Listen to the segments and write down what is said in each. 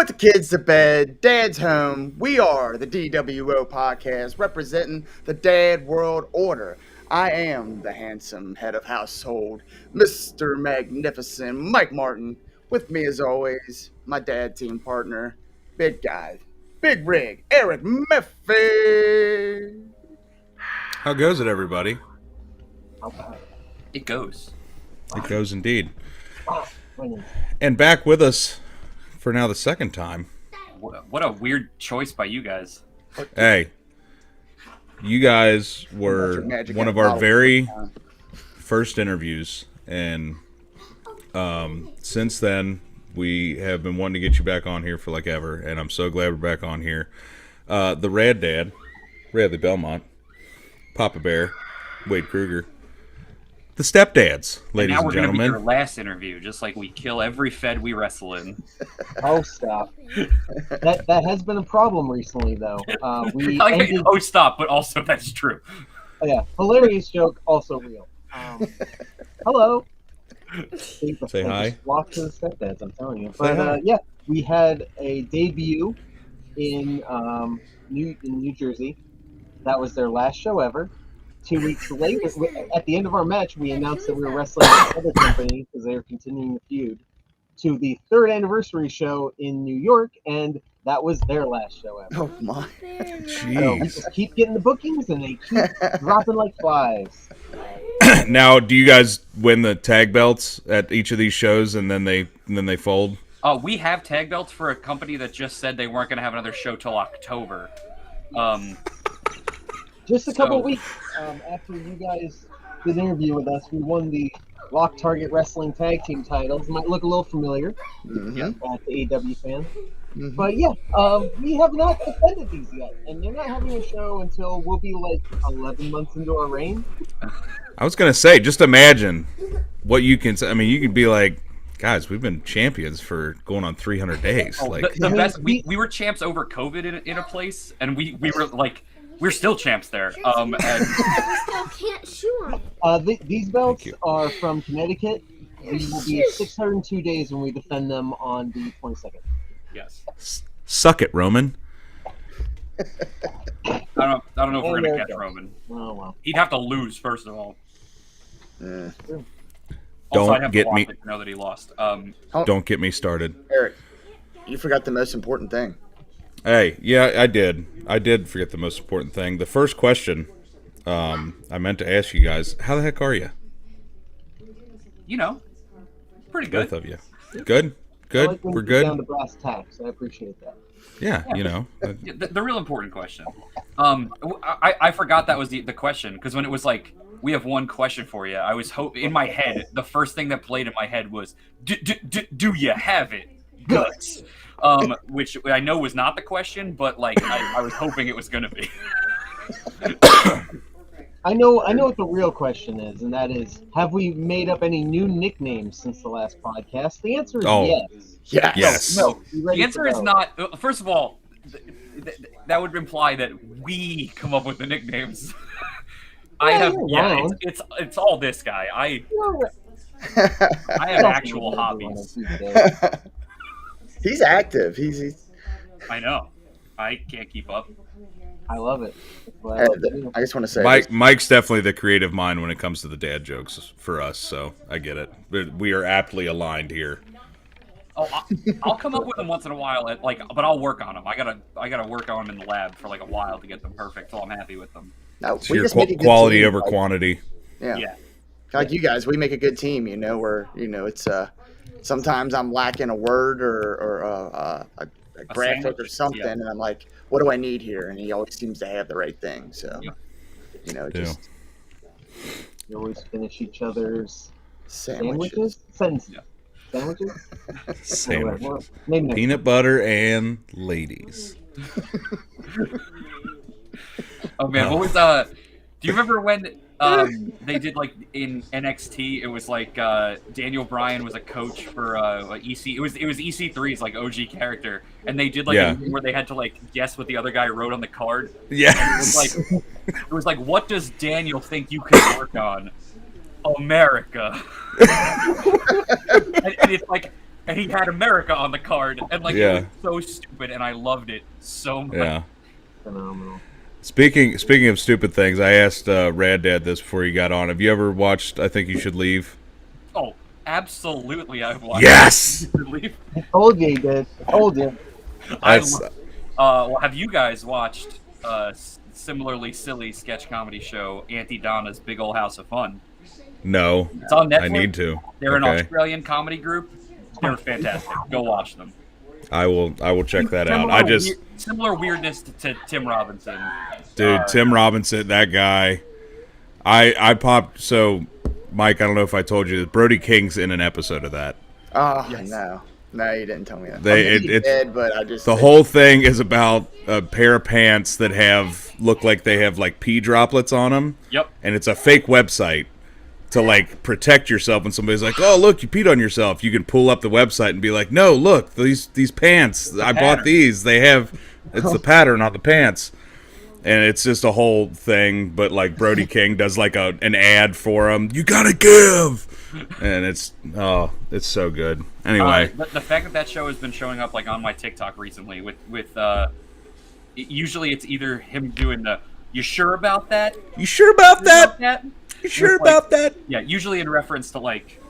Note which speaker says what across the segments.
Speaker 1: Put the kids to bed, dad's home. We are the dWo podcast representing the dad world order. I am the handsome head of household, Mr. Magnificent Mike Martin. With me as always, my dad team partner, big guy, big rig, Eric Murphy.
Speaker 2: How goes it, everybody?
Speaker 3: It goes.
Speaker 2: It goes indeed. And back with us for now the second time.
Speaker 3: What a weird choice by you guys.
Speaker 2: Hey, you guys were one of our very first interviews, and since then we have been wanting to get you back on here for like ever, and I'm so glad we're back on here. The Rad Dad, Radley Belmont, Papa Bear, Wade Kruger, the Stepdads, ladies and gentlemen. Now we're going to be
Speaker 3: your last interview, just like we kill every Fed we wrestle in.
Speaker 4: Oh, stop. That has been a problem recently, though.
Speaker 3: Oh, stop, but also that's true.
Speaker 4: Oh, yeah, hilarious joke, also real. Hello.
Speaker 2: Say hi.
Speaker 4: Walk to the Stepdads, I'm telling you. But, yeah, we had a debut in New Jersey. That was their last show ever. 2 weeks later, at the end of our match, we announced that we were wrestling another company because they were continuing the feud to the third anniversary show in New York, and that was their last show ever.
Speaker 1: Oh my!
Speaker 2: Jeez.
Speaker 4: So we just keep getting the bookings, and they keep dropping like flies.
Speaker 2: Now, do you guys win the tag belts at each of these shows, and then they fold?
Speaker 3: We have tag belts for a company that just said they weren't going to have another show till October.
Speaker 4: Just a couple weeks after you guys did an interview with us, we won the Lock Target Wrestling Tag Team titles. Might look a little familiar to AEW fans. Mm-hmm. But yeah, we have not defended these yet. And they're not having a show until we'll be like 11 months into our reign.
Speaker 2: I was going to say, just imagine what you can say. I mean, you could be like, guys, we've been champions for going on 300 days.
Speaker 3: The best, we were champs over COVID in a place, and we were like, we're still champs there. And
Speaker 5: still can't shoe on it.
Speaker 4: These belts are from Connecticut. We will be at 602 days when we defend them on the 22nd.
Speaker 3: Yes.
Speaker 2: Suck it, Roman.
Speaker 3: I don't know if we're gonna catch Roman.
Speaker 4: Oh, well.
Speaker 3: He'd have to lose first of all.
Speaker 2: Don't
Speaker 3: I'd have
Speaker 2: get
Speaker 3: to
Speaker 2: me.
Speaker 3: to know that he lost.
Speaker 2: Don't get me started,
Speaker 1: Eric. You forgot the most important thing.
Speaker 2: Hey, yeah, I did. I did forget the most important thing. The first question I meant to ask you guys: how the heck are you?
Speaker 3: You know, pretty good.
Speaker 2: Both of you. Good.
Speaker 4: I like when
Speaker 2: We're
Speaker 4: you get
Speaker 2: good.
Speaker 4: down to brass tacks. I appreciate that.
Speaker 2: Yeah, you know.
Speaker 3: The real important question. I forgot that was the question, because when it was like, we have one question for you, I was in my head, the first thing that played in my head was, do you have it? Guts. Which I know was not the question, but like I was hoping it was going to be.
Speaker 4: I know what the real question is, and that is, have we made up any new nicknames since the last podcast? The answer is yes.
Speaker 2: Yes.
Speaker 3: No, the answer is not. First of all, that would imply that we come up with the nicknames. It's all this guy. I have actual hobbies.
Speaker 1: He's active. He's.
Speaker 3: I know. I can't keep up.
Speaker 4: I love it.
Speaker 1: I just want to say,
Speaker 2: Mike's definitely the creative mind when it comes to the dad jokes for us, so I get it. We are aptly aligned here.
Speaker 3: Oh, I'll come up with them once in a while, but I'll work on them. I gotta work on them in the lab for like a while to get them perfect, so I'm happy with them.
Speaker 1: No,
Speaker 2: so your quality over quantity.
Speaker 1: Yeah. Like you guys, we make a good team. You know, where it's sometimes I'm lacking a word or a graphic or something, and I'm like, what do I need here? And he always seems to have the right thing. So, just
Speaker 4: you always finish each other's
Speaker 1: sandwiches.
Speaker 4: Sandwiches.
Speaker 2: Sandwiches. Peanut butter and ladies.
Speaker 4: Oh
Speaker 3: man, what was do you remember when they did like in NXT? It was like Daniel Bryan was a coach for EC. It was EC3's like OG character, and they did like a thing where they had to like guess what the other guy wrote on the card.
Speaker 2: Yes.
Speaker 3: It was like, what does Daniel think you can work on? America. and it's like and he had America on the card, and like
Speaker 2: Yeah.
Speaker 3: it was so stupid, and I loved it so much.
Speaker 2: Yeah.
Speaker 4: Phenomenal.
Speaker 2: Speaking of stupid things, I asked Rad Dad this before he got on. Have you ever watched I Think You Should Leave?
Speaker 3: Oh, absolutely, I've watched.
Speaker 2: Yes!
Speaker 4: I told you he did. I told you.
Speaker 3: Well, have you guys watched similarly silly sketch comedy show Auntie Donna's Big Ol' House of Fun?
Speaker 2: No.
Speaker 3: It's on Netflix.
Speaker 2: I need to.
Speaker 3: They're an
Speaker 2: Okay.
Speaker 3: Australian comedy group. They're fantastic. Go watch them.
Speaker 2: I will check that out.
Speaker 3: Similar weirdness to Tim Robinson.
Speaker 2: Dude, Tim Robinson, that guy. I popped. So, Mike, I don't know if I told you that Brody King's in an episode of that.
Speaker 1: Oh,
Speaker 3: Yes.
Speaker 1: no, you didn't tell me that.
Speaker 2: It's
Speaker 1: did, but I just
Speaker 2: the whole thing is about a pair of pants that look like they have like pee droplets on them.
Speaker 3: Yep.
Speaker 2: And it's a fake website to like protect yourself when somebody's like, "Oh, look, you peed on yourself." You can pull up the website and be like, "No, look, these pants. I bought these. They have it's the pattern on the pants." And it's just a whole thing, but like Brody King does like an ad for them. You gotta give, and it's so good. Anyway,
Speaker 3: the fact that show has been showing up like on my TikTok recently with usually it's either him doing the "You sure about that?
Speaker 2: You sure about that? You sure about that?"
Speaker 3: Yeah, usually in reference to like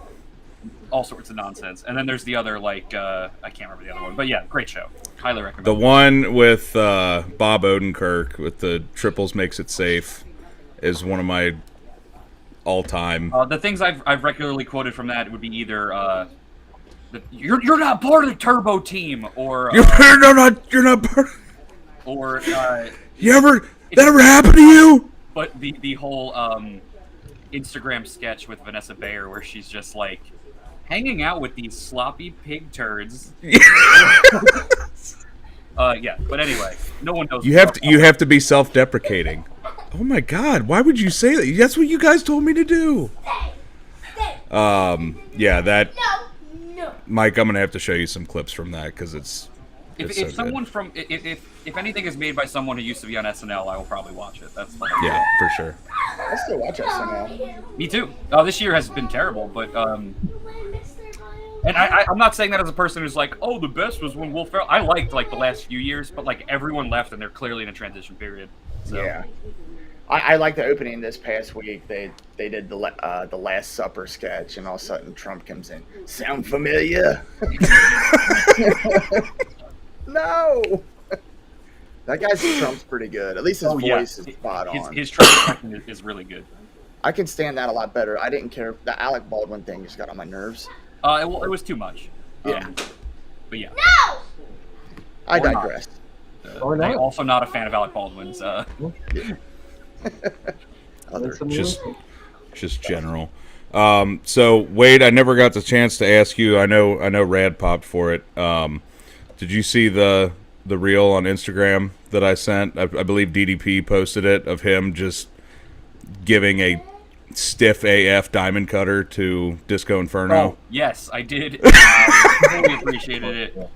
Speaker 3: all sorts of nonsense. And then there's the other like I can't remember the other one, but yeah, great show. Highly recommend.
Speaker 2: The one with Bob Odenkirk with the triples makes it safe is one of my all-time.
Speaker 3: The things I've regularly quoted from that would be either you're not part of the Turbo Team, or
Speaker 2: You're not part.
Speaker 3: Or
Speaker 2: That ever happened to you?
Speaker 3: But the whole Instagram sketch with Vanessa Bayer where she's just like hanging out with these sloppy pig turds. Yeah, but anyway, no one knows.
Speaker 2: You have to be self-deprecating. Oh my God! Why would you say that? That's what you guys told me to do. Yeah, that.
Speaker 5: No.
Speaker 2: Mike, I'm gonna have to show you some clips from that because it's.
Speaker 3: If someone from if anything is made by someone who used to be on SNL, I will probably watch it. That's like,
Speaker 2: yeah, for sure.
Speaker 1: I still watch SNL.
Speaker 3: Me too. This year has been terrible, but and I'm not saying that as a person who's like, oh, the best was when Will Ferrell. I liked like the last few years, but like everyone left and they're clearly in a transition period. So.
Speaker 1: Yeah. I like the opening this past week. They did the Last Supper sketch, and all of a sudden Trump comes in. Sound familiar? No. That guy's Trump's pretty good. At least his voice is spot on.
Speaker 3: His Trump is really good.
Speaker 1: I can stand that a lot better. I didn't care. The Alec Baldwin thing just got on my nerves.
Speaker 3: It was too much.
Speaker 1: Yeah.
Speaker 3: But yeah.
Speaker 5: No.
Speaker 1: I digress.
Speaker 4: Or not.
Speaker 3: I'm also not a fan of Alec Baldwin's.
Speaker 2: Just general. So Wade, I never got the chance to ask you. I know Rad popped for it. Did you see the reel on Instagram that I sent? I believe DDP posted it of him just giving a stiff AF diamond cutter to Disco Inferno.
Speaker 3: Oh, yes, I did. I totally appreciated it.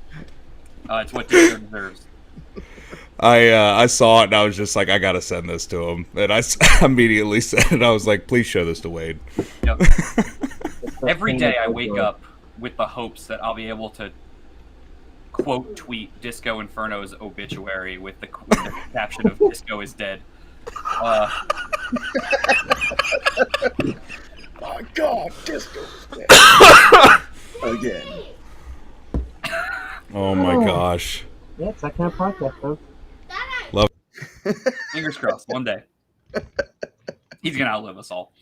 Speaker 3: It's what Disco deserves.
Speaker 2: I saw it and I was just like, I gotta send this to him, and I immediately said it. I was like, please show this to Wade.
Speaker 3: Yep. Every day I wake up with the hopes that I'll be able to quote tweet Disco Inferno's obituary with the caption of "Disco is dead."
Speaker 1: My God, Disco is dead. Again.
Speaker 2: Oh my gosh.
Speaker 4: Yeah, it's that kind of podcast, folks.
Speaker 3: Fingers crossed, one day he's gonna outlive us all.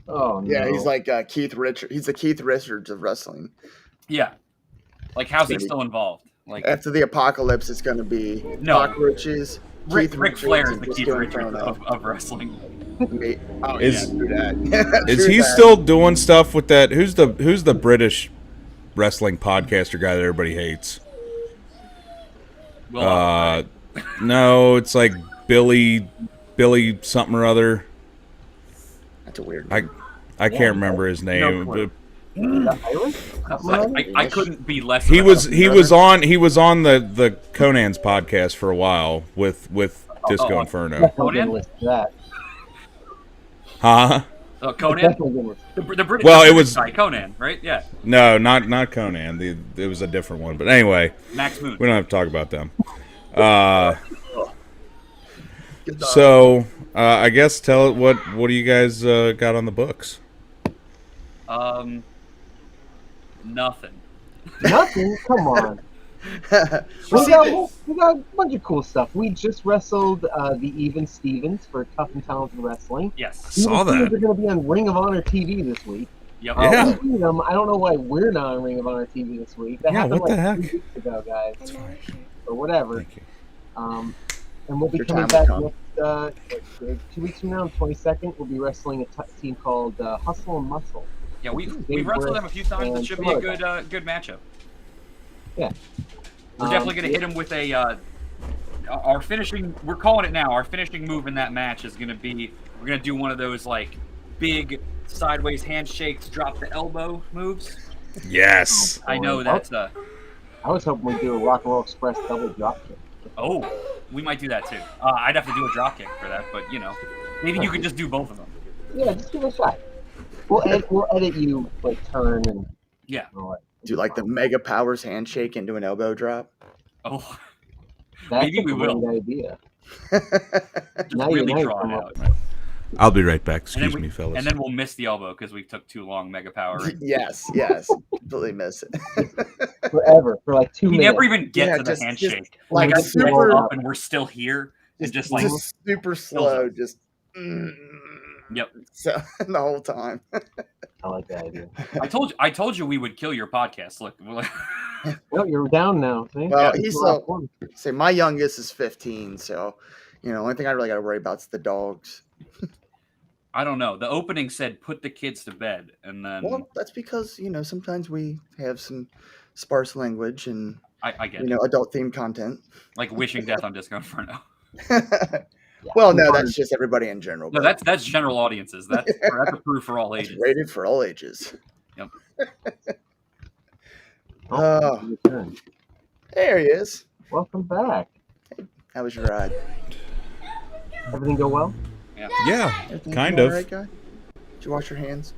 Speaker 4: Oh no.
Speaker 1: Yeah, he's like Keith Richards. He's the Keith Richards of wrestling.
Speaker 3: Yeah, like how's he still involved? Like
Speaker 1: after the apocalypse, it's going to be cockroaches.
Speaker 3: Ric Flair is the Keith Richards of wrestling.
Speaker 1: Oh,
Speaker 2: Is
Speaker 1: that.
Speaker 2: Is he still doing stuff with that? Who's the British wrestling podcaster guy that everybody hates? No, it's like Billy something or other.
Speaker 1: That's a weird
Speaker 2: name. I can't remember his name.
Speaker 3: No, I couldn't be less.
Speaker 2: He was on the Conan's podcast for a while with Disco Inferno.
Speaker 3: Conan?
Speaker 4: That.
Speaker 2: Huh?
Speaker 3: Conan? The British,
Speaker 2: well,
Speaker 3: the
Speaker 2: it was
Speaker 3: guy, Conan, right? Yeah.
Speaker 2: No, not Conan. It was a different one. But anyway,
Speaker 3: Max Moon.
Speaker 2: We don't have to talk about them. So I guess tell what do you guys got on the books?
Speaker 3: Nothing.
Speaker 4: Nothing? Come on. we got a bunch of cool stuff. We just wrestled the Even Stevens for Tough and Talented Wrestling.
Speaker 3: Yes.
Speaker 2: I saw that.
Speaker 4: They're going to be on Ring of Honor TV this week.
Speaker 3: Yep.
Speaker 2: Yeah.
Speaker 4: I don't know why we're not on Ring of Honor TV this week. That happened
Speaker 2: what the heck?
Speaker 4: 2 weeks ago, guys. Or whatever.
Speaker 2: Thank you.
Speaker 4: And we'll be coming back next 2 weeks from now, on the 22nd. We'll be wrestling a team called Hustle and Muscle.
Speaker 3: Yeah, we've wrestled them a few times. It should be a good matchup.
Speaker 4: Yeah.
Speaker 3: We're definitely going to hit him with a our finishing. We're calling it now. Our finishing move in that match is going to be we're going to do one of those like big sideways handshakes, drop the elbow moves.
Speaker 2: Yes.
Speaker 3: I know that's
Speaker 4: I was hoping we'd do a Rock and Roll Express double drop kick.
Speaker 3: Oh, we might do that too. I'd have to do a drop kick for that, but maybe you could just do both of them.
Speaker 4: Yeah, just give it a shot. We'll edit you like turn and
Speaker 1: do like the Mega Powers handshake into an elbow drop.
Speaker 3: Oh,
Speaker 4: that's
Speaker 3: maybe we will.
Speaker 4: Idea.
Speaker 3: Just really draw it out.
Speaker 2: I'll be right back. Excuse me, fellas.
Speaker 3: And then we'll miss the elbow because we took too long Mega Power.
Speaker 1: Yes. Completely miss it.
Speaker 4: Forever, for like 2
Speaker 3: we
Speaker 4: minutes.
Speaker 3: never even get to the handshake.
Speaker 1: Like
Speaker 3: I
Speaker 1: super
Speaker 3: up and we're still here. Just
Speaker 1: super slow. Just.
Speaker 3: Yep.
Speaker 1: So the whole time.
Speaker 4: I like that idea.
Speaker 3: I told you we would kill your podcast. Look.
Speaker 4: Well, you're down now. See?
Speaker 1: Well, say my youngest is 15, so only thing I really got to worry about is the dogs.
Speaker 3: I don't know. The opening said put the kids to bed, and then
Speaker 1: that's because sometimes we have some sparse language and
Speaker 3: I get
Speaker 1: adult themed content,
Speaker 3: like wishing death on Disco Inferno.
Speaker 1: Well, no, that's just everybody in general.
Speaker 3: No, that's general audiences. That's approved for all ages.
Speaker 1: Rated for all ages.
Speaker 3: Yep.
Speaker 1: There he is.
Speaker 4: Welcome back.
Speaker 1: Hey, how was your ride?
Speaker 4: Everything go well?
Speaker 2: Yeah, kind of.
Speaker 1: Right, guy? Did you wash your hands?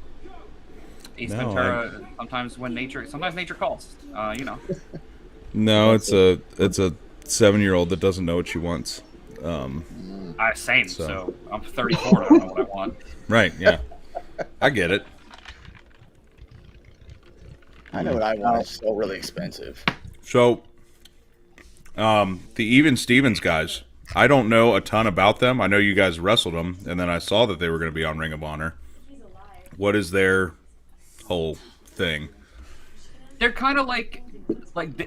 Speaker 3: Ace Ventura. Sometimes nature calls.
Speaker 2: No, it's a 7-year-old that doesn't know what she wants.
Speaker 3: Same. So I'm 34. I don't know what I want.
Speaker 2: Right. Yeah. I get it.
Speaker 1: I know what I want. It's still really expensive.
Speaker 2: So, the Even Stevens guys, I don't know a ton about them. I know you guys wrestled them, and then I saw that they were going to be on Ring of Honor. What is their whole thing?
Speaker 3: They're kind of like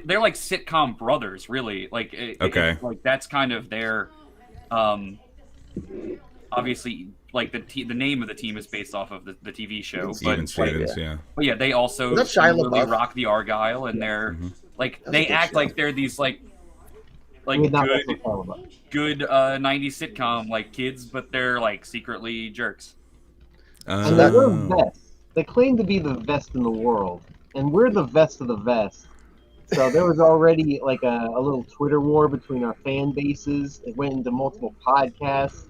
Speaker 3: they're like sitcom brothers, really. Okay. Like that's kind of their. Obviously, like the name of the team is based off of the TV show,
Speaker 2: Even Stevens, yeah.
Speaker 3: But yeah, they also really rock the Argyle, and they're they act like they're these good 90s sitcom like kids, but they're like secretly jerks.
Speaker 4: And they're vest. They claim to be the best in the world, and we're the best of the best. So there was already like a little Twitter war between our fan bases. It went into multiple podcasts.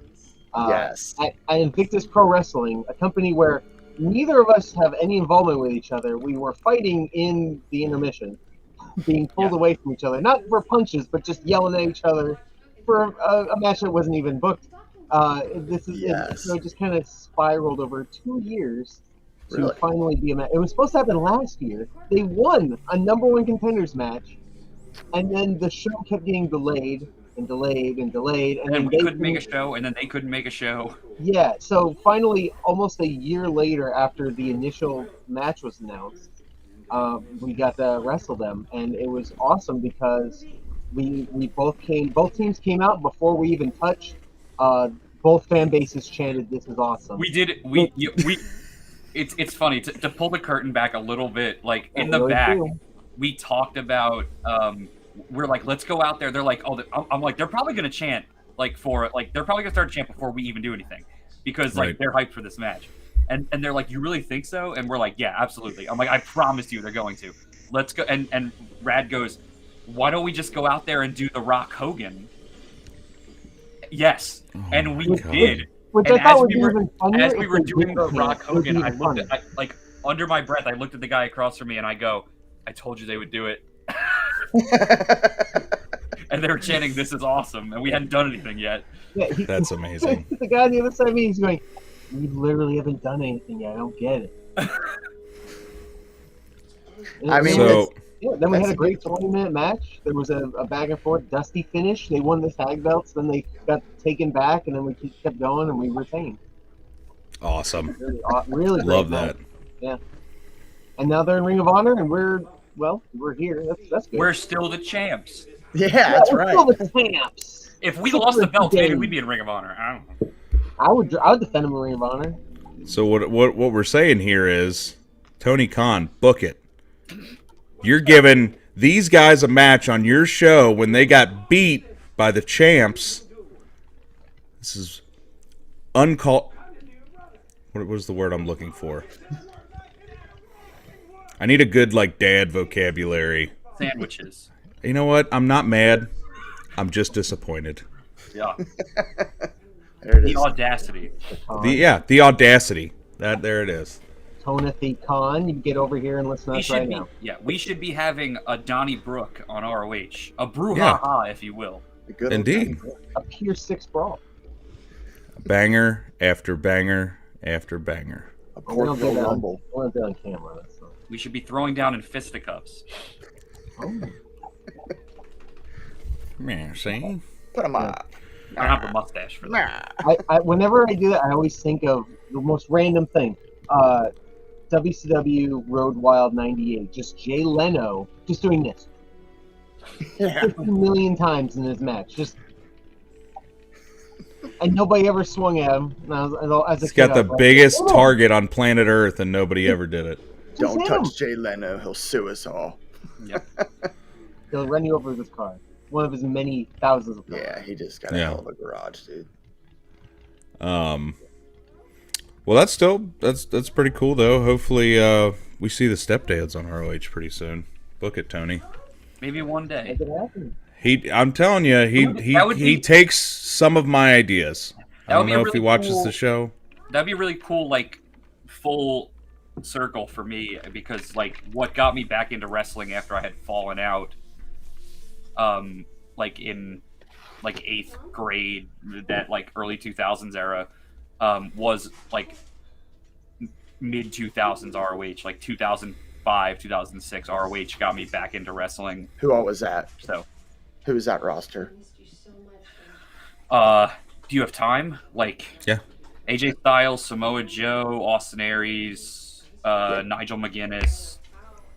Speaker 1: Yes.
Speaker 4: At Invictus Pro Wrestling, a company where neither of us have any involvement with each other, we were fighting in the intermission, being pulled away from each other. Not for punches, but just yelling at each other for a match that wasn't even booked. So it just kind of spiraled over 2 years to finally be a match. It was supposed to happen last year. They won a number one contenders match, and then the show kept getting delayed and delayed and delayed. And
Speaker 3: then we couldn't make a show, and then they couldn't make a show.
Speaker 4: Yeah, so finally, almost a year later after the initial match was announced, we got to wrestle them, and it was awesome because we both teams came out before we even touched. Both fan bases chanted, "This is awesome."
Speaker 3: We did. It's funny to pull the curtain back a little bit. Like in the back, we talked about. We're like, let's go out there. They're like, I'm like, they're probably gonna chant they're probably gonna start a chant before we even do anything, because they're hyped for this match. And they're like, you really think so? And we're like, yeah, absolutely. I'm like, I promise you, they're going to. Let's go. And Rad goes, why don't we just go out there and do the Rock Hogan? Yes, and we did.
Speaker 4: Which
Speaker 3: And
Speaker 4: I thought
Speaker 3: as
Speaker 4: would
Speaker 3: we
Speaker 4: be
Speaker 3: were,
Speaker 4: even funnier
Speaker 3: as
Speaker 4: if
Speaker 3: we were
Speaker 4: they
Speaker 3: doing
Speaker 4: didn't
Speaker 3: the Rock
Speaker 4: camp. It would be
Speaker 3: Hogan, I
Speaker 4: even
Speaker 3: looked
Speaker 4: funnier.
Speaker 3: at, like under my breath, I looked at the guy across from me and I go, I told you they would do it. And they were chanting, "This is awesome," and we hadn't done anything yet.
Speaker 4: Yeah,
Speaker 2: That's amazing.
Speaker 4: The guy on the other side of me is going, "We literally haven't done anything yet. I don't get it."
Speaker 1: I mean,
Speaker 2: So
Speaker 4: then we had
Speaker 1: that's
Speaker 4: a great 20-minute match. There was a back and forth, dusty finish. They won the tag belts, then they got taken back, and then we kept going, and we retained.
Speaker 2: awesome.
Speaker 4: Really great
Speaker 2: Love
Speaker 4: match.
Speaker 2: that.
Speaker 4: Yeah. And now they're in Ring of Honor, and we're here. That's good.
Speaker 3: We're still the champs.
Speaker 1: yeah, that's
Speaker 4: we're
Speaker 1: right.
Speaker 4: still the champs.
Speaker 3: If we lost the belt, maybe we'd be in Ring of Honor. I don't know.
Speaker 4: I would defend them in Ring of Honor.
Speaker 2: So what we're saying here is, Tony Khan, book it. You're giving these guys a match on your show when they got beat by the champs. This is uncalled. What was the word I'm looking for? I need a good dad vocabulary.
Speaker 3: Sandwiches.
Speaker 2: You know what? I'm not mad. I'm just disappointed.
Speaker 3: Yeah.
Speaker 1: There it
Speaker 3: The
Speaker 1: is.
Speaker 3: audacity.
Speaker 2: The audacity. There it is.
Speaker 4: Tonathy Khan, you get over here and listen to us right now.
Speaker 3: Yeah, we should be having a Donnybrook on ROH, a brouhaha, if you will.
Speaker 1: The good old
Speaker 2: Indeed.
Speaker 1: time.
Speaker 4: A Pier 6 brawl.
Speaker 2: Banger after banger after banger.
Speaker 1: A
Speaker 4: We don't do
Speaker 1: Porkville
Speaker 4: that on-
Speaker 1: Rumble.
Speaker 4: we don't do that on camera. That's not-
Speaker 3: We should be throwing down in fisticuffs.
Speaker 4: Oh.
Speaker 2: Yeah, see?
Speaker 1: Put them on.
Speaker 3: I don't have the mustache for that.
Speaker 1: Nah.
Speaker 4: Whenever I do that, I always think of the most random thing. WCW Road Wild 98. Just Jay Leno just doing this
Speaker 1: Yeah.
Speaker 4: 50 million times in his match. And nobody ever swung at him. And as a
Speaker 2: He's
Speaker 4: kid,
Speaker 2: got
Speaker 4: I
Speaker 2: the
Speaker 4: was like,
Speaker 2: biggest
Speaker 4: "Oh,
Speaker 2: target on planet Earth, and nobody ever did it.
Speaker 1: Don't
Speaker 4: hit him."
Speaker 1: touch Jay Leno. He'll sue us all.
Speaker 3: Yep.
Speaker 4: He'll run you over with his car. One of his many thousands of cars.
Speaker 1: Yeah, he just got a
Speaker 2: Yeah.
Speaker 1: hell of a garage, dude.
Speaker 2: Well, that's pretty cool though. Hopefully, we see the Stepdads on ROH pretty soon. Book it, Tony.
Speaker 3: Maybe one day.
Speaker 4: Make it happen.
Speaker 2: I'm telling you,
Speaker 3: That would
Speaker 2: he
Speaker 3: be-
Speaker 2: takes some of my ideas. I
Speaker 3: That
Speaker 2: don't
Speaker 3: would be
Speaker 2: know
Speaker 3: a
Speaker 2: if he
Speaker 3: really
Speaker 2: watches
Speaker 3: cool-
Speaker 2: the show.
Speaker 3: That'd be a really cool, full circle for me, because, what got me back into wrestling after I had fallen out, in, 8th grade, that, early 2000s era, was, mid-2000s ROH, 2005, 2006 ROH got me back into wrestling,
Speaker 1: Who all was that?
Speaker 3: so,
Speaker 1: Who was that roster?
Speaker 3: do you have time?
Speaker 2: Yeah.
Speaker 3: AJ Styles, Samoa Joe, Austin Aries, Nigel McGuinness,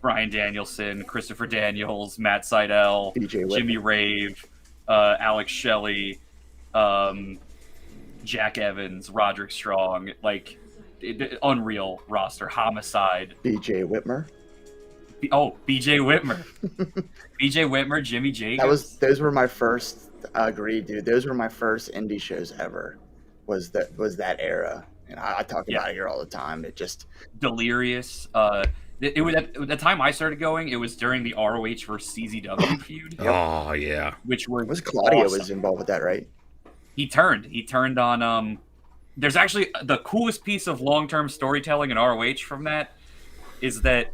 Speaker 3: Bryan Danielson, Christopher Daniels, Matt Sydal,
Speaker 1: BJ Whitmer.
Speaker 3: Jimmy Rave, Alex Shelley, Jack Evans, Roderick Strong, unreal roster. Homicide.
Speaker 1: BJ Whitmer.
Speaker 3: BJ Whitmer. BJ Whitmer, Jimmy Jacobs.
Speaker 1: Those were my first. Agreed, dude. Those were my first indie shows ever. Was that era? And I talk about it here all the time. It just
Speaker 3: Delirious. It was at the time I started going. It was during the ROH versus CZW feud.
Speaker 2: Oh yeah.
Speaker 3: Which was
Speaker 1: Claudio
Speaker 3: awesome.
Speaker 1: was involved with that, right?
Speaker 3: He turned on. There's actually the coolest piece of long-term storytelling in ROH from that is that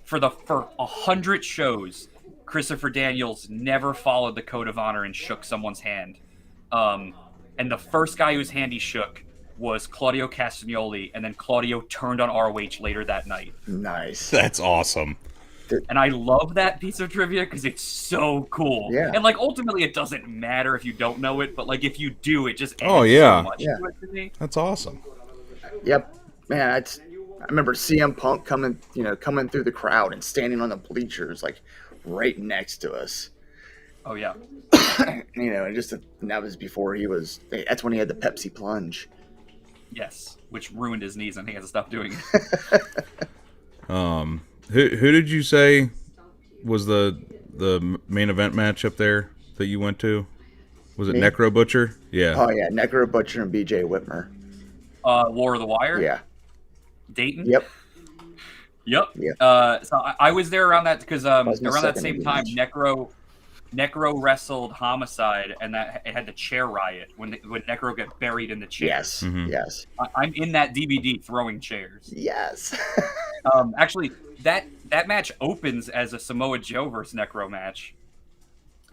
Speaker 3: for 100 shows, Christopher Daniels never followed the code of honor and shook someone's hand. And the first guy whose hand he shook was Claudio Castagnoli, and then Claudio turned on ROH later that night.
Speaker 1: Nice.
Speaker 2: That's awesome.
Speaker 3: And I love that piece of trivia because it's so cool.
Speaker 1: Yeah.
Speaker 3: And ultimately, it doesn't matter if you don't know it, but if you do, it just adds
Speaker 2: yeah.
Speaker 3: so much
Speaker 1: Yeah.
Speaker 3: to it to me.
Speaker 2: That's awesome.
Speaker 1: Yep, man. I remember CM Punk coming through the crowd and standing on the bleachers, right next to us.
Speaker 3: Oh yeah.
Speaker 1: And that was before he was. That's when he had the Pepsi plunge.
Speaker 3: Yes, which ruined his knees, and he had to stop doing it.
Speaker 2: Who did you say was the main event match up there that you went to? Was it
Speaker 1: Me?
Speaker 2: Necro Butcher? Yeah.
Speaker 1: Oh yeah, Necro Butcher and BJ Whitmer.
Speaker 3: War of the Wire.
Speaker 1: Yeah.
Speaker 3: Dayton.
Speaker 1: Yep.
Speaker 3: Yep.
Speaker 1: Yeah.
Speaker 3: So I was there around that because around
Speaker 1: was my
Speaker 3: that
Speaker 1: second
Speaker 3: same
Speaker 1: indie
Speaker 3: time,
Speaker 1: match.
Speaker 3: Necro wrestled Homicide, and that it had the chair riot when Necro got buried in the chair.
Speaker 1: Yes, yes.
Speaker 3: I'm in that DVD throwing chairs.
Speaker 1: Yes.
Speaker 3: Actually, that match opens as a Samoa Joe versus Necro match,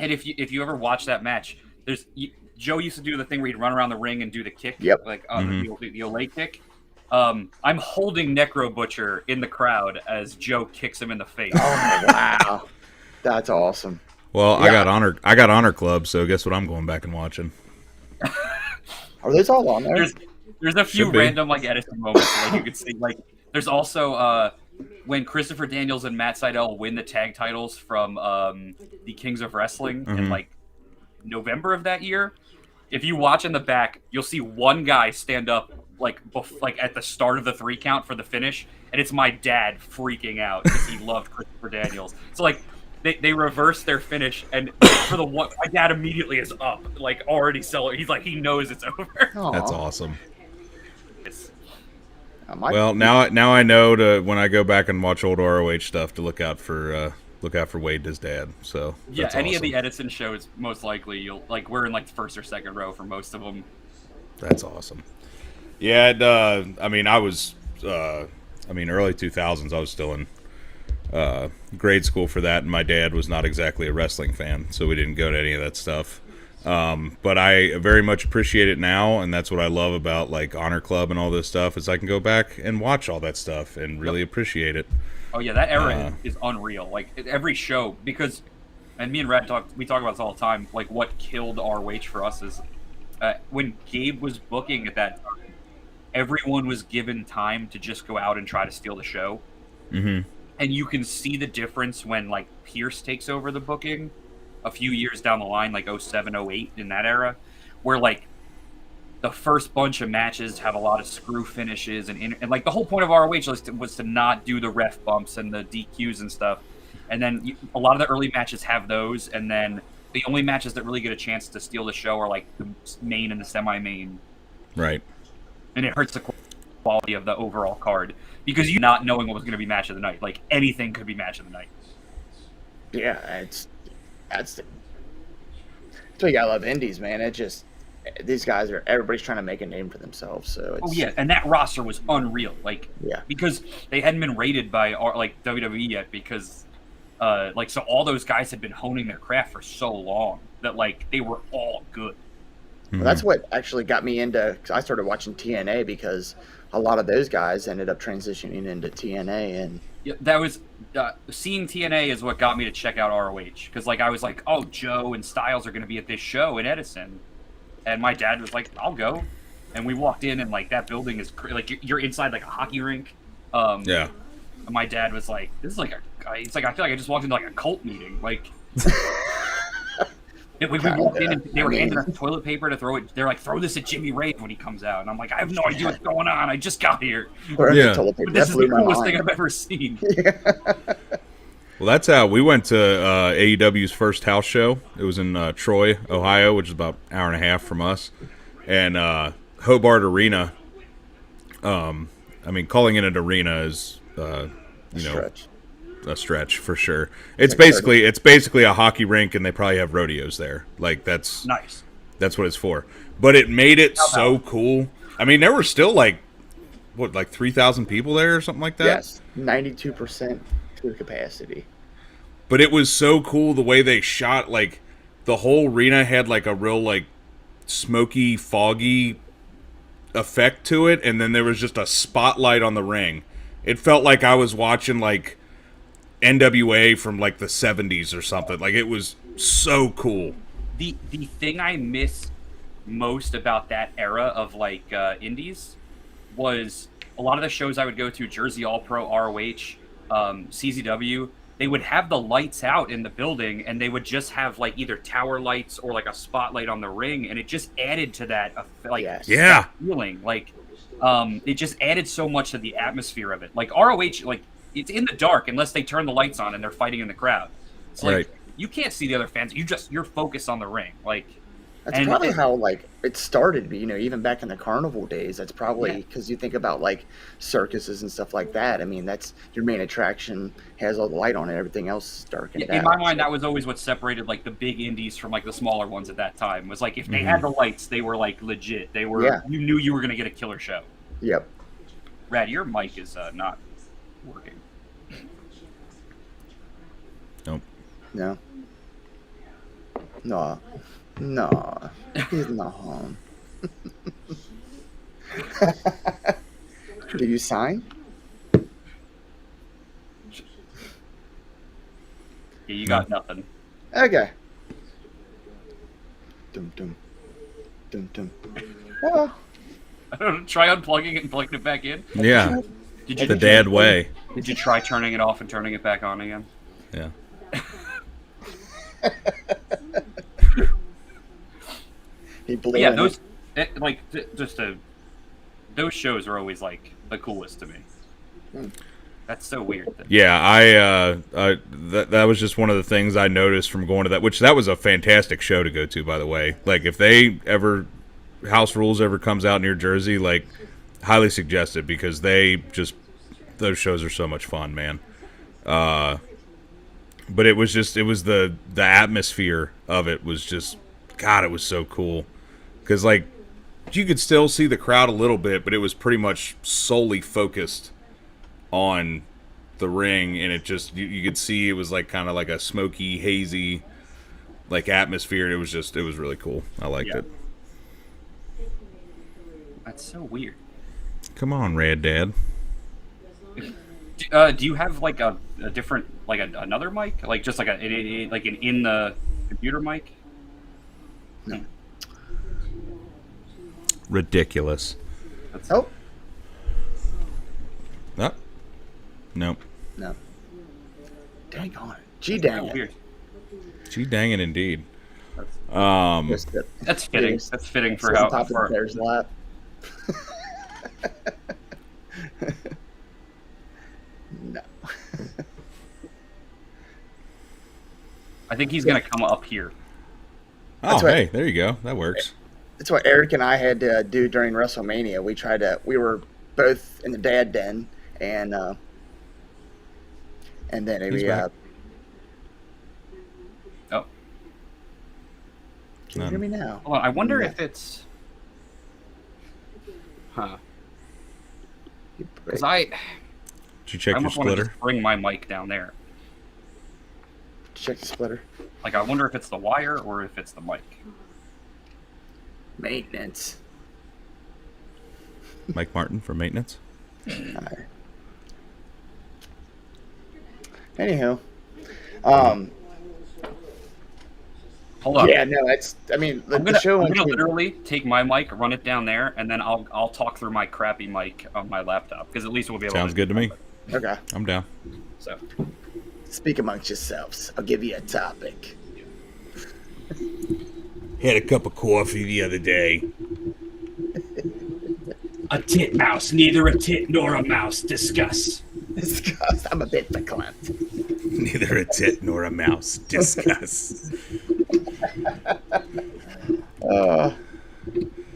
Speaker 3: and if you ever watch that match, Joe used to do the thing where he'd run around the ring and do the kick, like the Olay kick. I'm holding Necro Butcher in the crowd as Joe kicks him in the face.
Speaker 1: Oh wow, that's awesome.
Speaker 2: Well, yeah. I got Honor Club, so guess what I'm going back and watching.
Speaker 1: Are those all on there?
Speaker 3: There's a few random like Edison moments like you could see. Like there's also when Christopher Daniels and Matt Sydal win the tag titles from the Kings of Wrestling in like November of that year. If you watch in the back, you'll see one guy stand up like at the start of the 3 count for the finish, and it's my dad freaking out because he loved Christopher Daniels. So like. They reverse their finish, and for the one, my dad immediately is up, like already celebrating. He's like, he knows it's over.
Speaker 1: Aww.
Speaker 2: That's awesome.
Speaker 1: Well,
Speaker 2: now I know to when I go back and watch old ROH stuff to look out for Wade, his dad. So
Speaker 3: yeah, any
Speaker 2: awesome.
Speaker 3: of the Edison shows, most likely we're in like the first or second row for most of them.
Speaker 2: That's awesome. Yeah, I mean, I was, early 2000s. I was still in grade school for that, and my dad was not exactly a wrestling fan, so we didn't go to any of that stuff. But I very much appreciate it now, and that's what I love about like Honor Club and all this stuff is I can go back and watch all that stuff and really appreciate it.
Speaker 3: Oh yeah, that era is unreal. Like every show, because, and me and Rad talk about this all the time. Like what killed ROH for us is when Gabe was booking at that time, everyone was given time to just go out and try to steal the show.
Speaker 2: Mm-hmm.
Speaker 3: And you can see the difference when like Pierce takes over the booking a few years down the line, like 07, 08 in that era, where like the first bunch of matches have a lot of screw finishes and like the whole point of ROH was to not do the ref bumps and the DQs and stuff. And then a lot of the early matches have those, and then the only matches that really get a chance to steal the show are like the main and the semi-main.
Speaker 2: Right. And
Speaker 3: it hurts the quality of the overall card. Because you're not knowing what was going to be match of the night. Like, anything could be match of the night.
Speaker 1: Yeah, that's why I love indies, man. These guys everybody's trying to make a name for themselves. So
Speaker 3: and that roster was unreal. Like,
Speaker 1: yeah,
Speaker 3: because they hadn't been rated by like WWE yet, because so all those guys had been honing their craft for so long that like they were all good.
Speaker 1: Well, that's what actually got me into. I started watching TNA because a lot of those guys ended up transitioning into TNA, and
Speaker 3: that was seeing TNA is what got me to check out ROH, because like I was like, oh, Joe and Styles are going to be at this show in Edison, and my dad was like, I'll go, and we walked in, and like that building is like you're inside like a hockey rink.
Speaker 2: Yeah.
Speaker 3: And my dad was like, this is like it's like I feel like I just walked into like a cult meeting, like. We walked in and they were handing us toilet paper to throw it. They're like, throw this at Jimmy Rave when he comes out. And I'm like, I have no idea what's going on. I just got here.
Speaker 2: Yeah.
Speaker 3: But this is the coolest thing I've ever seen.
Speaker 1: Yeah.
Speaker 2: Well, that's how we went to AEW's first house show. It was in Troy, Ohio, which is about an hour and a half from us. And Hobart Arena, calling it an arena is, a stretch for sure. It's basically a hockey rink, and they probably have rodeos there. Like that's
Speaker 3: nice.
Speaker 2: That's what it's for. But it made it so cool. I mean, there were still like 3,000 people there or something like that.
Speaker 1: Yes, 92% to capacity.
Speaker 2: But it was so cool the way they shot. Like the whole arena had like a real like smoky, foggy effect to it, and then there was just a spotlight on the ring. It felt like I was watching like NWA from like the 70s or something. Like it was so cool.
Speaker 3: The thing I miss most about that era of like indies was a lot of the shows I would go to, Jersey All Pro, ROH, CZW, they would have the lights out in the building, and they would just have like either tower lights or like a spotlight on the ring, and it just added to that that feeling. Like it just added so much to the atmosphere of it. Like ROH, like it's in the dark unless they turn the lights on and they're fighting in the crowd. It's like you can't see the other fans. You're focused on the ring. Like
Speaker 1: That's probably how like it started. Even back in the carnival days. That's probably because you think about like circuses and stuff like that. I mean, that's your main attraction has all the light on it. Everything else is darkened out.
Speaker 3: In my mind, that was always what separated like the big indies from like the smaller ones at that time. Was like if they had the lights, they were like legit. They were you knew you were gonna get a killer show.
Speaker 1: Yep.
Speaker 3: Rad, your mic is not working.
Speaker 2: Nope.
Speaker 1: No. No, he's not home. Did you sign?
Speaker 3: Yeah, you got nothing.
Speaker 1: Okay. Dum dum. Dum dum. Oh.
Speaker 3: I don't know, try unplugging it and plugging it back in.
Speaker 2: Yeah.
Speaker 3: Did you
Speaker 2: the dad way?
Speaker 3: Did you try turning it off and turning it back on again?
Speaker 2: Yeah.
Speaker 1: He blew
Speaker 3: yeah,
Speaker 1: in
Speaker 3: those
Speaker 1: it.
Speaker 3: Those shows are always like the coolest to me. That's so weird.
Speaker 2: Yeah, that was just one of the things I noticed from going to that. Which that was a fantastic show to go to, by the way. Like if House Rules ever comes out near Jersey, like highly suggest it because those shows are so much fun, man. But it was the atmosphere of it was just, God, it was so cool. Because, like, you could still see the crowd a little bit, but it was pretty much solely focused on the ring. And it just, you could see it was, like, kind of like a smoky, hazy, like, atmosphere. It was really cool. I liked it.
Speaker 3: That's so weird.
Speaker 2: Come on, Rad Dad.
Speaker 3: Do you have, like, a different, like, another mic? Like, just like an in the computer mic?
Speaker 1: No.
Speaker 2: Ridiculous.
Speaker 1: Oh.
Speaker 2: Nope. Nope.
Speaker 1: No. Dang on it. Gee dang it.
Speaker 3: Weird.
Speaker 2: Gee dang it indeed.
Speaker 3: That's fitting. That's fitting for how.
Speaker 1: Top of the bear's lap. No.
Speaker 3: I think he's gonna come up here.
Speaker 2: Oh, hey, there you go. That works.
Speaker 1: That's what Eric and I had to do during WrestleMania. We were both in the dad den, and then
Speaker 2: He's back.
Speaker 3: Oh.
Speaker 1: Can you hear me now?
Speaker 3: Hold on, I wonder if it's. Huh. Because
Speaker 2: Did you check your splitter?
Speaker 3: Just bring my mic down there.
Speaker 1: Check the splitter.
Speaker 3: Like, I wonder if it's the wire or if it's the mic.
Speaker 1: Maintenance.
Speaker 2: Mike Martin for maintenance.
Speaker 1: Anywho,
Speaker 3: hold on.
Speaker 1: Yeah, no, the show.
Speaker 3: I'm gonna literally take my mic, run it down there, and then I'll talk through my crappy mic on my laptop because at least we'll be able.
Speaker 2: Sounds good to me.
Speaker 1: Okay,
Speaker 2: I'm down.
Speaker 3: So,
Speaker 1: speak amongst yourselves. I'll give you a topic.
Speaker 2: Had a cup of coffee the other day.
Speaker 3: a titmouse, neither a tit nor a mouse. Discuss.
Speaker 1: Discuss. I'm a bit verklempt.
Speaker 2: Neither a tit nor a mouse. Discuss.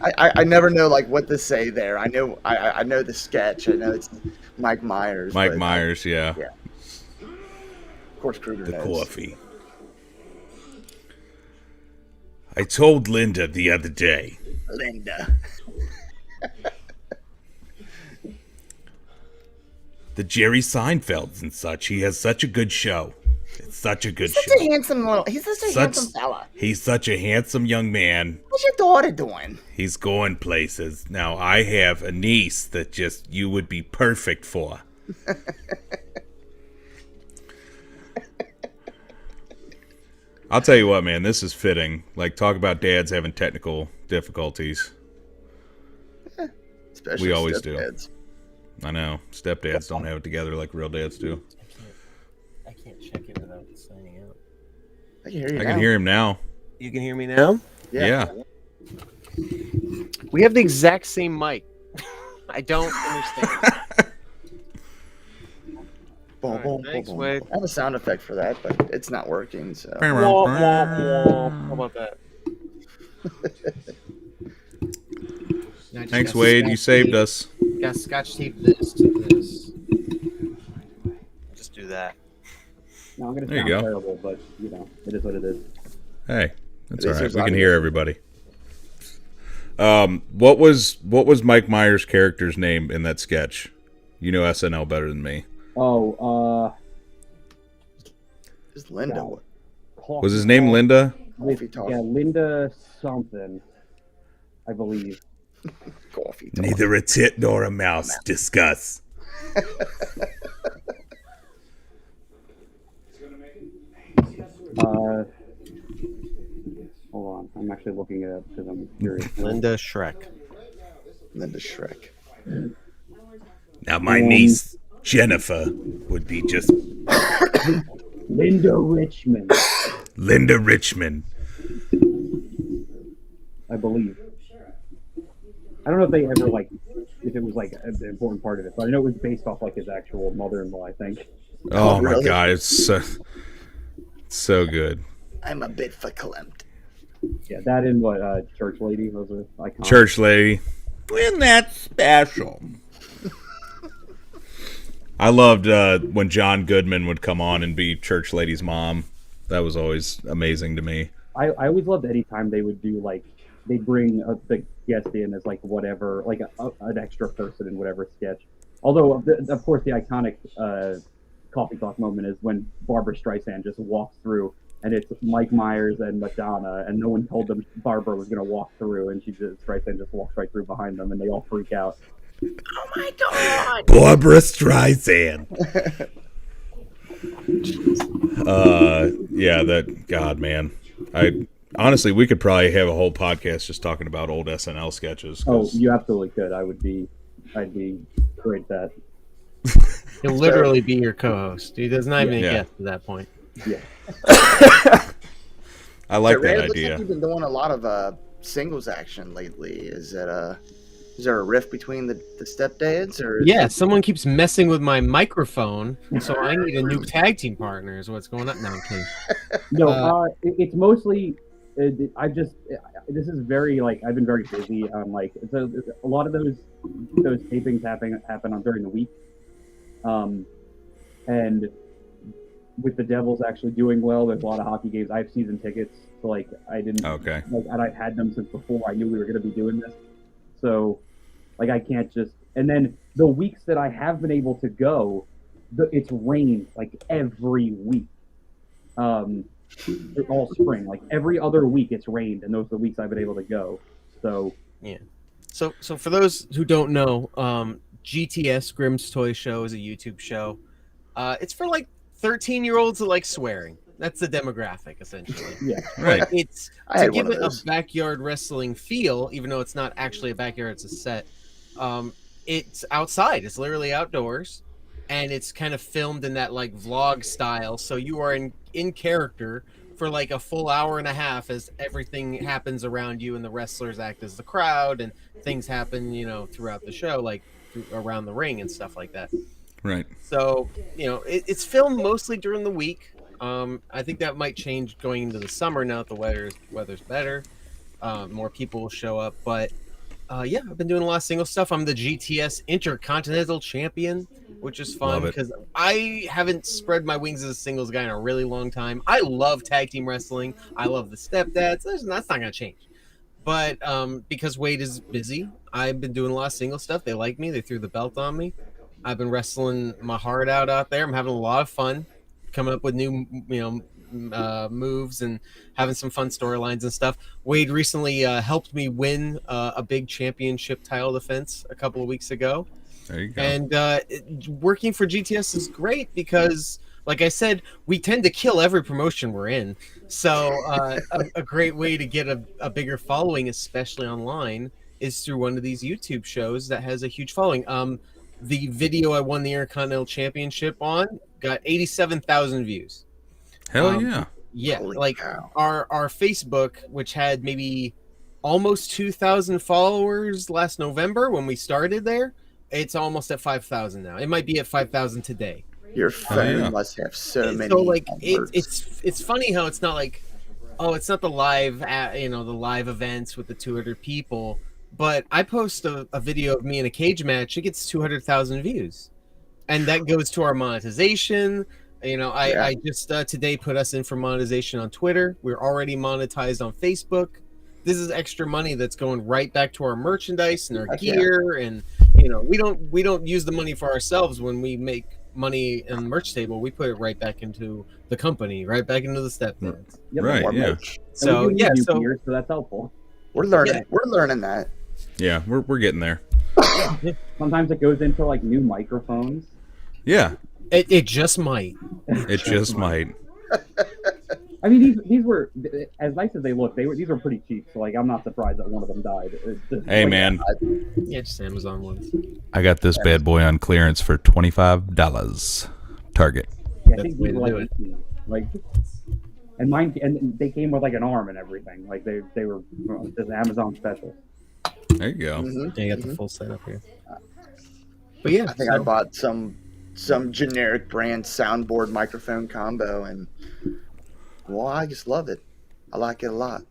Speaker 1: I never know like what to say there. I know the sketch. I know it's Mike Myers.
Speaker 2: Mike Myers, yeah.
Speaker 1: Of course, Kruger
Speaker 2: the
Speaker 1: knows.
Speaker 2: Coffee. I told Linda the other day.
Speaker 1: Linda.
Speaker 2: The Jerry Seinfelds and such. He has such a good show. It's such a good
Speaker 1: He's
Speaker 2: show.
Speaker 1: He's such a handsome fella.
Speaker 2: He's such a handsome young man.
Speaker 1: What's your daughter doing?
Speaker 2: He's going places. Now, I have a niece that just you would be perfect for. I'll tell you what, man, this is fitting. Like, talk about dads having technical difficulties.
Speaker 1: Especially
Speaker 2: we always
Speaker 1: stepdads.
Speaker 2: do. I know. Stepdads don't have it together like real dads do.
Speaker 6: I can't check it without signing out.
Speaker 1: I can hear you.
Speaker 2: I can hear him now.
Speaker 6: You can hear me now?
Speaker 2: Yeah.
Speaker 6: We have the exact same mic. I don't understand.
Speaker 1: Boom, boom,
Speaker 6: thanks,
Speaker 1: boom,
Speaker 6: Wade.
Speaker 1: I have a sound effect for that, but it's not working. So
Speaker 6: How about that?
Speaker 2: Thanks, Wade. You saved us.
Speaker 6: Got scotch tape this to this. Just do that.
Speaker 7: No, I'm going to
Speaker 2: There
Speaker 7: sound
Speaker 2: you go.
Speaker 7: terrible, but, you know, it is what it is.
Speaker 2: Hey, that's
Speaker 1: At
Speaker 2: all
Speaker 1: least
Speaker 2: right.
Speaker 1: there's
Speaker 2: We can
Speaker 1: audio.
Speaker 2: hear everybody. What was Mike Myers' character's name in that sketch? You know SNL better than me.
Speaker 7: Oh,
Speaker 1: Is Linda?
Speaker 7: God.
Speaker 2: Was his name Linda?
Speaker 1: Coffee talk.
Speaker 7: Yeah, Linda something, I believe.
Speaker 1: Coffee talk.
Speaker 2: Neither a tit nor a mouse. Discuss.
Speaker 7: Hold on, I'm actually looking it up because I'm curious.
Speaker 6: Linda Shrek.
Speaker 1: Linda Shrek.
Speaker 2: Now my niece Jennifer would be just
Speaker 7: Linda Richmond,
Speaker 2: Linda Richmond.
Speaker 7: I believe. I don't know if they ever if it was an important part of it, but I know it was based off his actual mother-in-law. I think.
Speaker 2: Oh my
Speaker 1: really?
Speaker 2: god, it's so good.
Speaker 1: I'm a bit verklempt.
Speaker 7: Yeah, that and what Church Lady was an icon.
Speaker 2: Church lady. When that's special. I loved when John Goodman would come on and be Church Lady's mom. That was always amazing to me.
Speaker 7: I always loved any time they would do they bring the guest in as whatever an extra person in whatever sketch. Although of course the iconic coffee talk moment is when Barbara Streisand just walks through and it's Mike Myers and Madonna and no one told them Barbara was going to walk through and Streisand just walks right through behind them and they all freak out.
Speaker 6: Oh my god!
Speaker 2: Barbara Streisand. Yeah, that God, man. Honestly, we could probably have a whole podcast just talking about old SNL sketches.
Speaker 7: Oh, you absolutely could. I'd be great at that.
Speaker 6: He'll literally be your co-host. He does not even
Speaker 2: Yeah.
Speaker 6: get to that point.
Speaker 7: Yeah.
Speaker 2: I like
Speaker 1: Ray,
Speaker 2: that
Speaker 1: it looks
Speaker 2: idea.
Speaker 1: like you've been doing a lot of singles action lately. Is there a rift between the stepdads or?
Speaker 6: Yeah, someone keeps messing with my microphone, so I need a new tag team partner. Is what's going on now?
Speaker 7: No, it's mostly. This is very I've been very busy. So a lot of those tapings happen on during the week, and with the Devils actually doing well, there's a lot of hockey games. I have season tickets, so I didn't.
Speaker 2: Okay.
Speaker 7: And I had them since before I knew we were going to be doing this, so I can't just. And then the weeks that I have been able to go, it's rained every week. All spring, every other week it's rained, and those are the weeks I've been able to go. So
Speaker 6: yeah. So for those who don't know, GTS Grimm's Toy Show is a YouTube show. It's for 13-year-olds that like swearing. That's the demographic essentially.
Speaker 7: yeah,
Speaker 2: Right.
Speaker 6: But it's
Speaker 1: I
Speaker 6: to
Speaker 1: had one
Speaker 6: give
Speaker 1: of
Speaker 6: it a
Speaker 1: those.
Speaker 6: backyard wrestling feel, even though it's not actually a backyard, it's a set. It's outside. It's literally outdoors. And it's kind of filmed in that vlog style, so you are in character for a full hour and a half as everything happens around you, and the wrestlers act as the crowd, and things happen, throughout the show, around the ring and stuff like that.
Speaker 2: Right.
Speaker 6: So, it's filmed mostly during the week. I think that might change going into the summer now that the weather's better. More people will show up, but yeah, I've been doing a lot of single stuff. I'm the GTS Intercontinental Champion, which is fun because I haven't spread my wings as a singles guy in a really long time. I love tag team wrestling. I love the Stepdads. That's not going to change. But because Wade is busy, I've been doing a lot of single stuff. They like me. They threw the belt on me. I've been wrestling my heart out there. I'm having a lot of fun coming up with new, moves and having some fun storylines and stuff. Wade recently helped me win a big championship title defense a couple of weeks ago.
Speaker 2: There you go.
Speaker 6: And working for GTS is great because, like I said, we tend to kill every promotion we're in. So a great way to get a bigger following, especially online, is through one of these YouTube shows that has a huge following. The video I won the Intercontinental Championship on got 87,000 views.
Speaker 2: Hell yeah.
Speaker 6: Yeah,
Speaker 1: Holy cow.
Speaker 6: our Facebook, which had maybe almost 2,000 followers last November when we started there, it's almost at 5,000 now. It might be at 5,000 today.
Speaker 1: Your phone
Speaker 2: yeah.
Speaker 1: must have so many.
Speaker 6: So
Speaker 1: alerts.
Speaker 6: it's funny how it's not oh, it's not the live, the live events with the 200 people. But I post a video of me in a cage match. It gets 200,000 views, and that goes to our monetization. I just today put us in for monetization on Twitter. We're already monetized on Facebook. This is extra money that's going right back to our merchandise and our gear, and we don't use the money for ourselves when we make money in the merch table. We put it right back into the company, right back into the Stepdads.
Speaker 2: Right. Yeah.
Speaker 6: So
Speaker 7: so that's helpful.
Speaker 1: We're learning. Yeah. We're learning that.
Speaker 2: Yeah, we're getting there.
Speaker 7: Sometimes it goes into like new microphones.
Speaker 2: Yeah.
Speaker 6: It just might.
Speaker 2: It just might.
Speaker 7: I mean, these were as nice as they look. These were pretty cheap. So like, I'm not surprised that one of them died.
Speaker 2: Hey man.
Speaker 6: Yeah, just Amazon ones.
Speaker 2: I got this bad boy on clearance for $25. Target.
Speaker 7: Yeah, I think these were like 18. Like, and mine, and they came with like an arm and everything. Like they were just Amazon special.
Speaker 2: There you go.
Speaker 6: Yeah, you got the full setup here. But yeah,
Speaker 1: I think I bought some generic brand soundboard microphone combo, and well, I just love it. I like it a lot.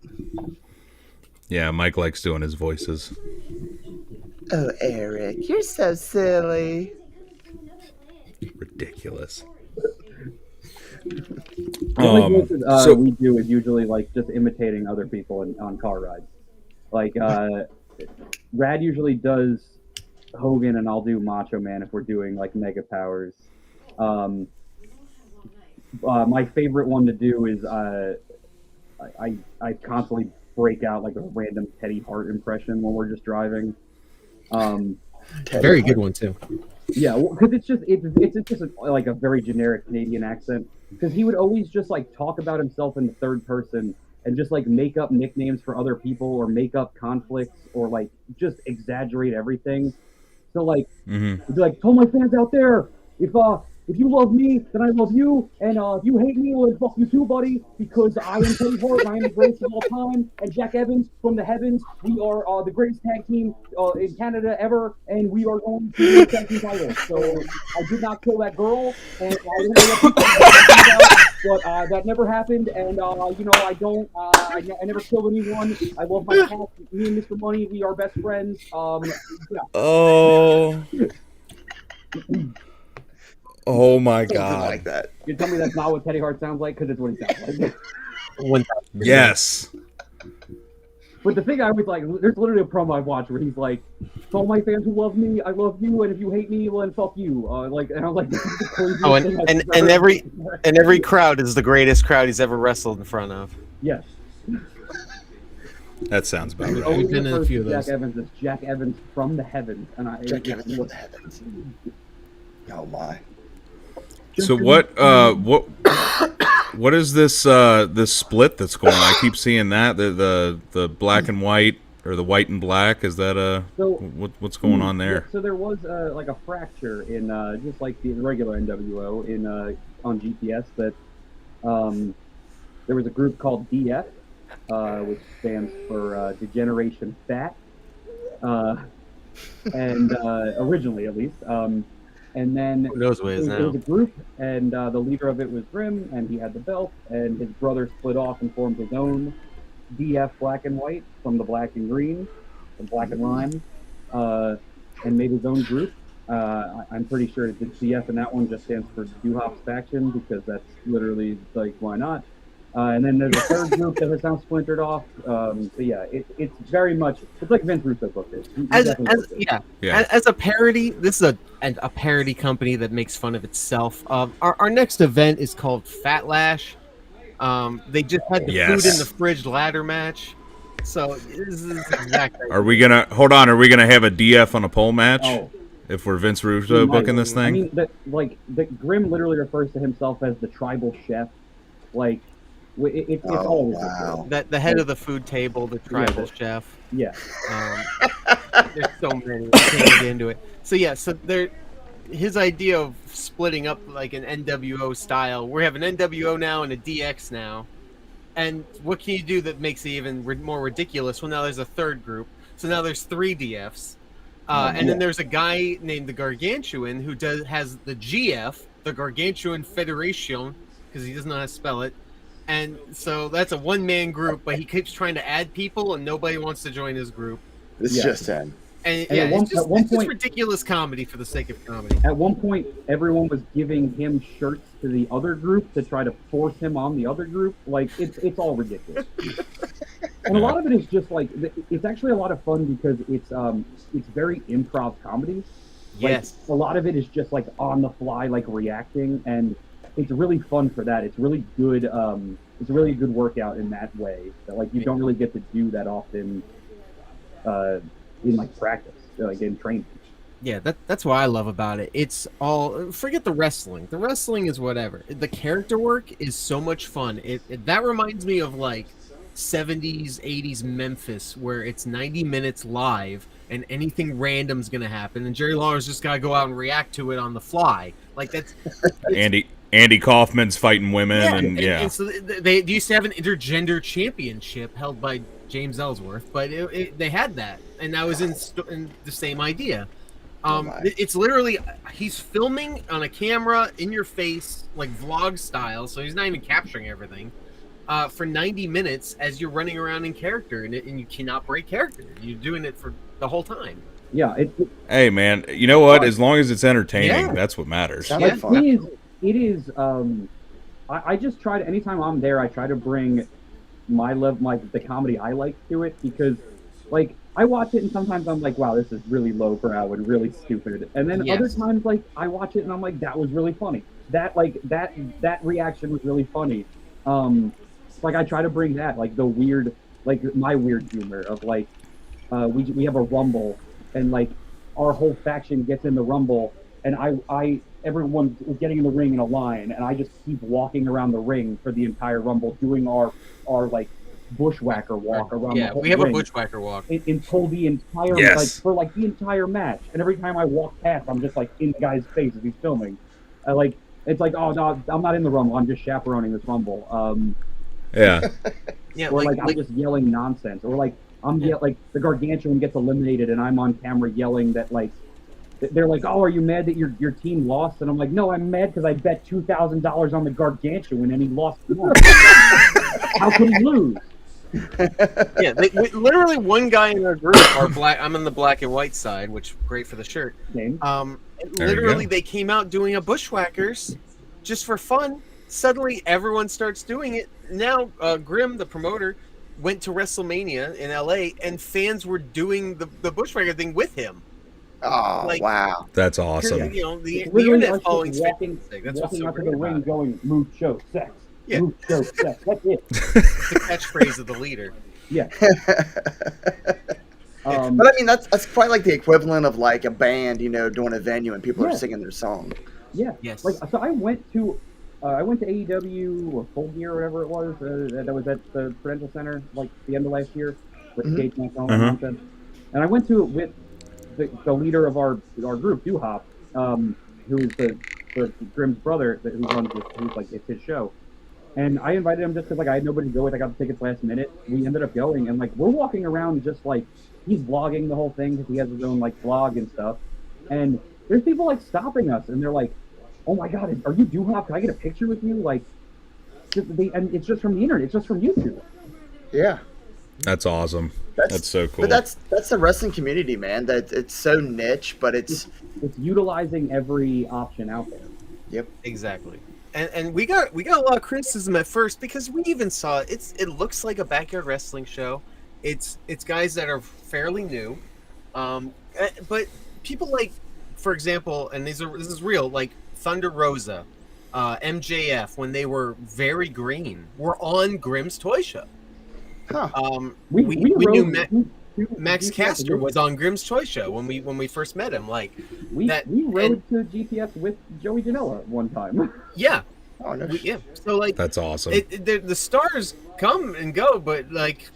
Speaker 2: Yeah, Mike likes doing his voices.
Speaker 1: Oh, Eric, you're so silly.
Speaker 2: Ridiculous.
Speaker 7: The only voices we do is usually like just imitating other people on car rides. Like Rad usually does Hogan, and I'll do Macho Man if we're doing like Mega Powers. My favorite one to do is I constantly break out like a random Teddy Hart impression when we're just driving.
Speaker 6: Very good one too.
Speaker 7: Yeah, because it's just like a very generic Canadian accent. Because he would always just like talk about himself in the third person and just like make up nicknames for other people or make up conflicts or like just exaggerate everything. So like, he'd be like, "Tell my fans out there, if you love me, then I love you, and if you hate me, well, then fuck you too, buddy, because I am Teddy Hart, and I am the greatest of all time, and Jack Evans from the heavens, we are the greatest tag team in Canada ever, and we are going to win the tag team title. So I did not kill that girl, and I don't know what people are talking about, but that never happened, and I never killed anyone. I love my cat. Me and Mr. Money, we are best friends. Yeah.
Speaker 2: Oh. Oh my God!
Speaker 1: Like that.
Speaker 7: You tell me that's not what Teddy Hart sounds like, because it's what he sounds like.
Speaker 2: Yes.
Speaker 7: But the thing I was like, there's literally a promo I've watched where he's like, "To all my fans who love me, I love you, and if you hate me, well, then fuck you." And I was like, "This is the craziest thing I've ever
Speaker 6: and every crowd is the greatest crowd he's ever wrestled in front of.
Speaker 7: Yes.
Speaker 2: That sounds about right.
Speaker 7: We've been in a few of those. Jack Evans is Jack Evans from the heavens, and
Speaker 1: Jack Evans from the heavens. Oh my.
Speaker 2: So what is this this split that's going on? I keep seeing that the black and white or the white and black. Is that what's going on there?
Speaker 7: So there was like a fracture in just like the regular NWO in on GPS that there was a group called DF, which stands for Degeneration Fat, and originally at least. And then
Speaker 6: who knows what it is now?
Speaker 7: It was a group, and the leader of it was Grim, and he had the belt, and his brother split off and formed his own DF Black and White from the Black and Green, from Black and Lime, and made his own group. I'm pretty sure the DF in that one just stands for dWop's Faction, because that's literally like, why not? And then there's a third group that has now splintered off. So yeah, it's very much, it's like Vince Russo booked it.
Speaker 6: As a parody, this is a parody company that makes fun of itself. Our next event is called Fat Lash. They just had the food in the fridge ladder match. So this is exactly.
Speaker 2: Are we gonna have a DF on a pole match? Oh. If we're Vince Russo booking this thing?
Speaker 7: I mean, the Grim literally refers to himself as the tribal chef. Like, it's always
Speaker 6: the head of the food table, the tribal chef.
Speaker 7: Yeah.
Speaker 6: There's so many. I can't get into it. So yeah, his idea of splitting up like an NWO style. We have an NWO now and a DX now. And what can you do that makes it even more ridiculous? Well, now there's a third group. So now there's 3 DFs. And then there's a guy named the Gargantuan who has the GF, the Gargantuan Federation, because he doesn't know how to spell it. And so that's a one-man group, but he keeps trying to add people, and nobody wants to join his group.
Speaker 1: It's just him.
Speaker 6: And
Speaker 7: And at one
Speaker 6: it's just
Speaker 7: point-
Speaker 6: ridiculous comedy for the sake of comedy.
Speaker 7: At one point, everyone was giving him shirts to the other group to try to force him on the other group. Like, it's all ridiculous. And a lot of it is just like, it's actually a lot of fun because it's very improv comedy. Like,
Speaker 6: Yes.
Speaker 7: a lot of it is just like on the fly, like reacting, and it's really fun for that. It's really good. It's really a good workout in that way. That like you don't really get to do that often in like practice, like in training.
Speaker 6: Yeah, that's what I love about it. It's all, forget the wrestling. The wrestling is whatever. The character work is so much fun. That reminds me of like 70s, 80s Memphis, where it's 90 minutes live and anything random's gonna happen, and Jerry Lawler's just gotta go out and react to it on the fly. Like that's
Speaker 2: Andy Kaufman's fighting women,
Speaker 6: and so they used to have an intergender championship held by James Ellsworth, but they had that, and that was in the same idea. It's literally, he's filming on a camera in your face, like vlog style, so he's not even capturing everything, for 90 minutes as you're running around in character, and you cannot break character. You're doing it for the whole time.
Speaker 7: Yeah.
Speaker 2: Hey, man, you know what? As long as it's entertaining, that's what matters.
Speaker 1: Sounds like fun.
Speaker 7: It is. I just try to, anytime I'm there, I try to bring the comedy I like to it, because like I watch it and sometimes I'm like, wow, this is really lowbrow and really stupid, and then other times like I watch it and I'm like, that was really funny. That reaction was really funny. Like I try to bring that, like the weird, like my weird humor of like we have a rumble, and like our whole faction gets in the rumble, and everyone is getting in the ring in a line, and I just keep walking around the ring for the entire rumble, doing our like bushwhacker walk around the whole
Speaker 6: we have
Speaker 7: ring
Speaker 6: a bushwhacker walk
Speaker 7: until the entire like the entire match. And every time I walk past, I'm just like in the guy's face as he's filming. It's like, oh no, I'm not in the rumble, I'm just chaperoning this rumble. Or like I'm just yelling nonsense, or like like the Gargantuan gets eliminated and I'm on camera yelling that, like, they're like, oh, are you mad that your team lost? And I'm like, no, I'm mad because I bet $2,000 on the Gargantuan and he lost more. How could he lose?
Speaker 6: Literally one guy in our group are black. I'm on the black and white side, which great for the shirt. Literally they came out doing a bushwhackers just for fun. Suddenly everyone starts doing it. Now Grim, the promoter, went to WrestleMania in LA and fans were doing the bushwhacker thing with him.
Speaker 1: Oh, wow.
Speaker 2: That's awesome.
Speaker 6: You know, the internet following's fantastic. That's what's
Speaker 7: walking
Speaker 6: so
Speaker 7: up to
Speaker 6: great
Speaker 7: the
Speaker 6: about
Speaker 7: ring
Speaker 6: it.
Speaker 7: going, move, show, sex.
Speaker 6: Yeah.
Speaker 7: Move, show, sex. That's it.
Speaker 6: It's the catchphrase of the leader.
Speaker 7: Yeah.
Speaker 1: But I mean, that's probably like the equivalent of like a band, you know, doing a venue and people are singing their song.
Speaker 7: Yeah.
Speaker 6: Yes.
Speaker 7: Like, so I went to AEW or Full Gear or whatever it was. That was at the Prudential Center, like the end of last year, with Gates and I went to it with the leader of our group, dWop, who is the Grimm's brother, who runs this, who's like, it's his show. And I invited him just because like I had nobody to go with. I got the tickets last minute. We ended up going, and like we're walking around just like he's vlogging the whole thing because he has his own like vlog and stuff. And there's people like stopping us, and they're like, "Oh my God, are you dWop? Can I get a picture with you?" Like, and it's just from the internet. It's just from YouTube.
Speaker 1: Yeah.
Speaker 2: That's awesome. That's so cool.
Speaker 1: But that's the wrestling community, man. That it's so niche, but it's
Speaker 7: utilizing every option out there.
Speaker 1: Yep.
Speaker 6: Exactly. And we got a lot of criticism at first because we even saw it looks like a backyard wrestling show. It's guys that are fairly new, but people like, for example, and this is real, like Thunder Rosa, MJF, when they were very green, were on Grimm's Toy Show.
Speaker 1: Huh.
Speaker 6: We knew Max Caster was on Grimm's Toy Show when we first met him. Like
Speaker 7: we rode to GPS with Joey Janela one time.
Speaker 6: Yeah.
Speaker 1: Oh, no.
Speaker 6: So like
Speaker 2: that's awesome.
Speaker 6: The stars come and go, but like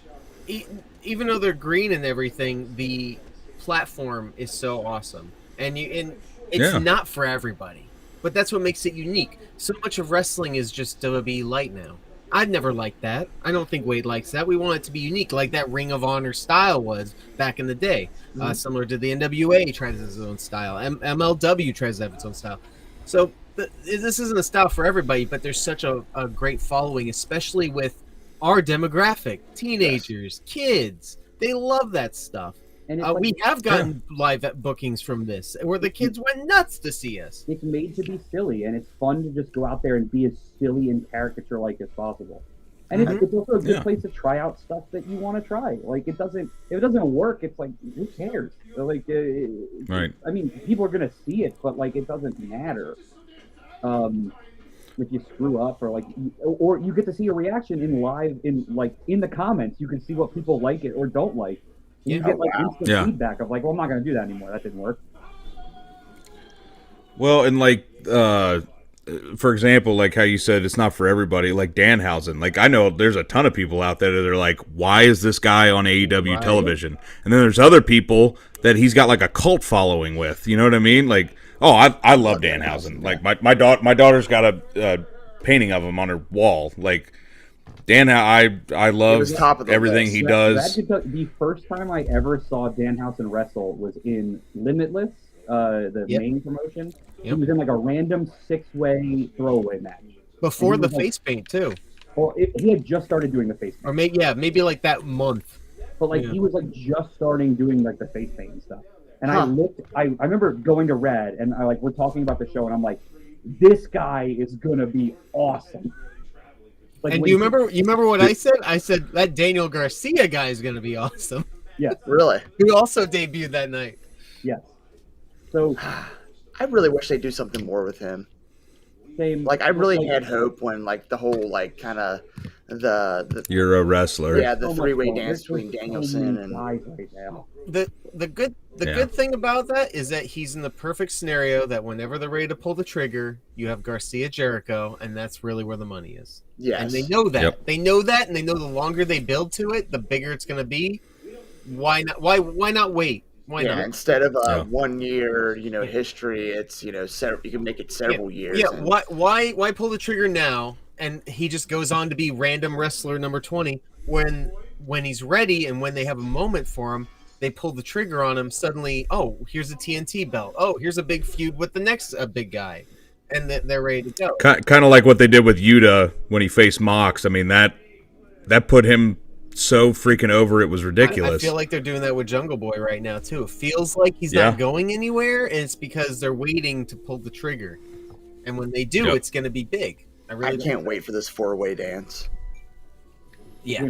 Speaker 6: even though they're green and everything, the platform is so awesome, and it's not for everybody. But that's what makes it unique. So much of wrestling is just WWE light now. I'd never liked that. I don't think Wade likes that. We want it to be unique, like that Ring of Honor style was back in the day. Similar to the NWA tries its own style. MLW tries to have its own style. So this isn't a style for everybody, but there's such a great following, especially with our demographic, teenagers, kids. They love that stuff. And we have gotten live bookings from this, where the kids went nuts to see us.
Speaker 7: It's made to be silly, and it's fun to just go out there and be as silly and caricature-like as possible. And it's also a good place to try out stuff that you want to try. Like, if it doesn't work, it's like, who cares? Like,
Speaker 2: right.
Speaker 7: I mean, people are gonna see it, but like, it doesn't matter. If you screw up, or you get to see a reaction in the comments. You can see what people like it or don't like. And you get instant feedback of like, well, I'm not gonna do that anymore. That didn't work.
Speaker 2: Well, and like, for example, like how you said it's not for everybody, like Danhausen. Like, I know there's a ton of people out there that are like, why is this guy on AEW television? And then there's other people that he's got like a cult following with. You know what I mean? Like, oh, I love Danhausen. Like my daughter's got a painting of him on her wall. Like, I love everything he does.
Speaker 7: The first time I ever saw Danhausen wrestle was in Limitless, the main promotion. He was in like a random 6-way throwaway match.
Speaker 6: Before the face paint, too.
Speaker 7: Well, he had just started doing the face paint.
Speaker 6: Or maybe like that month.
Speaker 7: But like he was like just starting doing like the face paint and stuff. And I remember going to Red and we're talking about the show and I'm like, this guy is gonna be awesome. Like,
Speaker 6: and you remember what I said? I said that Daniel Garcia guy is gonna be awesome.
Speaker 7: Yes.
Speaker 1: Really?
Speaker 6: Who also debuted that night.
Speaker 7: Yes. So
Speaker 1: I really wish they'd do something more with him.
Speaker 7: Same.
Speaker 1: Like, I really had hope when like the whole like kind of the
Speaker 2: You're a wrestler.
Speaker 1: Yeah, the three-way dance between Danielson and
Speaker 7: guys right now.
Speaker 6: The good thing about that is that he's in the perfect scenario that whenever they're ready to pull the trigger, you have Garcia Jericho, and that's really where the money is.
Speaker 1: Yes.
Speaker 6: And they know that.
Speaker 2: Yep.
Speaker 6: They know that, and they know the longer they build to it, the bigger it's going to be. Why not? Why not wait? Why not?
Speaker 1: Instead of a 1 year, history, it's you can make it several years.
Speaker 6: Yeah. Why pull the trigger now? And he just goes on to be random wrestler number 20 when he's ready and when they have a moment for him. They pull the trigger on him. Suddenly, oh, here's a TNT belt. Oh, here's a big feud with the next big guy, and they're ready to go.
Speaker 2: Kind of like what they did with Yuta when he faced Mox. I mean, that put him so freaking over. It was ridiculous.
Speaker 6: I feel like they're doing that with Jungle Boy right now too. It feels like he's not going anywhere, and it's because they're waiting to pull the trigger. And when they do, it's going to be big.
Speaker 1: I can't wait for this 4-way dance.
Speaker 6: Yeah.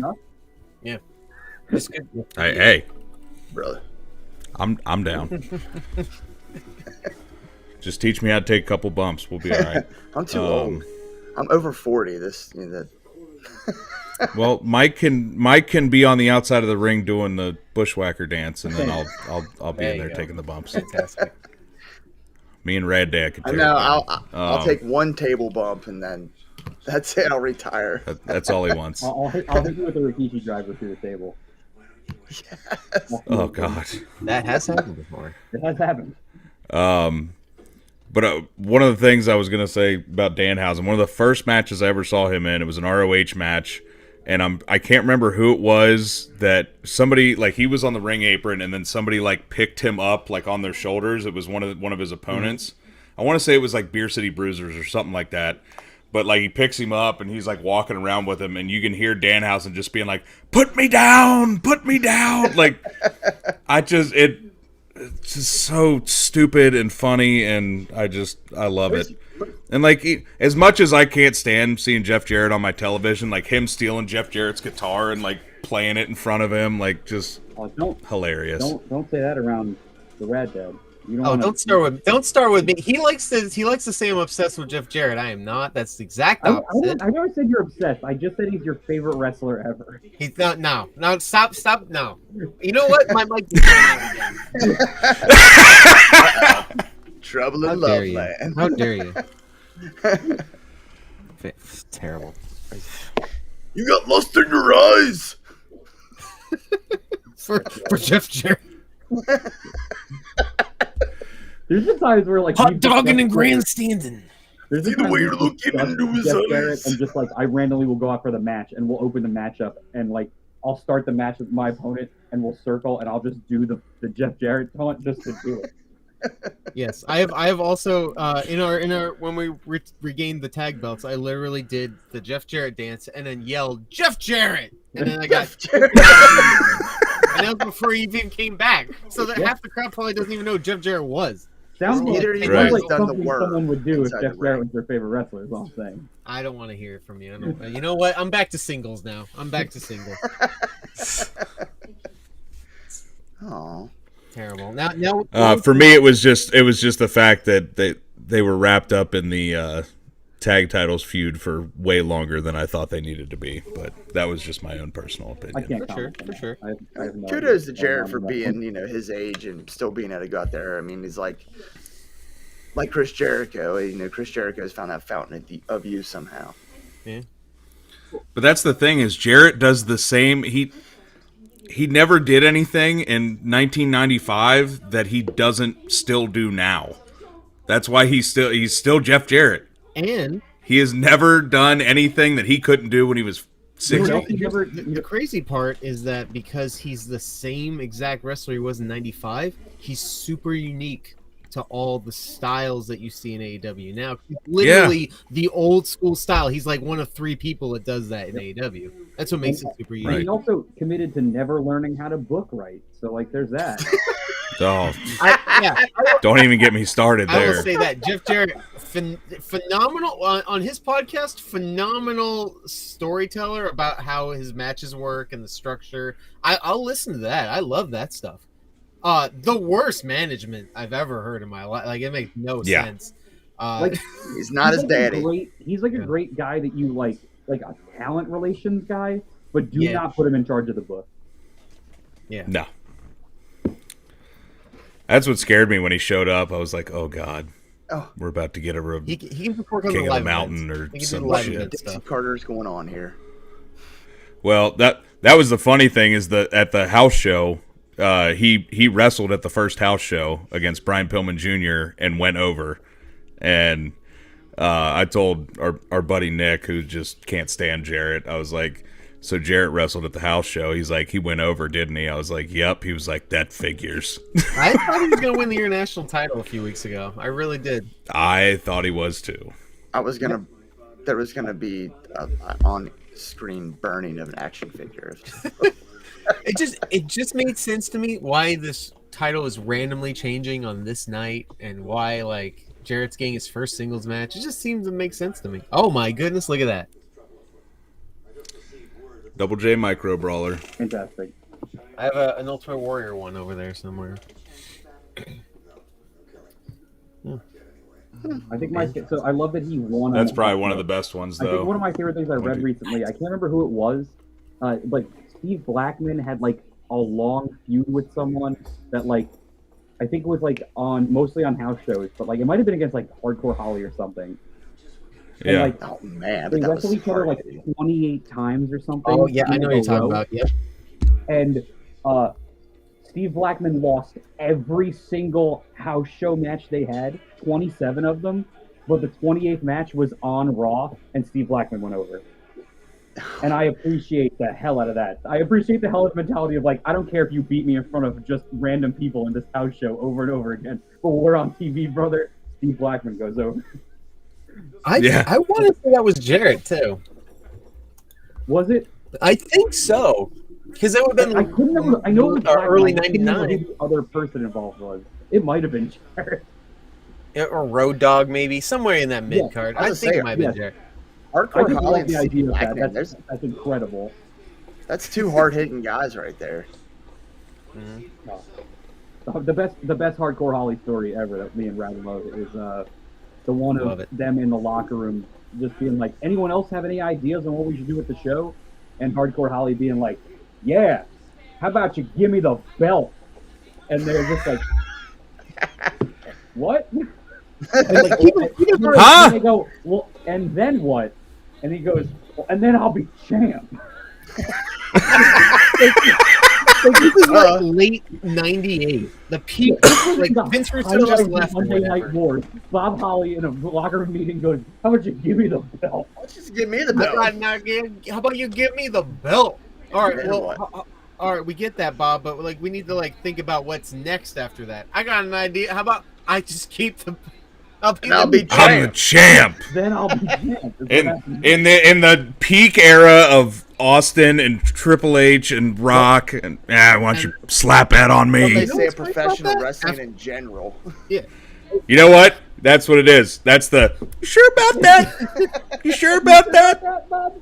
Speaker 6: Yeah. It's good.
Speaker 2: Hey.
Speaker 1: Brother.
Speaker 2: I'm down. Just teach me how to take a couple bumps. We'll be all right.
Speaker 1: I'm too old. I'm over 40.
Speaker 2: Well, Mike can be on the outside of the ring doing the bushwhacker dance, and then I'll be in there taking the bumps.
Speaker 6: Fantastic.
Speaker 2: Me and Rad Dad can.
Speaker 1: I know. I'll take one table bump, and then that's it. I'll retire.
Speaker 2: That's all he wants.
Speaker 7: I'll hit you with a Rikishi driver through the table.
Speaker 1: Yes.
Speaker 2: Oh God.
Speaker 6: That has happened before.
Speaker 7: It has happened.
Speaker 2: But one of the things I was going to say about Danhausen, one of the first matches I ever saw him in, it was an ROH match, and I can't remember who it was that somebody, like, he was on the ring apron, and then somebody, like, picked him up, like, on their shoulders. It was one of his opponents. I want to say it was, like, Beer City Bruisers or something like that. But, like, he picks him up, and he's, like, walking around with him, and you can hear Danhausen just being like, put me down! Put me down! Like, it's just so stupid and funny, and I love it. And, like, as much as I can't stand seeing Jeff Jarrett on my television, like, him stealing Jeff Jarrett's guitar and, like, playing it in front of him, like, just hilarious.
Speaker 7: Don't say that around the Rad Dad.
Speaker 6: Don't start with me. He likes to say I'm obsessed with Jeff Jarrett. I am not. That's the exact opposite.
Speaker 7: I never said you're obsessed. I just said he's your favorite wrestler ever.
Speaker 6: He's not. No. Stop. No. You know what? My mic is going out again.
Speaker 1: Trouble in love, man.
Speaker 6: How dare you? It's terrible.
Speaker 1: You got lust in your eyes.
Speaker 6: for Jeff Jarrett.
Speaker 7: There's just times where like
Speaker 6: hot dogging and grandstanding.
Speaker 7: There's
Speaker 1: the way you're looking into his eyes.
Speaker 7: And just like I randomly will go out for the match and we'll open the match up and like I'll start the match with my opponent and we'll circle and I'll just do the Jeff Jarrett taunt just to do it.
Speaker 6: Yes, I have also in our when we regained the tag belts, I literally did the Jeff Jarrett dance and then yelled Jeff Jarrett, and then I got and that was before he even came back. So that half the crowd probably doesn't even know who Jeff Jarrett was.
Speaker 7: Sounds
Speaker 1: Neither
Speaker 7: like,
Speaker 1: of you
Speaker 2: Right.
Speaker 1: guys
Speaker 7: like
Speaker 1: done the
Speaker 7: something
Speaker 1: work.
Speaker 7: someone would do if
Speaker 1: inside
Speaker 7: Jeff
Speaker 1: the
Speaker 7: Jarrett
Speaker 1: ring.
Speaker 7: was their favorite wrestler. Is all I'm saying.
Speaker 6: I don't want to hear it from you. I don't, you know what? I'm back to singles now. I'm back to singles.
Speaker 1: Oh,
Speaker 6: Terrible. Now
Speaker 2: For me, it was just the fact that they were wrapped up in the tag titles feud for way longer than I thought they needed to be. But that was just my own personal
Speaker 7: I
Speaker 2: opinion.
Speaker 7: can't
Speaker 6: For sure,
Speaker 7: comment on
Speaker 6: for
Speaker 7: that.
Speaker 6: sure.
Speaker 7: I have no
Speaker 1: kudos to
Speaker 7: idea
Speaker 1: Jarrett
Speaker 7: what's
Speaker 1: for
Speaker 7: going on
Speaker 1: being, his age and still being able to go out there. I mean, he's like Chris Jericho. Chris Jericho's found that fountain of youth somehow.
Speaker 6: Yeah.
Speaker 2: But that's the thing is Jarrett does the same. He never did anything in 1995 that he doesn't still do now. That's why he's still Jeff Jarrett.
Speaker 6: And
Speaker 2: He has never done anything that he couldn't do when he was 60.
Speaker 6: the crazy part is that because he's the same exact wrestler he was in 95, he's super unique to all the styles that you see in AEW now. He's literally the old school style. He's like one of 3 people that does that in AEW. That's what makes it super
Speaker 7: And
Speaker 6: unique.
Speaker 7: he also committed to never learning how to book right. So like, there's that.
Speaker 2: Oh,
Speaker 6: Yeah,
Speaker 2: don't even get me started
Speaker 6: I will
Speaker 2: there.
Speaker 6: say that Jeff Jarrett, phenomenal on his podcast, phenomenal storyteller about how his matches work and the structure. I'll listen to that. I love that stuff. The worst management I've ever heard in my life. Like, it makes no sense.
Speaker 7: Like,
Speaker 1: He's not his
Speaker 7: like a
Speaker 1: daddy.
Speaker 7: he's like a great guy that you like a talent relations guy, but do not put him in charge of the book.
Speaker 6: Yeah.
Speaker 2: No. That's what scared me when he showed up. I was like, oh, God.
Speaker 1: Oh.
Speaker 2: We're about to get a
Speaker 6: He can just work on
Speaker 2: King
Speaker 6: the
Speaker 2: of
Speaker 6: live
Speaker 2: the Mountain
Speaker 6: events.
Speaker 2: or
Speaker 6: He can do
Speaker 2: some
Speaker 6: live
Speaker 2: shit.
Speaker 6: event
Speaker 1: Dixie
Speaker 6: stuff.
Speaker 1: Carter's going on here.
Speaker 2: Well, that was the funny thing is that at the house show, he wrestled at the first house show against Brian Pillman Jr. and went over. And I told our buddy Nick, who just can't stand Jarrett, I was like, so Jarrett wrestled at the house show. He's like, he went over, didn't he? I was like, yep. He was like, that figures.
Speaker 6: I thought he was going to win the international title a few weeks ago. I really did.
Speaker 2: I thought he was too.
Speaker 1: There was gonna be on screen burning of an action figure.
Speaker 6: It just made sense to me why this title is randomly changing on this night and why like Jarrett's getting his first singles match. It just seems to make sense to me. Oh my goodness, look at that.
Speaker 2: Double J Micro Brawler.
Speaker 7: Fantastic.
Speaker 6: I have an Ultimate Warrior one over there somewhere.
Speaker 7: I think so I love that he won.
Speaker 2: That's
Speaker 7: on
Speaker 2: probably one of the best ones,
Speaker 7: I think
Speaker 2: though.
Speaker 7: one of my favorite things I read recently, I can't remember who it was, but Steve Blackman had like a long feud with someone that like, I think it was like mostly on house shows, but like it might have been against like Hardcore Holly or something. And,
Speaker 2: Yeah.
Speaker 7: like,
Speaker 1: Oh man,
Speaker 7: they
Speaker 1: that
Speaker 7: wrestled
Speaker 1: was
Speaker 7: each other like
Speaker 1: hard.
Speaker 7: 28 times or something.
Speaker 6: Oh yeah, I know what you're talking
Speaker 7: row.
Speaker 6: about. Yep.
Speaker 7: And Steve Blackman lost every single house show match they had, 27 of them, but the 28th match was on Raw, and Steve Blackman went over. And I appreciate the hell out of that. I appreciate the hell of the mentality of like, I don't care if you beat me in front of just random people in this house show over and over again, but we're on TV, brother. Steve Blackman goes over.
Speaker 6: I want to say that was Jarrett too.
Speaker 7: Was it?
Speaker 6: I think so. Because it would have been.
Speaker 7: I couldn't remember. I know it was Blackman.
Speaker 6: early
Speaker 7: I couldn't remember
Speaker 6: '99.
Speaker 7: who the other person involved was. It might have been Jared.
Speaker 6: Or Road Dogg, maybe somewhere in that mid card.
Speaker 1: I
Speaker 6: I
Speaker 1: was
Speaker 6: think
Speaker 1: saying,
Speaker 6: it might have been
Speaker 7: yes.
Speaker 6: Jarrett.
Speaker 7: I
Speaker 1: Hardcore
Speaker 7: just
Speaker 1: Holly
Speaker 7: love the idea of that.
Speaker 1: Blackman,
Speaker 7: That's incredible.
Speaker 1: that's 2 hard-hitting guys right there.
Speaker 7: The best Hardcore Holly story ever that me and Rad love is the one
Speaker 6: Love
Speaker 7: of
Speaker 6: it.
Speaker 7: them in the locker room just being like, anyone else have any ideas on what we should do with the show? And Hardcore Holly being like, yeah, how about you give me the belt? And they're just like, what? And like,
Speaker 2: Huh?
Speaker 7: And they go, well, and then what? And he goes, well, and then I'll be champ.
Speaker 6: This is like late '98. The peak, like Vince Russo just left. or
Speaker 7: Monday Night
Speaker 6: whatever.
Speaker 7: Wars. Bob Holly in a locker room meeting goes, how about you give me the belt?
Speaker 1: Let's just give me the
Speaker 6: I
Speaker 1: belt.
Speaker 6: got not give- How about you give me the belt? All right,
Speaker 1: Then
Speaker 6: well,
Speaker 1: what?
Speaker 6: all right, we get that, Bob, but like we need to like think about what's next after that. I got an idea. How I just keep the. I'll be
Speaker 2: I'm the champ.
Speaker 7: Then I'll be champ.
Speaker 2: In the peak era of Austin and Triple H and Rock, and why don't you slap that on
Speaker 1: They
Speaker 2: me?
Speaker 1: say professional wrestling in general.
Speaker 6: Yeah.
Speaker 2: You know what? That's what it is. That's the. You sure about that? You sure about that?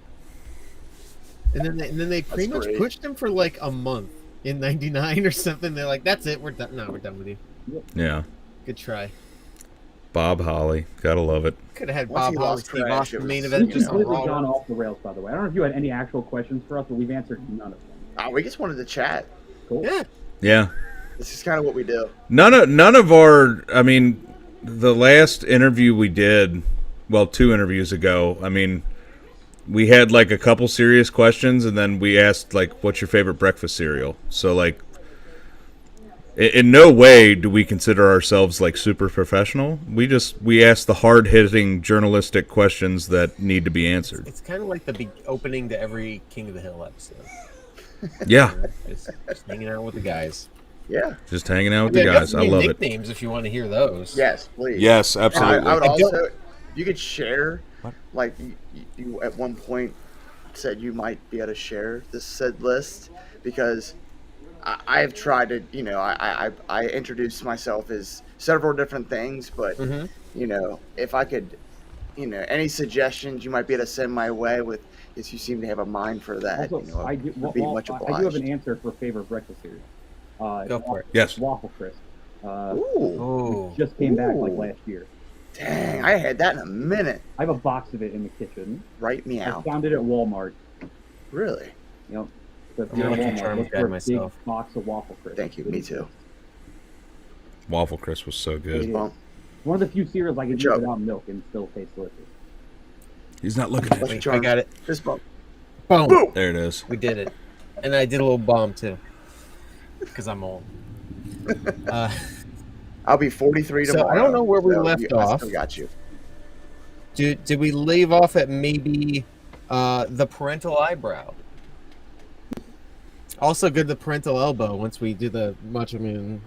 Speaker 6: And then they pretty much pushed him for like a month in '99 or something. They're like, "That's it. We're done. No, we're done with you."
Speaker 2: Yeah.
Speaker 6: Good try.
Speaker 2: Bob Holly, gotta love it.
Speaker 6: Could have had
Speaker 1: Once
Speaker 6: Bob
Speaker 1: he
Speaker 6: Holly,
Speaker 1: lost
Speaker 6: Steve
Speaker 1: Crash,
Speaker 6: Austin
Speaker 1: it
Speaker 6: main
Speaker 1: was,
Speaker 6: event.
Speaker 7: We've
Speaker 6: just on
Speaker 7: completely
Speaker 6: Raw.
Speaker 7: gone off the rails, by the way. I don't know if you had any actual questions for us, but we've answered none of them.
Speaker 1: We just wanted to chat.
Speaker 7: Cool.
Speaker 6: Yeah.
Speaker 2: Yeah.
Speaker 1: This is kind of what we do.
Speaker 2: None of our. I mean, the last interview we did, well, 2 interviews ago. I mean, we had like a couple serious questions, and then we asked like, "What's your favorite breakfast cereal?" So like, in no way do we consider ourselves like super professional. We ask the hard hitting journalistic questions that need to be answered.
Speaker 6: It's kind of like the opening to every King of the Hill episode.
Speaker 2: Yeah.
Speaker 6: Just hanging out with the guys.
Speaker 1: Yeah.
Speaker 2: Just hanging out with the guys. I love it.
Speaker 6: Nicknames if you want to hear those.
Speaker 1: Yes, please.
Speaker 2: Yes, absolutely.
Speaker 1: I would also, if you could share, like you at one point said you might be able to share this said list, because I've tried to, I introduced myself as several different things, but if I could, any suggestions you might be able to send my way with, if you seem to have a mind for that,
Speaker 7: Also, I do,
Speaker 1: would be much obliged.
Speaker 7: I do have an answer for favorite breakfast cereal.
Speaker 6: Go for it.
Speaker 2: Yes.
Speaker 7: Waffle Crisp.
Speaker 1: Ooh.
Speaker 7: Just came back like last year.
Speaker 1: Dang, I had that in a minute.
Speaker 7: I have a box of it in the kitchen.
Speaker 1: Right me
Speaker 7: I
Speaker 1: out.
Speaker 7: found it at Walmart.
Speaker 1: Really?
Speaker 7: So if
Speaker 6: I'm
Speaker 7: you're at
Speaker 6: gonna
Speaker 7: Walmart,
Speaker 6: try and
Speaker 7: look
Speaker 6: guide
Speaker 7: for a
Speaker 6: myself.
Speaker 7: big box of Waffle Crisp.
Speaker 1: Thank you. Me too.
Speaker 2: Waffle Crisp was so
Speaker 7: It
Speaker 2: good.
Speaker 7: is. One of the few cereals I can eat
Speaker 1: job.
Speaker 7: without milk and still taste delicious.
Speaker 2: He's not looking at me.
Speaker 6: I got it.
Speaker 1: Fist bump.
Speaker 6: Boom.
Speaker 1: Boom.
Speaker 2: There it is.
Speaker 6: We did it. And I did a little bomb too. Because I'm old.
Speaker 1: I'll be 43
Speaker 6: So,
Speaker 1: tomorrow.
Speaker 6: I don't know where we left
Speaker 1: I
Speaker 6: off.
Speaker 1: still got you.
Speaker 6: Did we leave off at maybe the parental eyebrow? Also good, the parental elbow, once we do the Macho Man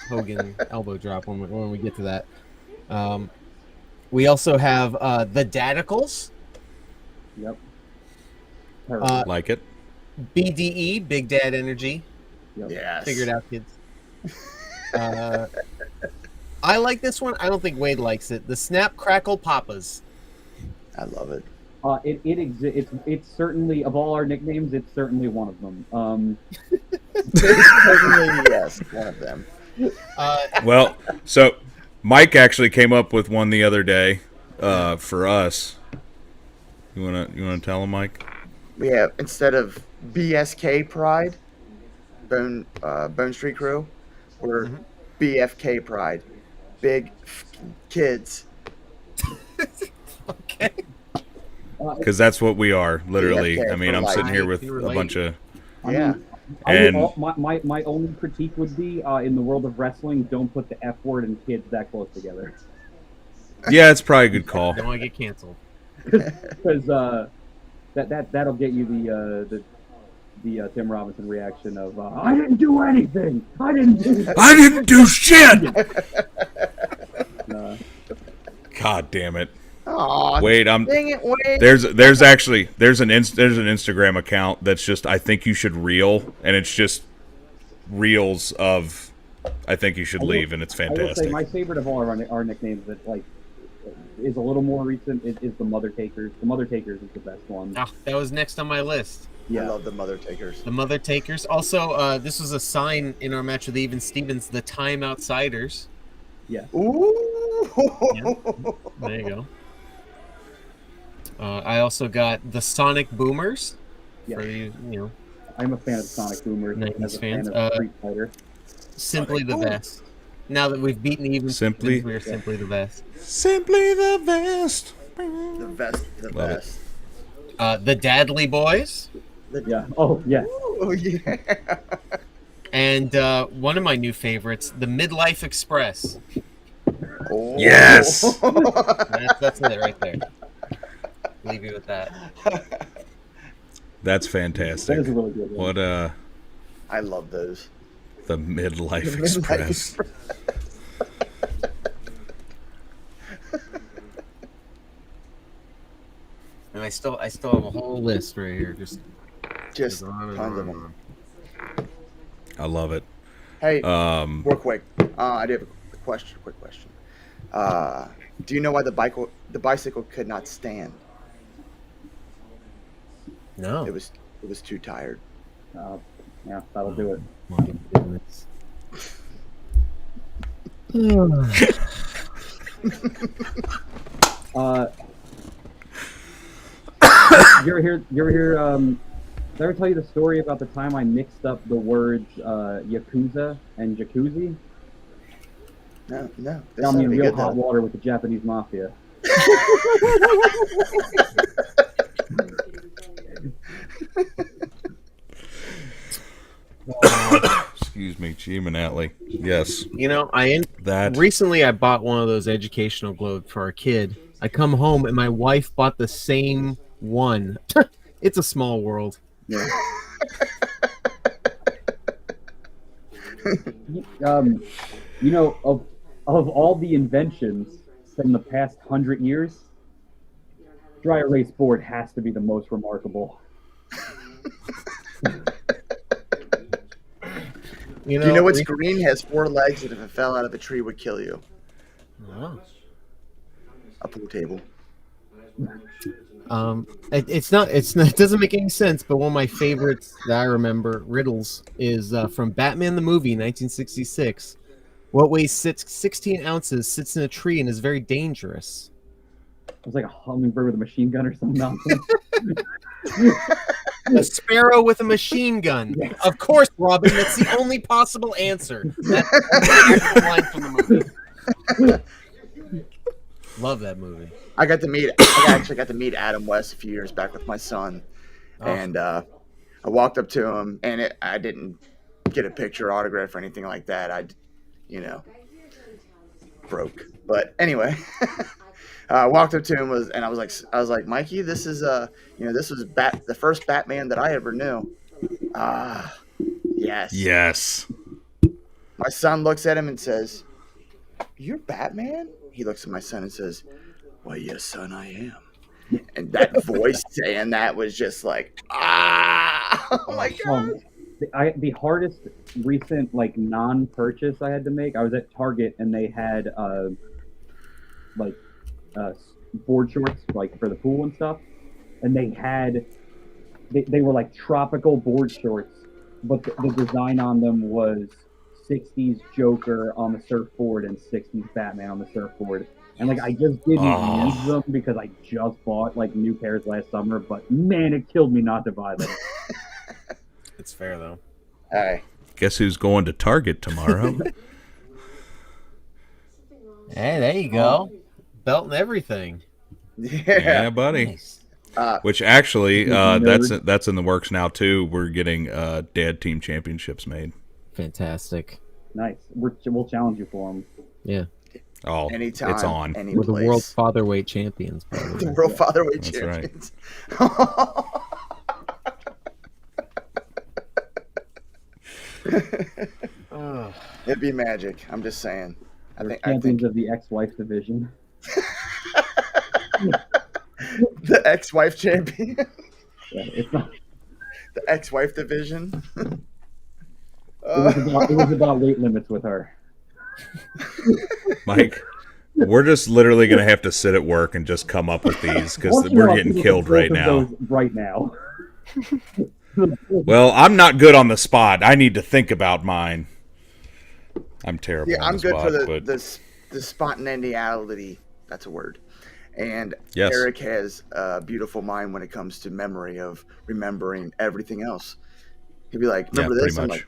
Speaker 6: Hogan elbow drop when we get to that. We also have the Dadicles.
Speaker 7: Yep.
Speaker 2: Like it.
Speaker 6: BDE, Big Dad Energy.
Speaker 7: Yep.
Speaker 1: Yes.
Speaker 6: Figure it out, kids. I like this one. I don't think Wade likes it. The Snap Crackle Papas.
Speaker 1: I love it.
Speaker 7: It's certainly, of all our nicknames, it's certainly one of them.
Speaker 1: Yes, one of them.
Speaker 2: Well, so Mike actually came up with one the other day for us. You wanna tell him, Mike?
Speaker 1: We have, instead of BSK Pride, Bone Street Crew, we're BFK Pride, Big Kids.
Speaker 6: Okay.
Speaker 2: Because that's what we are, literally.
Speaker 1: BFK
Speaker 2: I mean,
Speaker 1: for
Speaker 2: I'm
Speaker 1: life.
Speaker 2: sitting here with a bunch of.
Speaker 1: Yeah.
Speaker 2: And
Speaker 7: my only critique would be, in the world of wrestling, don't put the F word and kids that close together.
Speaker 2: yeah, it's probably a good call.
Speaker 6: Don't want to get canceled.
Speaker 7: Because that'll get you the Tim Robinson reaction of I didn't do anything. I didn't do
Speaker 2: shit. God damn it.
Speaker 1: Aw,
Speaker 2: Wait,
Speaker 1: dang it, Wade.
Speaker 2: there's an Instagram account that's just I think you should reel, and it's just reels of I think you should leave, and it's
Speaker 7: I will say
Speaker 2: fantastic.
Speaker 7: my favorite of all our nicknames that is a little more recent is the Mother Takers. The Mother Takers is the best one.
Speaker 6: Oh, that was next on my list.
Speaker 1: I love the Mother Takers.
Speaker 6: The Mother Takers. Also, this was a sign in our match with Even Stevens, the Time Outsiders.
Speaker 7: Yeah.
Speaker 1: Ooh.
Speaker 6: Yeah. There you go. I also got the Sonic Boomers.
Speaker 7: Yeah.
Speaker 6: For you
Speaker 7: I'm a fan of Sonic Boomers.
Speaker 6: 90s
Speaker 7: as a
Speaker 6: fans.
Speaker 7: fan of Street Fighter.
Speaker 6: Simply the best. Now that we've beaten Even
Speaker 2: Simply-
Speaker 6: Stevens, we are simply the best.
Speaker 2: Simply the best.
Speaker 1: The best. The
Speaker 2: Love it.
Speaker 1: best.
Speaker 6: The Dadley Boys.
Speaker 7: Yeah. Oh, yeah.
Speaker 1: Oh, yeah.
Speaker 6: And one of my new favorites, the Midlife Express.
Speaker 1: Oh.
Speaker 2: Yes.
Speaker 6: That's it right there. Leave you with that.
Speaker 2: That's
Speaker 7: That
Speaker 2: fantastic.
Speaker 7: is a really good one.
Speaker 2: What
Speaker 1: I love those.
Speaker 2: the Midlife
Speaker 1: Midlife
Speaker 2: Express.
Speaker 6: I still have a whole list right here.
Speaker 1: Just
Speaker 6: on and
Speaker 1: tons
Speaker 6: on
Speaker 1: of
Speaker 6: and
Speaker 1: them.
Speaker 2: I love it.
Speaker 1: Hey, real quick. I do have a question. Quick question. Do you know why the bicycle could not stand?
Speaker 6: No.
Speaker 1: It was too tired.
Speaker 7: Yeah, that'll do it.
Speaker 6: My goodness.
Speaker 7: You ever hear? Did I ever tell you the story about the time I mixed up the words yakuza and jacuzzi?
Speaker 1: No.
Speaker 7: Got me in real hot water with the Japanese mafia.
Speaker 2: Excuse me, Chimanatli. Yes.
Speaker 6: You know, recently I bought one of those educational globes for our kid. I come home and my wife bought the same one. It's a small world.
Speaker 7: Yeah. You know, of all the inventions from the past 100 years, dry erase board has to be the most remarkable.
Speaker 1: Do you know what's green? Has 4 legs that if it fell out of the tree would kill you.
Speaker 6: Oh.
Speaker 1: A pool table.
Speaker 6: It doesn't make any sense, but one of my favorites that I remember, riddles, is from Batman the movie, 1966. What weighs 16 ounces, sits in a tree, and is very dangerous?
Speaker 7: It was like a hummingbird with a machine gun or something nonsense.
Speaker 6: A sparrow with a machine gun. Yes. Of course, Robin. That's the only possible answer. That's the actual line from the movie. Love that movie.
Speaker 1: I actually got to meet Adam West a few years back with my son, and I walked up to him, and I didn't get a picture, autograph, or anything like that. I broke. But anyway, I walked up to him and I was like, Mikey, this is this was the first Batman that I ever knew. Yes.
Speaker 2: Yes.
Speaker 1: My son looks at him and says, "You're Batman?" He looks at my son and says, "Why, yes, son, I am." And that voice saying that was just like, oh my God.
Speaker 7: The hardest recent non-purchase I had to make, I was at Target and they had board shorts for the pool and stuff, and they were like tropical board shorts, but the design on them was 60s Joker on the surfboard and 60s Batman on the surfboard. And I just didn't use them because I just bought new pairs last summer, but man, it killed me not to buy them.
Speaker 6: It's fair though.
Speaker 1: All right.
Speaker 2: Guess who's going to Target tomorrow?
Speaker 6: Hey, there you go. Belt and everything.
Speaker 2: Yeah, buddy.
Speaker 6: Nice.
Speaker 2: Which actually, that's in the works now too. We're getting dad team championships made.
Speaker 6: Fantastic.
Speaker 7: Nice. We'll challenge you for them.
Speaker 6: Yeah.
Speaker 2: Oh,
Speaker 1: anytime,
Speaker 2: it's on.
Speaker 6: We're the world fatherweight champions.
Speaker 1: The world fatherweight champions.
Speaker 6: Right.
Speaker 1: It'd be magic. I'm just saying.
Speaker 7: I think of the ex-wife division.
Speaker 1: The ex-wife champion.
Speaker 7: Yeah, it's not.
Speaker 1: The ex-wife division.
Speaker 7: It was about weight limits with her.
Speaker 2: Mike, we're just literally going to have to sit at work and just come up with these because we're getting killed right now.
Speaker 7: Right now.
Speaker 2: Well, I'm not good on the spot. I need to think about mine. I'm terrible.
Speaker 1: Yeah,
Speaker 2: on
Speaker 1: I'm
Speaker 2: the
Speaker 1: good
Speaker 2: spot,
Speaker 1: for the spontaneity. That's a word. And
Speaker 2: yes.
Speaker 1: Eric has a beautiful mind when it comes to memory of remembering everything else. He'd be like, "Remember this?" I'm like,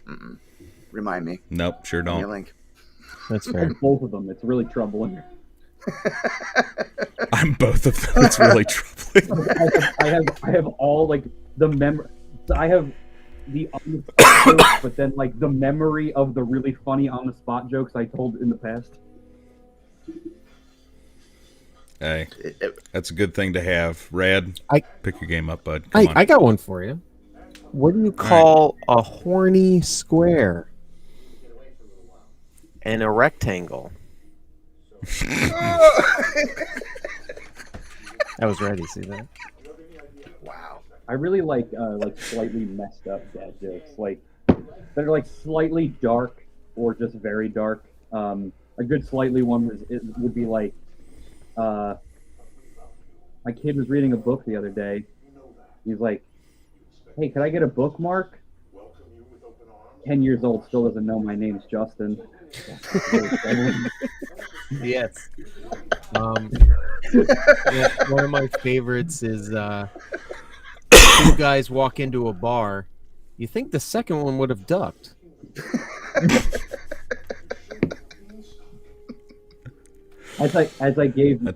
Speaker 1: "Remind me."
Speaker 2: Nope, sure don't.
Speaker 1: Give me a link.
Speaker 6: That's fair.
Speaker 7: Both of them. It's really troubling.
Speaker 2: I'm both of them. It's really troubling.
Speaker 7: I have all the memory. I have the on the spot jokes, but then the memory of the really funny on the spot jokes I told in the past.
Speaker 2: Hey, that's a good thing to have. Rad, pick your game up, bud.
Speaker 6: I got one for you. What do you call a horny square and a rectangle? I was ready. See that?
Speaker 7: I really like slightly messed up dad jokes, like that are like slightly dark or just very dark. A good slightly one would be like, my kid was reading a book the other day. He's like, "Hey, could I get a bookmark?" 10 years old, still doesn't know my name's Justin.
Speaker 6: Yes. One of my favorites is two guys walk into a bar. You think the second one would have ducked.
Speaker 7: As I gave my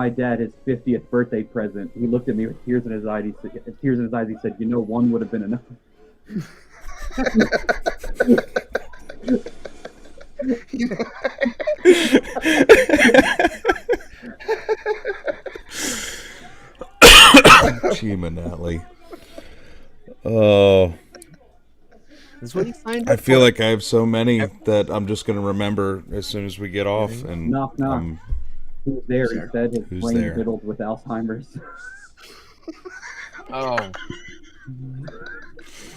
Speaker 7: dad his 50th birthday present, he looked at me with tears in his eyes. He said, "You know, one would have been enough."
Speaker 2: Gee, Manatli. Oh. I feel like I have so many that I'm just going to remember as soon as we get off. And
Speaker 7: knock, knock. Who's there? He said his brain riddled with Alzheimer's.
Speaker 6: Oh.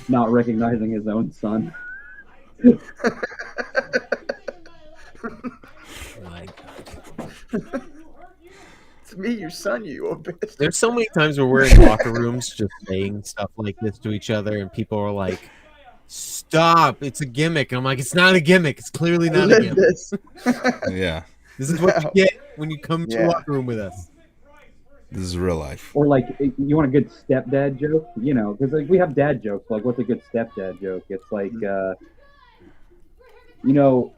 Speaker 7: Not recognizing his own son.
Speaker 6: My God.
Speaker 1: It's me, your son, you old bitch.
Speaker 6: There's so many times where we're in locker rooms just saying stuff like this to each other, and people are like, "Stop! It's a gimmick." And I'm like, "It's not a gimmick. It's clearly not a gimmick."
Speaker 2: Yeah.
Speaker 6: This is what you get when you come to a locker room with us.
Speaker 2: This is real life.
Speaker 7: Or like, you want a good stepdad joke? You know, because like we have dad jokes. Like, what's a good stepdad joke? It's like, you know,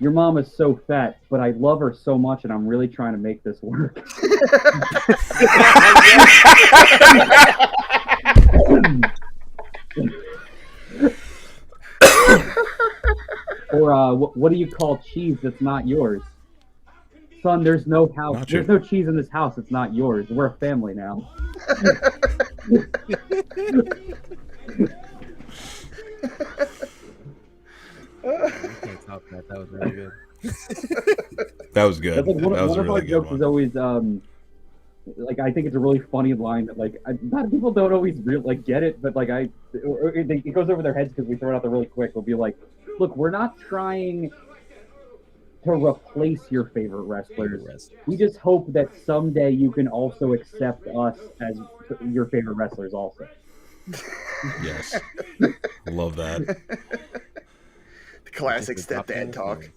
Speaker 7: your mom is so fat, but I love her so much, and I'm really trying to make this work. Or what do you call cheese that's not yours? Son, there's no house. There's no cheese in this house. It's not yours. We're a family now.
Speaker 6: That was really good.
Speaker 2: That was good.
Speaker 7: Like one
Speaker 2: that was
Speaker 7: of
Speaker 2: a really
Speaker 7: our
Speaker 2: good
Speaker 7: jokes
Speaker 2: one.
Speaker 7: is always like, I think it's a really funny line that like a lot of people don't always get it, but like it goes over their heads because we throw it out there really quick. We'll be like, "Look, we're not trying to replace your favorite wrestlers. We just hope that someday you can also accept us as your favorite wrestlers also."
Speaker 2: Yes. Love that.
Speaker 1: The classic stepdad talk.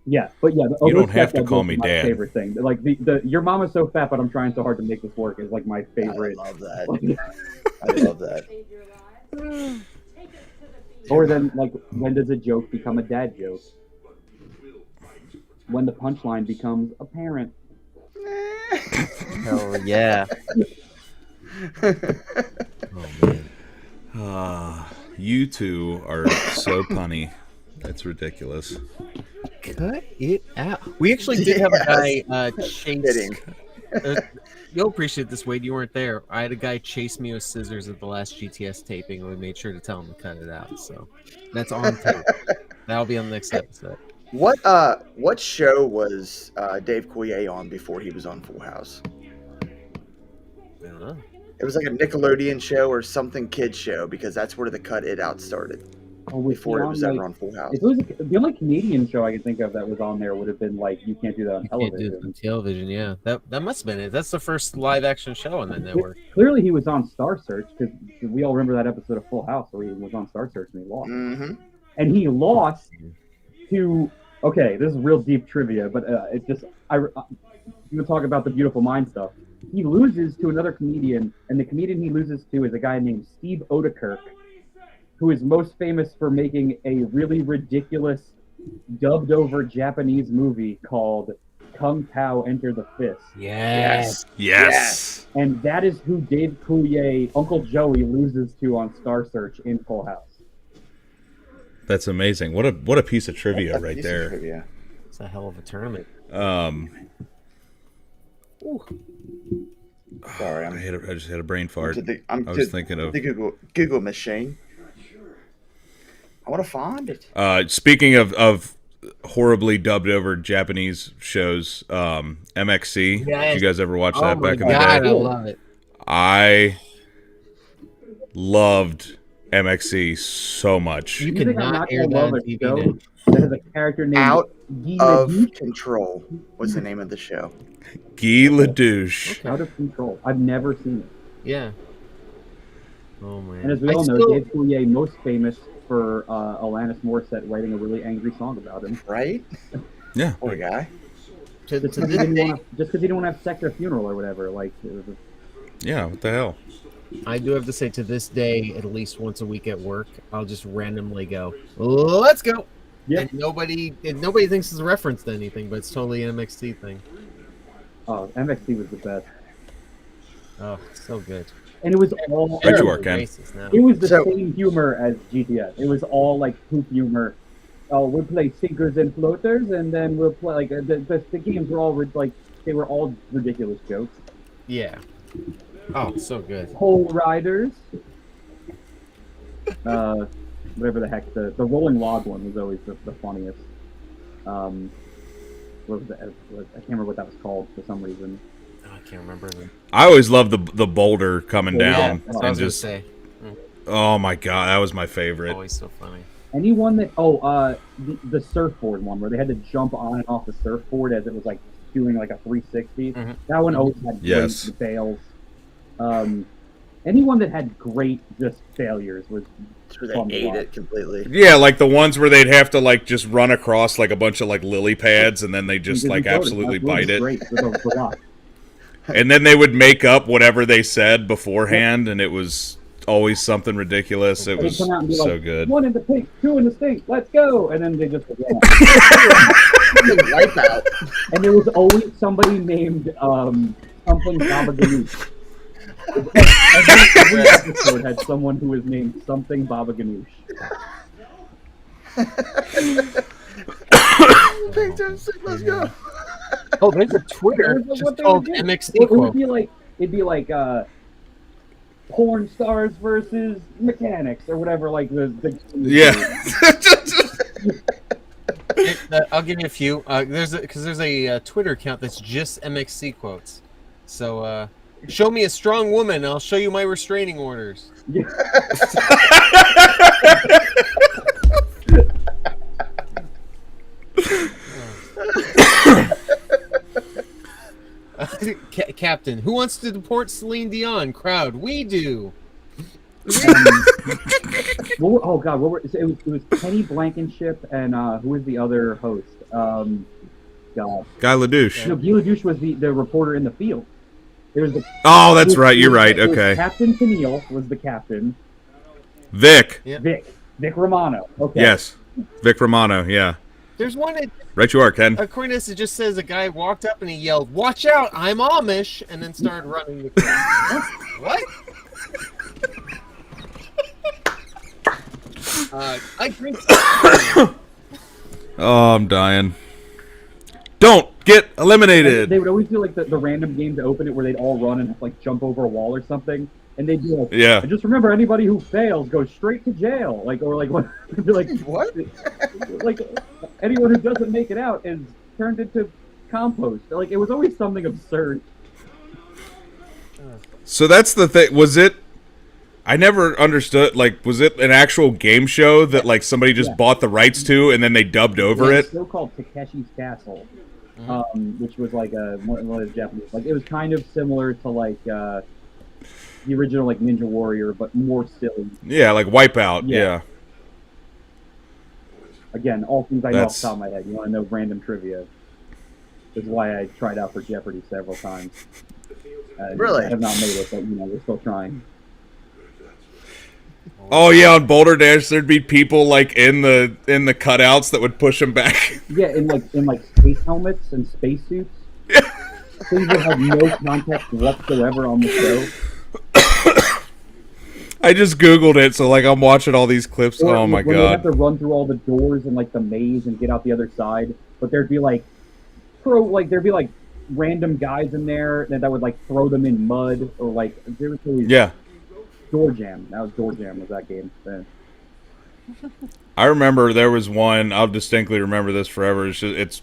Speaker 7: Yeah, but yeah,
Speaker 2: you don't have to call me
Speaker 7: my
Speaker 2: dad.
Speaker 7: Favorite thing, like the your mom is so fat, but I'm trying so hard to make this work, is like my favorite.
Speaker 1: I love that. I love that.
Speaker 7: Or then, like, when does a joke become a dad joke? When the punchline becomes apparent.
Speaker 6: Hell yeah. Oh man.
Speaker 2: You two are so punny. It's ridiculous.
Speaker 6: Cut it out. We actually did have a guy chase. You'll appreciate this, Wade. You weren't there. I had a guy chase me with scissors at the last GTS taping, and we made sure to tell him to cut it out. So that's on tape. That'll be on the next episode.
Speaker 1: What show was Dave Coulier on before he was on Full House?
Speaker 6: I don't know.
Speaker 1: It was like a Nickelodeon show or something kids show, because that's where the Cut It Out started. Before it was ever on Full House.
Speaker 7: If it was the only Canadian show I can think of that was on there would have been like, You Can't Do That on Television.
Speaker 6: Can't do it on television, yeah. That must have been it. That's the first live action show on that network.
Speaker 7: Clearly, he was on Star Search, because we all remember that episode of Full House where he was on Star Search and he lost.
Speaker 1: Mm-hmm.
Speaker 7: And he lost to. Okay, this is real deep trivia, but it just you talk about the beautiful mind stuff. He loses to another comedian, and the comedian he loses to is a guy named Steve Odekirk, who is most famous for making a really ridiculous dubbed over Japanese movie called Kung Pao Enter the Fist.
Speaker 2: Yes.
Speaker 7: And that is who Dave Coulier, Uncle Joey, loses to on Star Search in Full House.
Speaker 2: That's amazing. What a piece of trivia right there.
Speaker 1: Trivia.
Speaker 6: It's a hell of a tournament.
Speaker 1: Sorry,
Speaker 2: I just had a brain fart.
Speaker 1: I was
Speaker 2: thinking of
Speaker 1: the Google machine. I want to find it.
Speaker 2: Speaking of horribly dubbed over Japanese shows, MXC.
Speaker 6: Yes.
Speaker 2: Did you guys ever watch that back in the day?
Speaker 6: I love it.
Speaker 2: loved MXC so much.
Speaker 6: You
Speaker 7: think I'm
Speaker 6: cannot
Speaker 7: not
Speaker 6: air
Speaker 7: gonna
Speaker 6: that
Speaker 7: love
Speaker 6: on
Speaker 7: a
Speaker 6: TV
Speaker 7: show
Speaker 6: now.
Speaker 7: that has a character named
Speaker 1: Out
Speaker 7: Guy
Speaker 1: of
Speaker 7: Ledouche?
Speaker 1: Control was the name of the show.
Speaker 2: Guy Ledouche.
Speaker 6: Okay.
Speaker 7: Out of Control. I've never seen it.
Speaker 6: Yeah. Oh man.
Speaker 7: And as we all know, Dave Coulier most famous for Alanis Morissette writing a really angry song about him.
Speaker 1: Right?
Speaker 2: Yeah.
Speaker 1: Poor guy.
Speaker 6: to
Speaker 7: Just
Speaker 6: this
Speaker 7: because
Speaker 6: day,
Speaker 7: he didn't want to have sex at a funeral or whatever. Like, it was
Speaker 2: Yeah, what the hell?
Speaker 6: I do have to say, to this day, at least once a week at work, I'll just randomly go, "Let's go,"
Speaker 7: Yep.
Speaker 6: and nobody thinks it's a reference to anything, but it's totally an MXT thing.
Speaker 7: MXT was the best.
Speaker 6: Oh, so good.
Speaker 7: And it was all
Speaker 2: Right you are, Ken.
Speaker 6: Racist now.
Speaker 7: it was the
Speaker 1: So-
Speaker 7: same humor as GTS. It was all like poop humor. Oh, we'll play sinkers and floaters, and then we'll play like the games were all like they were all ridiculous jokes.
Speaker 6: Yeah. Oh, so good.
Speaker 7: Pole riders. Whatever the heck the rolling log one was always the funniest. What was that? I can't remember what that was called for some reason.
Speaker 6: Oh, I can't remember.
Speaker 2: I always loved the boulder coming
Speaker 7: Yeah,
Speaker 2: down
Speaker 6: That's what I
Speaker 2: and
Speaker 6: was gonna
Speaker 2: just.
Speaker 6: say.
Speaker 2: Oh my god, that was my favorite.
Speaker 6: Always so funny.
Speaker 7: Anyone that the surfboard one where they had to jump on and off the surfboard as it was like doing like a 360.
Speaker 6: Mhm.
Speaker 7: That one always had
Speaker 2: Yes.
Speaker 7: great fails. Anyone that had great just failures was
Speaker 1: Sure,
Speaker 7: fun
Speaker 1: they
Speaker 7: to
Speaker 1: ate
Speaker 7: watch.
Speaker 1: it completely.
Speaker 2: Yeah, like the ones where they'd have to like just run across like a bunch of like lily pads and then they just
Speaker 7: Because
Speaker 2: like
Speaker 7: you voted.
Speaker 2: absolutely
Speaker 7: That was
Speaker 2: bite it.
Speaker 7: Great with the rock.
Speaker 2: And then they would make up whatever they said beforehand and it was always something ridiculous. It
Speaker 7: They'd
Speaker 2: was
Speaker 7: come out and be
Speaker 2: so
Speaker 7: like,
Speaker 2: good.
Speaker 7: 1 in the pink, 2 in the stink, let's go, and then they just yeah.
Speaker 1: Wipe out.
Speaker 7: And there was always somebody named something Baba Ganoush. Every episode had someone who was named something Baba Ganoush.
Speaker 1: Let's go.
Speaker 6: Oh, there's a Twitter
Speaker 7: What
Speaker 6: just
Speaker 7: they
Speaker 6: called
Speaker 7: would do.
Speaker 6: MXT
Speaker 7: It would
Speaker 6: quote.
Speaker 7: be like porn stars versus mechanics or whatever. Like the
Speaker 2: Yeah.
Speaker 6: I'll give you a few. There's a Twitter account that's just MXC quotes. So show me a strong woman, I'll show you my restraining orders. Captain, who wants to deport Celine Dion? Crowd, we do.
Speaker 7: Oh God, it was Kenny Blankenship and who was the other host? God,
Speaker 2: Guy Ledouche.
Speaker 7: no, Guy Ledouche was the reporter in the field. There was the
Speaker 2: Oh, that's right. You're right.
Speaker 7: it was
Speaker 2: Okay.
Speaker 7: Captain Tennille was the captain.
Speaker 2: Vic.
Speaker 6: Yeah.
Speaker 7: Vic Romano. Okay.
Speaker 2: Yes. Vic Romano. Yeah.
Speaker 6: There's one that,
Speaker 2: Right you are, Ken.
Speaker 6: according to this, it just says a guy walked up and he yelled, "Watch out, I'm Amish," and then started running the crowd. What? I drink.
Speaker 2: Oh, I'm dying. Don't get eliminated.
Speaker 7: They would always do like the random game to open it where they'd all run and like jump over a wall or something, and they'd be like,
Speaker 2: Yeah.
Speaker 7: And just remember, anybody who fails goes straight to jail. Like or like what? They'd be like
Speaker 1: What?
Speaker 7: Like anyone who doesn't make it out is turned into compost. Like it was always something absurd.
Speaker 2: So that's the thing. Was it? I never understood. Like, was it an actual game show that like somebody just
Speaker 7: Yeah.
Speaker 2: bought the rights to and then they dubbed over
Speaker 7: It's
Speaker 2: it?
Speaker 7: still called Takeshi's Castle, which was like one of the Japanese. Like it was kind of similar to like the original like Ninja Warrior, but more silly.
Speaker 2: Yeah, like Wipeout.
Speaker 7: Yeah.
Speaker 2: Yeah.
Speaker 7: Again, all things I know off
Speaker 2: That's-
Speaker 7: the top of my head. You want to know random trivia? This is why I tried out for Jeopardy several times.
Speaker 1: Really?
Speaker 7: I have not made it, but we're still trying.
Speaker 2: Oh yeah, on Boulder Dash there'd be people like in the cutouts that would push them back.
Speaker 7: Yeah, in like space helmets and spacesuits. Things that have no context whatsoever on the show.
Speaker 2: I just googled it, so like I'm watching all these clips.
Speaker 7: Or
Speaker 2: Oh my
Speaker 7: when they have
Speaker 2: god.
Speaker 7: to run through all the doors and like the maze and get out the other side, but there'd be like random guys in there that would like throw them in mud or like there was always
Speaker 2: Yeah.
Speaker 7: Door Jam. That was Door Jam was that game.
Speaker 2: I remember there was one. I'll distinctly remember this forever. It's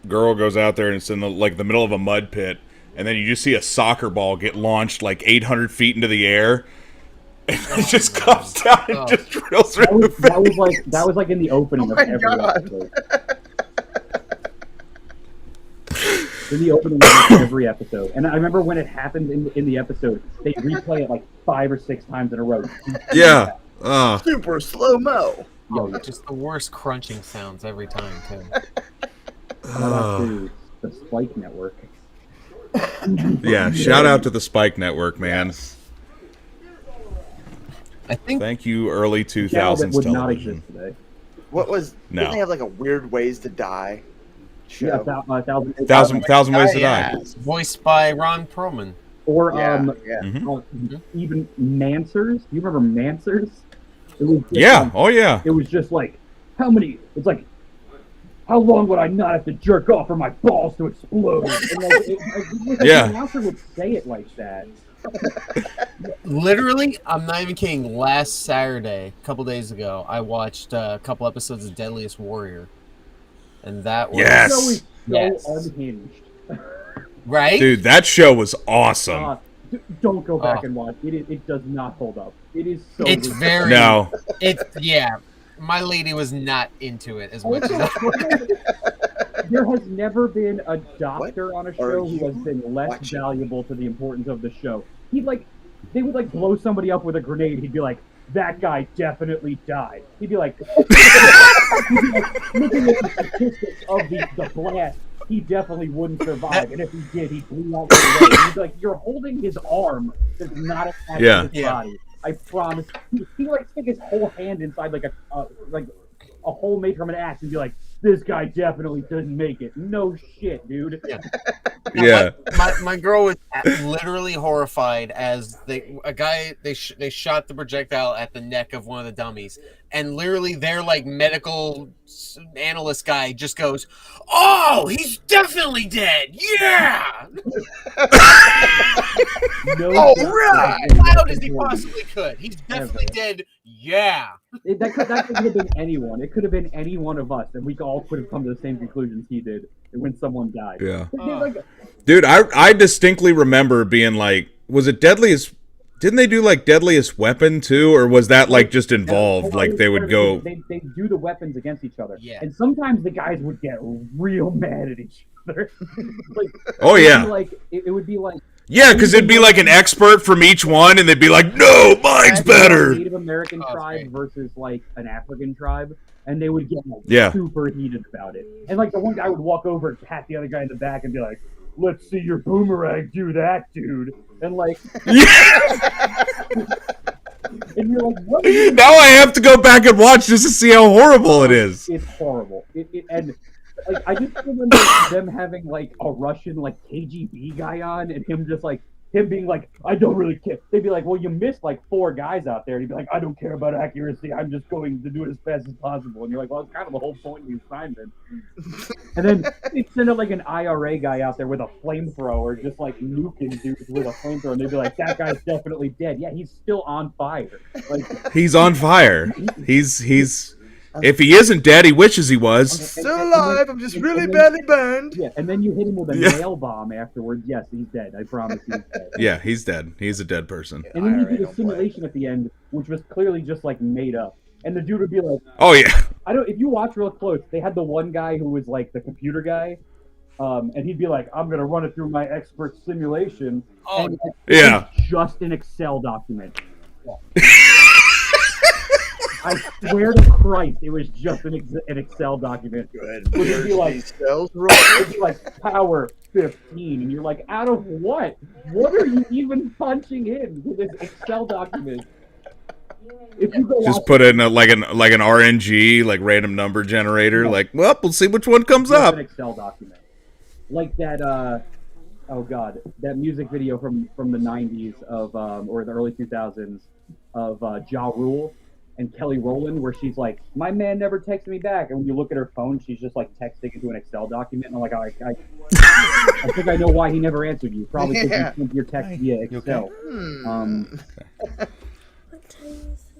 Speaker 2: girl goes out there and it's in the middle of a mud pit, and then you just see a soccer ball get launched like 800 feet into the air, and it just comes down and just drills her in the face.
Speaker 7: That was like in the opening of every episode. In the opening of every episode. And I remember when it happened in the episode, they replay it like 5 or 6 times in a row.
Speaker 2: Yeah.
Speaker 1: Super slow-mo.
Speaker 6: Yo, just the worst crunching sounds every time, too.
Speaker 7: Shout out to the Spike Network.
Speaker 2: Yeah, shout out to the Spike Network, man.
Speaker 6: I think.
Speaker 2: Thank you, early 2000s
Speaker 7: That would
Speaker 2: television.
Speaker 7: not exist today.
Speaker 1: What was?
Speaker 2: No.
Speaker 1: Didn't they have like a weird ways to die show?
Speaker 7: Yeah,
Speaker 2: Thousand Ways to Die.
Speaker 6: Voiced by Ron Perlman.
Speaker 7: Or
Speaker 2: Mm-hmm.
Speaker 7: even Mansers. Do you remember Mansers? It was
Speaker 2: Yeah. Oh yeah.
Speaker 7: It was just like, how many? It's like, how long would I not have to jerk off for my balls to explode? And like,
Speaker 2: Yeah.
Speaker 7: The announcer would say it like that.
Speaker 6: Literally, I'm not even kidding. Last Saturday, a couple days ago, I watched a couple episodes of Deadliest Warrior, and that was
Speaker 2: Yes.
Speaker 7: So unhinged.
Speaker 6: right.
Speaker 2: Dude, that show was awesome.
Speaker 7: Don't go back and watch it. It does not hold up. It is so.
Speaker 6: It's very.
Speaker 2: No.
Speaker 6: It's my lady was not into it as much as I.
Speaker 7: There has never been a doctor on a show who has been less valuable to the importance of the show. They would like blow somebody up with a grenade. He'd be like, "That guy definitely died." He'd be like, looking at the statistics of the blast, he definitely wouldn't survive. And if he did, he blew out the leg. He'd be like, "You're holding his arm that's not attached to his body. I promise." He'd like stick his whole hand inside like a hole made from an axe and be like, "This guy definitely didn't make it." No shit, dude.
Speaker 2: Yeah.
Speaker 6: My girl was literally horrified as they shot the projectile at the neck of one of the dummies, and literally their like medical analyst guy just goes, "Oh, he's definitely dead. Yeah."
Speaker 7: No,
Speaker 6: right. As loud as he possibly could. He's definitely dead. Yeah.
Speaker 7: That could have been anyone. It could have been any one of us, and we all could have come to the same conclusions he did when someone died.
Speaker 2: Yeah.
Speaker 7: Like,
Speaker 2: Dude, I distinctly remember being like, was it Deadliest? Didn't they do like Deadliest Weapon too, or was that like just involved? Like they would go.
Speaker 7: They do the weapons against each other.
Speaker 6: Yeah.
Speaker 7: And sometimes the guys would get real mad at each other. Like,
Speaker 2: Oh yeah.
Speaker 7: It would be like.
Speaker 2: Yeah, because it'd be like an expert from each one, and they'd be like, "No, mine's better."
Speaker 7: Native American tribe versus like an African tribe, and they would get like super heated about it. And like the one guy would walk over and pat the other guy in the back and be like, "Let's see your boomerang do that, dude." And like, and you're like, "What?"
Speaker 2: Now I have to go back and watch just to see how horrible it is.
Speaker 7: It's horrible. And like I just remember them having like a Russian like KGB guy on, and him being like, "I don't really care." They'd be like, "Well, you missed like 4 guys out there." And he'd be like, "I don't care about accuracy. I'm just going to do it as fast as possible." And you're like, "Well, it's kind of the whole point of the assignment." And then they'd send out like an IRA guy out there with a flamethrower, just like nuking dudes with a flamethrower, and they'd be like, "That guy's definitely dead." Yeah, he's still on fire. Like
Speaker 2: He's on fire. He's. If he isn't dead, he wishes he was.
Speaker 1: Still alive. I'm just really badly burned.
Speaker 7: Yeah, and then you hit him with a nail bomb afterwards. Yes, he's dead. I promise he's dead.
Speaker 2: Yeah, he's dead. He's a dead person.
Speaker 7: And then you did a simulation at the end, which was clearly just like made up. And the dude would be like,
Speaker 2: "Oh yeah."
Speaker 7: If you watch real close, they had the one guy who was like the computer guy, and he'd be like, "I'm gonna run it through my expert simulation."
Speaker 6: Oh,
Speaker 7: and
Speaker 2: yeah.
Speaker 7: Just an Excel document. Yeah. I swear to Christ, it was just an Excel document.
Speaker 1: Good.
Speaker 7: It'd be like, it'd be like power 15, and you're like, out of what? What are you even punching in with this Excel document? If you go
Speaker 2: Just put in like an RNG, like random number generator.
Speaker 7: Yeah.
Speaker 2: Like, well, we'll see which one comes
Speaker 7: just
Speaker 2: up.
Speaker 7: an Excel document, like that. Oh god, that music video from the 90s of or the early 2000s of Ja Rule and Kelly Rowland, where she's like, "My man never texted me back," and when you look at her phone, she's just like texting into an Excel document, and I'm like, I think I know why he never answered you. Probably because you sent your text via Excel.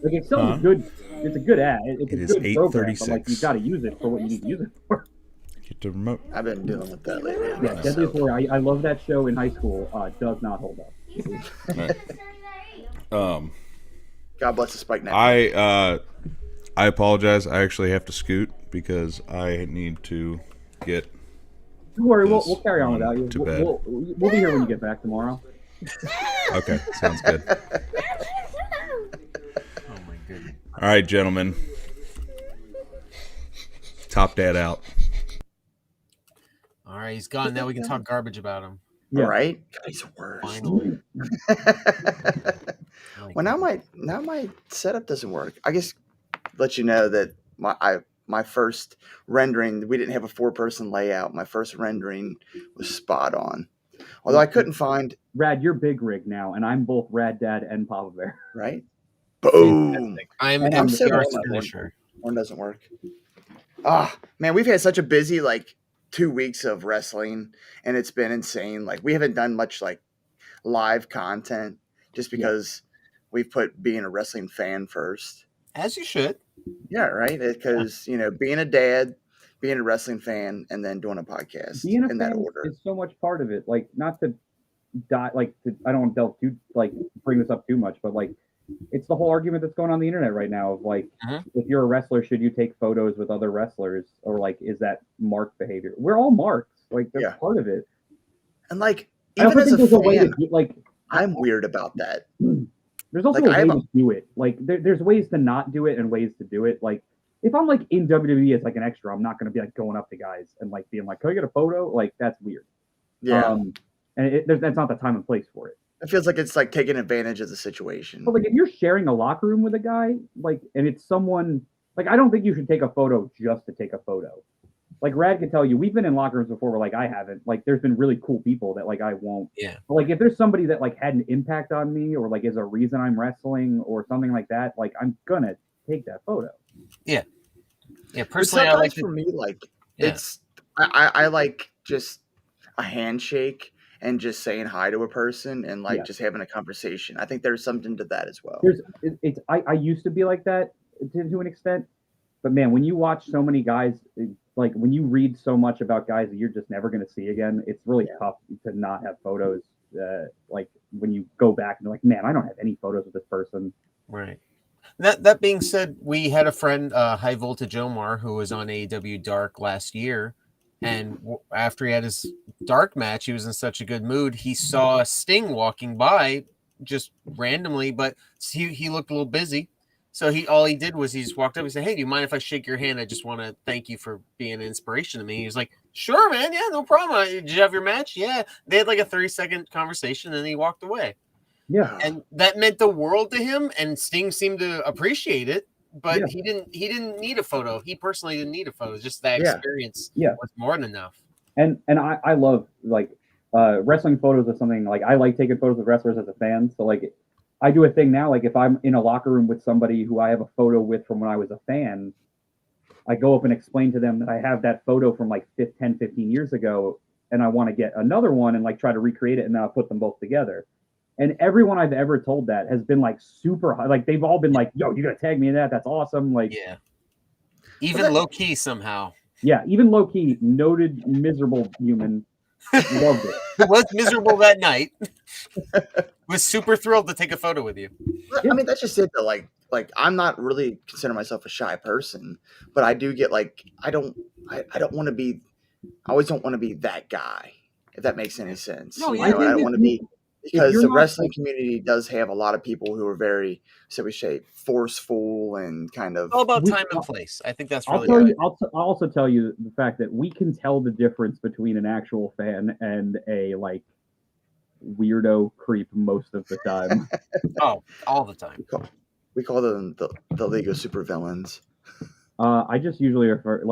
Speaker 7: Like Excel is good. It's a good ad. It's a good program, but like you got to use it for what you need to use it for.
Speaker 2: Get the remote.
Speaker 1: I've been dealing with that lately.
Speaker 7: Yeah, Deadliest Warrior. I love that show in high school. Does not hold up.
Speaker 2: Right.
Speaker 1: God bless the Spike Network.
Speaker 2: I apologize. I actually have to scoot because I need to get.
Speaker 7: Don't worry, we'll carry on without you.
Speaker 2: To bed.
Speaker 7: We'll be here when you get back tomorrow.
Speaker 2: Okay, sounds good.
Speaker 6: Oh my goodness.
Speaker 2: All right, gentlemen. Top Dad out.
Speaker 6: All right, he's gone. Now we can talk garbage about him.
Speaker 7: Yeah.
Speaker 1: Right? God, he's the worst.
Speaker 6: Finally.
Speaker 1: Well, now my setup doesn't work. I guess let you know that my first rendering, we didn't have a 4-person layout. My first rendering was spot on. Although I couldn't find
Speaker 7: Rad, you're Big Rig now, and I'm both Rad Dad and Papa Bear.
Speaker 1: right. Boom.
Speaker 6: Fantastic. I'm
Speaker 1: I'm so
Speaker 6: MCR's
Speaker 1: glad
Speaker 6: finisher.
Speaker 1: One doesn't work. Man, we've had such a busy 2 weeks of wrestling, and it's been insane. We haven't done much live content just because we've put being a wrestling fan first.
Speaker 6: As you should.
Speaker 1: Yeah, right. Because being a dad, being a wrestling fan, and then doing a podcast
Speaker 7: Being a
Speaker 1: in
Speaker 7: fan
Speaker 1: that order.
Speaker 7: is so much part of it. Not to die. I don't want to delve too bring this up too much, but it's the whole argument that's going on the internet right now of if you're a wrestler, should you take photos with other wrestlers, or is that mark behavior? We're all marks. They're part of it.
Speaker 1: And
Speaker 7: I
Speaker 1: even
Speaker 7: also
Speaker 1: as
Speaker 7: think
Speaker 1: a
Speaker 7: there's a way
Speaker 1: fan,
Speaker 7: to
Speaker 1: I'm weird about that.
Speaker 7: There's also a way to do it. There's ways to not do it and ways to do it. If I'm in WWE as an extra, I'm not going to be going up to guys and being can I get a photo? That's weird.
Speaker 1: Yeah.
Speaker 7: And that's not the time and place for it.
Speaker 1: It feels like it's taking advantage of the situation.
Speaker 7: But if you're sharing a locker room with a guy, and it's someone I don't think you should take a photo just to take a photo. Rad can tell you, we've been in locker rooms before where I haven't. There's been really cool people that I won't.
Speaker 6: Yeah.
Speaker 7: But if there's somebody that had an impact on me, or is a reason I'm wrestling or something like that, I'm gonna take that photo.
Speaker 6: Yeah. Yeah.
Speaker 1: But
Speaker 6: Personally,
Speaker 1: sometimes for me, it's I like just a handshake and just saying hi to a person and just having a conversation. I think there's something to that as well.
Speaker 7: I used to be like that to an extent, but man, when you watch so many guys, when you read so much about guys that you're just never going to see again, it's really tough to not have photos. When you go back and you're man, I don't have any photos of this person.
Speaker 6: Right. That being said, we had a friend, High Voltage Omar, who was on AEW Dark last year. And after he had his Dark match, he was in such a good mood. He saw Sting walking by just randomly, but he looked a little busy. So all he did was he just walked up and said, "Hey, do you mind if I shake your hand? I just want to thank you for being an inspiration to me." He was like, "Sure, man. Yeah, no problem. Did you have your match?" Yeah. They had a 30-second conversation, and then he walked away.
Speaker 7: Yeah.
Speaker 6: And that meant the world to him, and Sting seemed to appreciate it. But he didn't need a photo. He personally didn't need a photo. Just that experience was more than enough.
Speaker 7: And I love wrestling photos is something I like taking photos of wrestlers as a fan. So I do a thing now. If I'm in a locker room with somebody who I have a photo with from when I was a fan, I go up and explain to them that I have that photo from 10, 15 years ago, and I want to get another one and try to recreate it, and then I'll put them both together. And everyone I've ever told that has been super high. They've all been yo, you gotta tag me in that. That's awesome.
Speaker 6: Even low key somehow.
Speaker 7: Yeah, even low key, noted miserable human loved it.
Speaker 6: He was miserable that night. Was super thrilled to take a photo with you.
Speaker 1: I mean, that's just it though. I'm not really consider myself a shy person, but I do get I don't want to be. I always don't want to be that guy. If that makes any sense.
Speaker 6: No,
Speaker 1: I don't want to be. Because the wrestling community does have a lot of people who are very, so we say, forceful and kind of
Speaker 6: all about time and place. I think that's really.
Speaker 7: I'll also tell you the fact that we can tell the difference between an actual fan and a weirdo creep most of the time.
Speaker 6: Oh, all the time.
Speaker 1: We call them the League of Supervillains.
Speaker 7: I just usually refer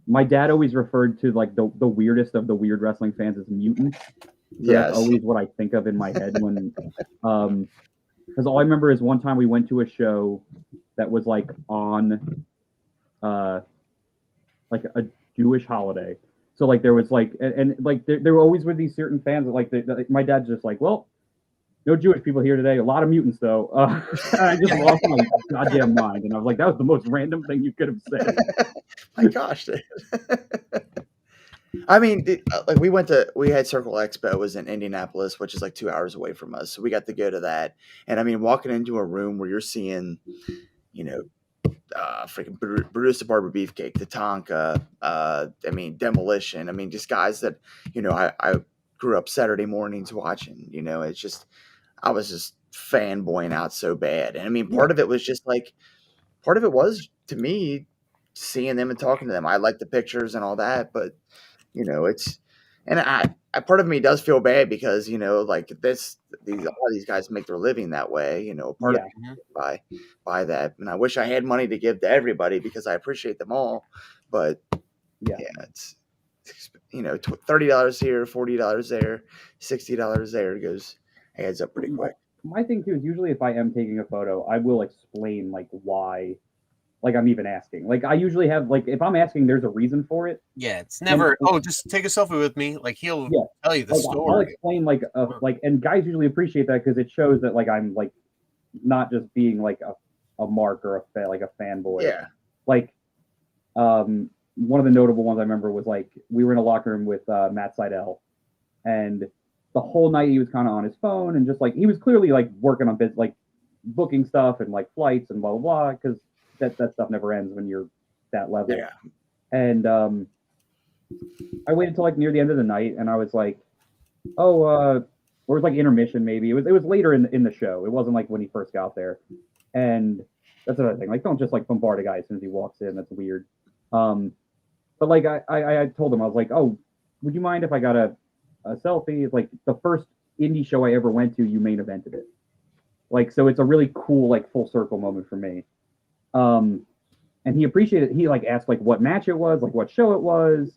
Speaker 7: my dad always referred to the weirdest of the weird wrestling fans as mutants. So that's always what I think of in my head when, because all I remember is one time we went to a show that was on, a Jewish holiday. So there was there always were these certain fans that my dad's just well, no Jewish people here today. A lot of mutants though. I just lost my goddamn mind, and I was that was the most random thing you could have said.
Speaker 1: My gosh. I mean, like we had Circle Expo was in Indianapolis, which is like 2 hours away from us. So we got to go to that. And I mean, walking into a room where you're seeing, you know, freaking Brutus the Barber Beefcake, the Tonka, I mean, Demolition. I mean, just guys that, I grew up Saturday mornings watching, it's just, I was just fanboying out so bad. And I mean, part of it was just like, part of it was to me seeing them and talking to them. I like the pictures and all that, but it's, and part of me does feel bad because like a lot of these guys make their living that way. Part of me by that, and I wish I had money to give to everybody because I appreciate them all, but yeah, it's $30 here, $40 there, $60 there adds up pretty quick.
Speaker 7: My thing too is usually if I am taking a photo, I will explain like why. Like I'm even asking. Like I usually have like if I'm asking, there's a reason for it.
Speaker 6: Yeah, it's never just take a selfie with me. Like he'll tell you the story.
Speaker 7: I'll explain and guys usually appreciate that because it shows that like I'm like not just being like a mark or a fanboy.
Speaker 1: Yeah.
Speaker 7: Like one of the notable ones I remember was like we were in a locker room with Matt Seidel, and the whole night he was kind of on his phone and just like he was clearly like working on like booking stuff and like flights and blah blah blah because that stuff never ends when you're that level.
Speaker 1: Yeah.
Speaker 7: And I waited till like near the end of the night, and I was like, or it was like intermission maybe. It was later in the show. It wasn't like when he first got there. And that's another thing. Like, don't just like bombard a guy as soon as he walks in. That's weird. But like I told him, I was like, oh, would you mind if I got a selfie? It's like the first indie show I ever went to, you main evented it. Like, so it's a really cool like full circle moment for me. And he appreciated it. He like asked like what match it was, like what show it was.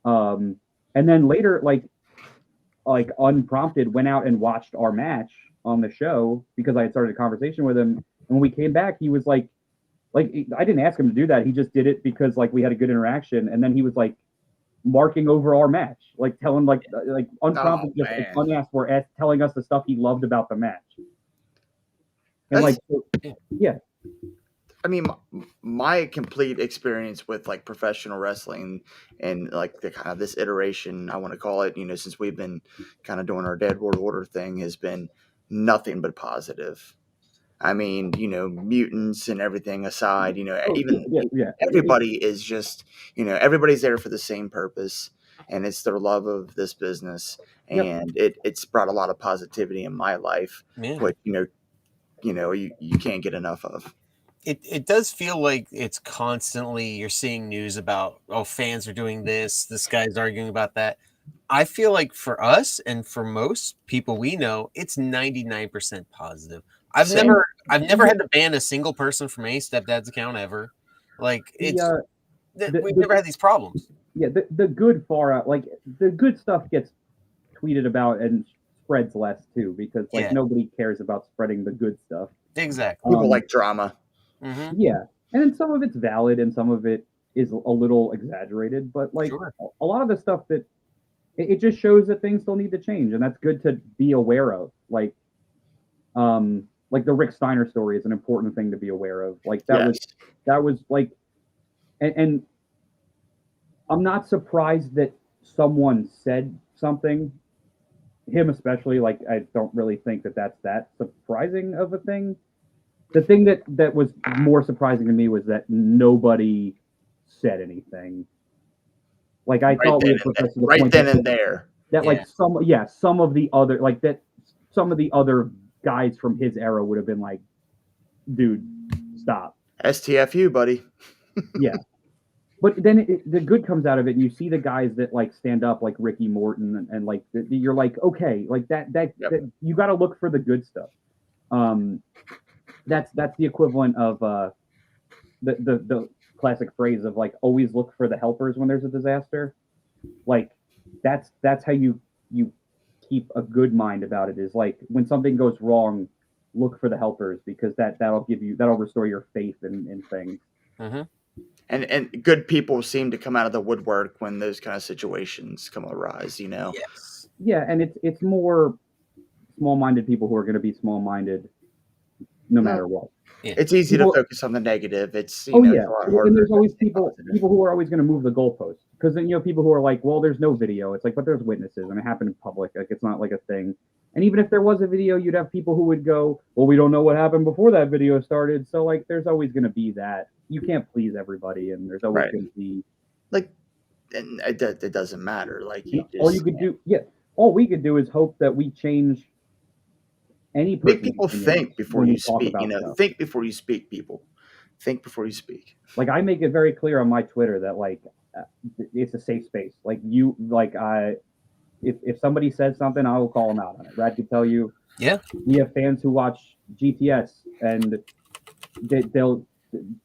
Speaker 7: And then later, like unprompted, went out and watched our match on the show because I had started a conversation with him. And when we came back, he was like I didn't ask him to do that. He just did it because like we had a good interaction. And then he was like marking over our match, like telling like unprompted, unasked for telling us the stuff he loved about the match. And yeah.
Speaker 1: I mean, my complete experience with like professional wrestling and like the kind of this iteration, I want to call it, since we've been kind of doing our Dead World Order thing, has been nothing but positive. I mean, mutants and everything aside, everybody is just, everybody's there for the same purpose, and it's their love of this business, and it's brought a lot of positivity in my life, which you can't get enough of.
Speaker 6: It does feel like it's constantly you're seeing news about fans are doing this guy's arguing about that. I feel like for us and for most people we know, it's 99% positive. I've never had to ban a single person from any Stepdads account ever. Like we've never had these problems.
Speaker 7: Yeah, the good far out, like the good stuff gets tweeted about and spreads less too because like nobody cares about spreading the good stuff.
Speaker 6: Exactly.
Speaker 1: People like drama.
Speaker 7: Mm-hmm. Yeah, and then some of it's valid and some of it is a little exaggerated, but like a lot of the stuff that it just shows that things still need to change, and that's good to be aware of. Like the Rick Steiner story is an important thing to be aware of. Like that was like, and I'm not surprised that someone said something, him especially. Like I don't really think that's that surprising of a thing. The thing that was more surprising to me was that nobody said anything. Like I thought we had progressed to the point
Speaker 1: then and there.
Speaker 7: That like some of the other guys from his era would have been like, dude, stop.
Speaker 1: STFU, buddy.
Speaker 7: Yeah. But then the good comes out of it, and you see the guys that like stand up, like Ricky Morton, and like you're like, okay, like that you got to look for the good stuff. That's the equivalent of the classic phrase of like always look for the helpers when there's a disaster. Like that's how you keep a good mind about it, is like when something goes wrong, look for the helpers, because that'll restore your faith in things.
Speaker 6: Mm-hmm.
Speaker 1: And good people seem to come out of the woodwork when those kind of situations come arise,
Speaker 6: Yes.
Speaker 7: Yeah, and it's more small-minded people who are going to be small-minded, no matter what.
Speaker 3: Yeah.
Speaker 1: It's easy to focus on the negative. It's
Speaker 7: yeah, and there's always people who are always going to move the goalposts, because then people who are like, well, there's no video. It's like, but there's witnesses, and it happened in public. Like, it's not like a thing. And even if there was a video, you'd have people who would go, well, we don't know what happened before that video started. So like, there's always going to be that. You can't please everybody, and there's always going to be
Speaker 1: like, and it doesn't matter. Like,
Speaker 7: all we could do is hope that we change.
Speaker 1: Make people think before you speak. Think before you speak, people. Think before you speak.
Speaker 7: Like, I make it very clear on my Twitter that like it's a safe space. Like, if somebody says something, I will call them out on it. Rad could tell you.
Speaker 6: Yeah.
Speaker 7: We have fans who watch GTS, and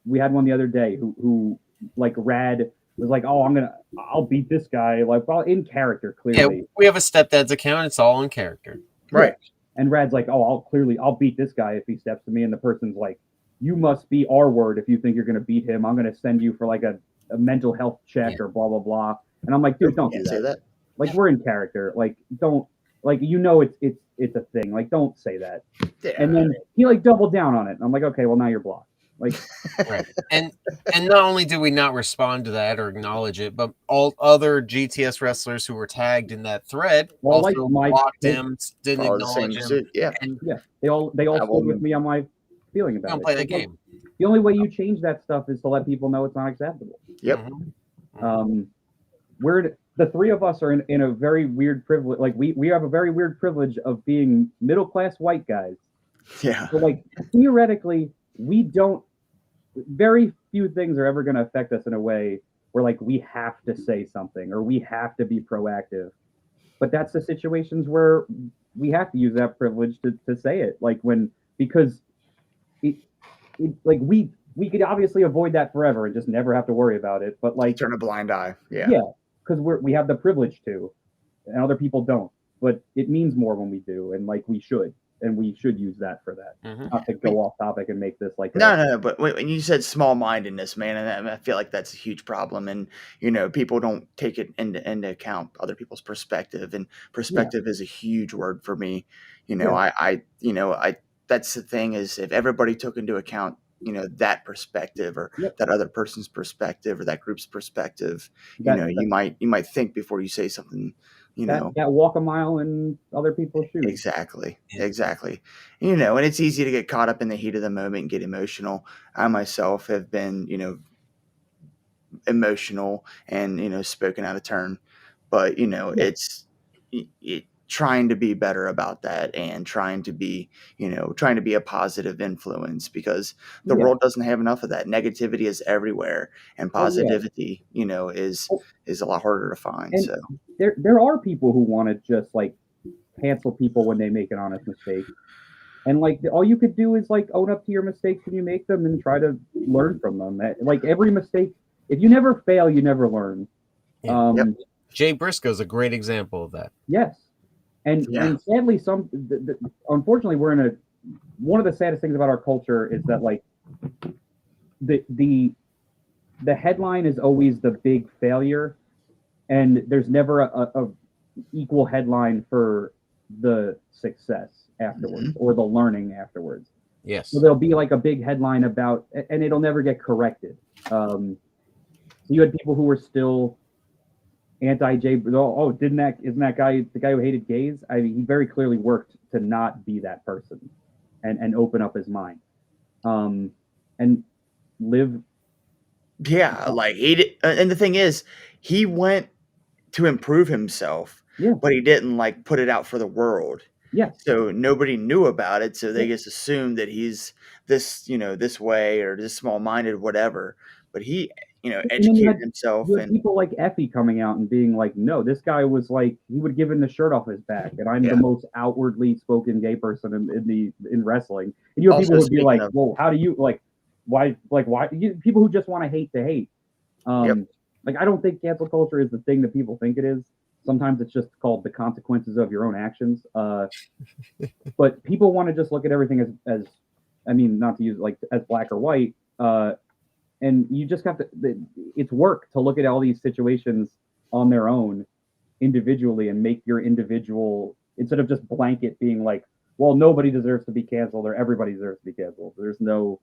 Speaker 7: we had one the other day who like Rad was like, oh, I'll beat this guy, like, well, in character, clearly.
Speaker 6: Yeah, we have a Stepdads account. It's all in character.
Speaker 7: Right. And Rad's like, oh, I'll beat this guy if he steps to me. And the person's like, you must be R word if you think you're going to beat him. I'm going to send you for like a mental health check or blah, blah, blah. And I'm like, dude, don't do
Speaker 1: say that.
Speaker 7: Like, we're in character. Like, don't, like, it's a thing. Like, don't say that. Yeah. And then he like doubled down on it. And I'm like, okay, well, now you're blocked. Like,
Speaker 6: right. And not only do we not respond to that or acknowledge it, but all other GTS wrestlers who were tagged in that thread also blocked him, didn't acknowledge him.
Speaker 7: They all stood with me on my feeling about it.
Speaker 6: Don't play the game.
Speaker 7: The only way you change that stuff is to let people know it's not acceptable.
Speaker 1: Yep.
Speaker 7: We're the three of us are in a very weird privilege. Like, we have a very weird privilege of being middle class white guys.
Speaker 1: Yeah.
Speaker 7: So like, theoretically, we don't. Very few things are ever going to affect us in a way where like we have to say something or we have to be proactive. But that's the situations where we have to use that privilege to say it. Like, because like we could obviously avoid that forever and just never have to worry about it. But like,
Speaker 1: turn a blind eye. Yeah.
Speaker 7: Yeah. Because we have the privilege to, and other people don't. But it means more when we do, and like we should. And we should use that for that. Not to go off topic and make this like
Speaker 1: no. But when you said small-mindedness, man, and I feel like that's a huge problem. And people don't take it into account other people's perspective, and perspective is a huge word for me. That's the thing, is if everybody took into account that perspective or that other person's perspective or that group's perspective, you might think before you say something.
Speaker 7: That walk a mile in other people's shoes.
Speaker 1: Exactly. And it's easy to get caught up in the heat of the moment and get emotional. I myself have been, emotional and, spoken out of turn, but it's trying to be better about that and trying to be a positive influence, because the world doesn't have enough of that. Negativity is everywhere, and positivity, is a lot harder to find.
Speaker 7: And
Speaker 1: so
Speaker 7: there are people who want to just like cancel people when they make an honest mistake. And like, all you could do is like own up to your mistakes when you make them and try to learn from them. Like, every mistake, if you never fail, you never learn.
Speaker 6: Jay Briscoe's a great example of that.
Speaker 7: Yes. And sadly, unfortunately, we're in one of the saddest things about our culture is that like the headline is always the big failure, and there's never a equal headline for the success afterwards or the learning afterwards.
Speaker 6: Yes.
Speaker 7: So there'll be like a big headline about, and it'll never get corrected. You had people who were still anti-Jay. Isn't that guy the guy who hated gays? I mean, he very clearly worked to not be that person, and open up his mind, and live.
Speaker 1: Yeah, like he did, and the thing is, he went to improve himself, but he didn't like put it out for the world.
Speaker 7: Yeah.
Speaker 1: So nobody knew about it, so they just assumed that he's this, this way or this small-minded, whatever. But he, educated himself.
Speaker 7: And people like Effie coming out and being like, no, this guy was like, he would give him the shirt off his back, and I'm the most outwardly spoken gay person in wrestling. And you have people who would be like, well, how do you why people who just want to hate to hate. Like, I don't think cancel culture is the thing that people think it is. Sometimes it's just called the consequences of your own actions. But people want to just look at everything as I mean, not to use like as black or white. And you just have to, it's work to look at all these situations on their own individually and make your individual, instead of just blanket being like, well, nobody deserves to be canceled or everybody deserves to be canceled. There's no,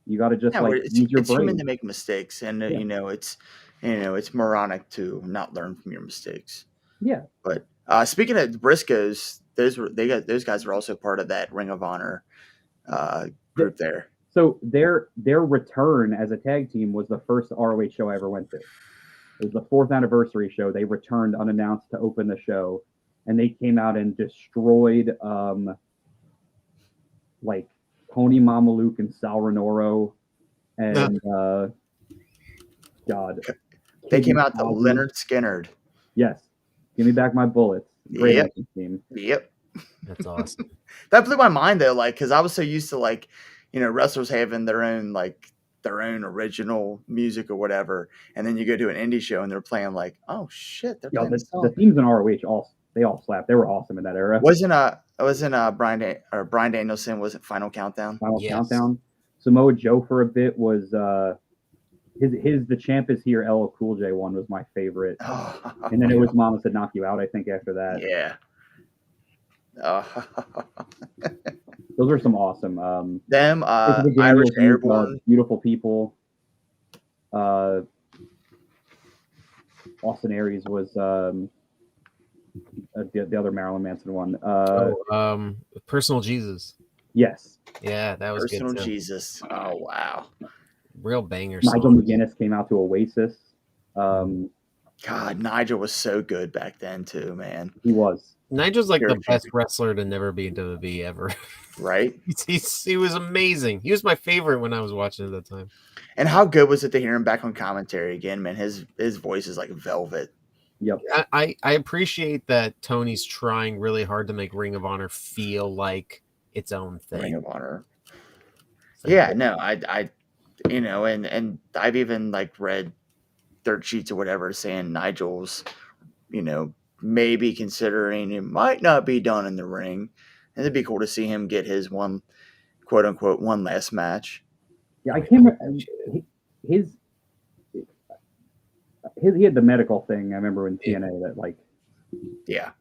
Speaker 7: you got to just use your
Speaker 1: it's
Speaker 7: brain.
Speaker 1: human to make mistakes, and it's moronic to not learn from your mistakes.
Speaker 7: Yeah.
Speaker 1: But speaking of Briscoes, those guys were also part of that Ring of Honor group there.
Speaker 7: So their return as a tag team was the first ROH show I ever went to. It was the 4th anniversary show. They returned unannounced to open the show, and they came out and destroyed like Tony Mamaluke and Sal Renoro, and God,
Speaker 1: they came out to Leonard Skinnerd.
Speaker 7: Yes, give me back my bullets. Great team.
Speaker 1: Yep,
Speaker 6: that's awesome.
Speaker 1: That blew my mind though, like because I was so used to like wrestlers having their own original music or whatever, and then you go to an indie show and they're playing like, oh shit, they're playing
Speaker 7: the themes in ROH all slapped. They were awesome in that era.
Speaker 1: Wasn't Brian Danielson wasn't Final Countdown?
Speaker 7: Countdown. Samoa Joe for a bit was his The Champ Is Here LL Cool J one was my favorite, and then it was Mama Said Knock You Out. I think after that.
Speaker 1: Yeah.
Speaker 7: Those are some awesome.
Speaker 1: Irish Airborne,
Speaker 7: Beautiful People. Austin Aries was the other Marilyn Manson one.
Speaker 6: Personal Jesus.
Speaker 7: Yes.
Speaker 6: Yeah, that was
Speaker 1: Personal
Speaker 6: good.
Speaker 1: Jesus. Oh wow.
Speaker 6: Real banger.
Speaker 7: Nigel McGuinness came out to Oasis.
Speaker 1: God, Nigel was so good back then too, man.
Speaker 7: He was.
Speaker 6: Nigel's like the best wrestler to never be in WWE ever.
Speaker 1: Right?
Speaker 6: He was amazing. He was my favorite when I was watching at that time.
Speaker 1: And how good was it to hear him back on commentary again, man? His voice is like velvet.
Speaker 7: Yep.
Speaker 6: I appreciate that Tony's trying really hard to make Ring of Honor feel like its own thing.
Speaker 1: Ring of Honor. So, yeah, no, I and I've even like read dirt sheets or whatever saying Nigel's, maybe considering it might not be done in the ring. And it'd be cool to see him get his one, quote unquote, one last match.
Speaker 7: Yeah, I can't remember he had the medical thing. I remember in TNA that like,
Speaker 1: yeah,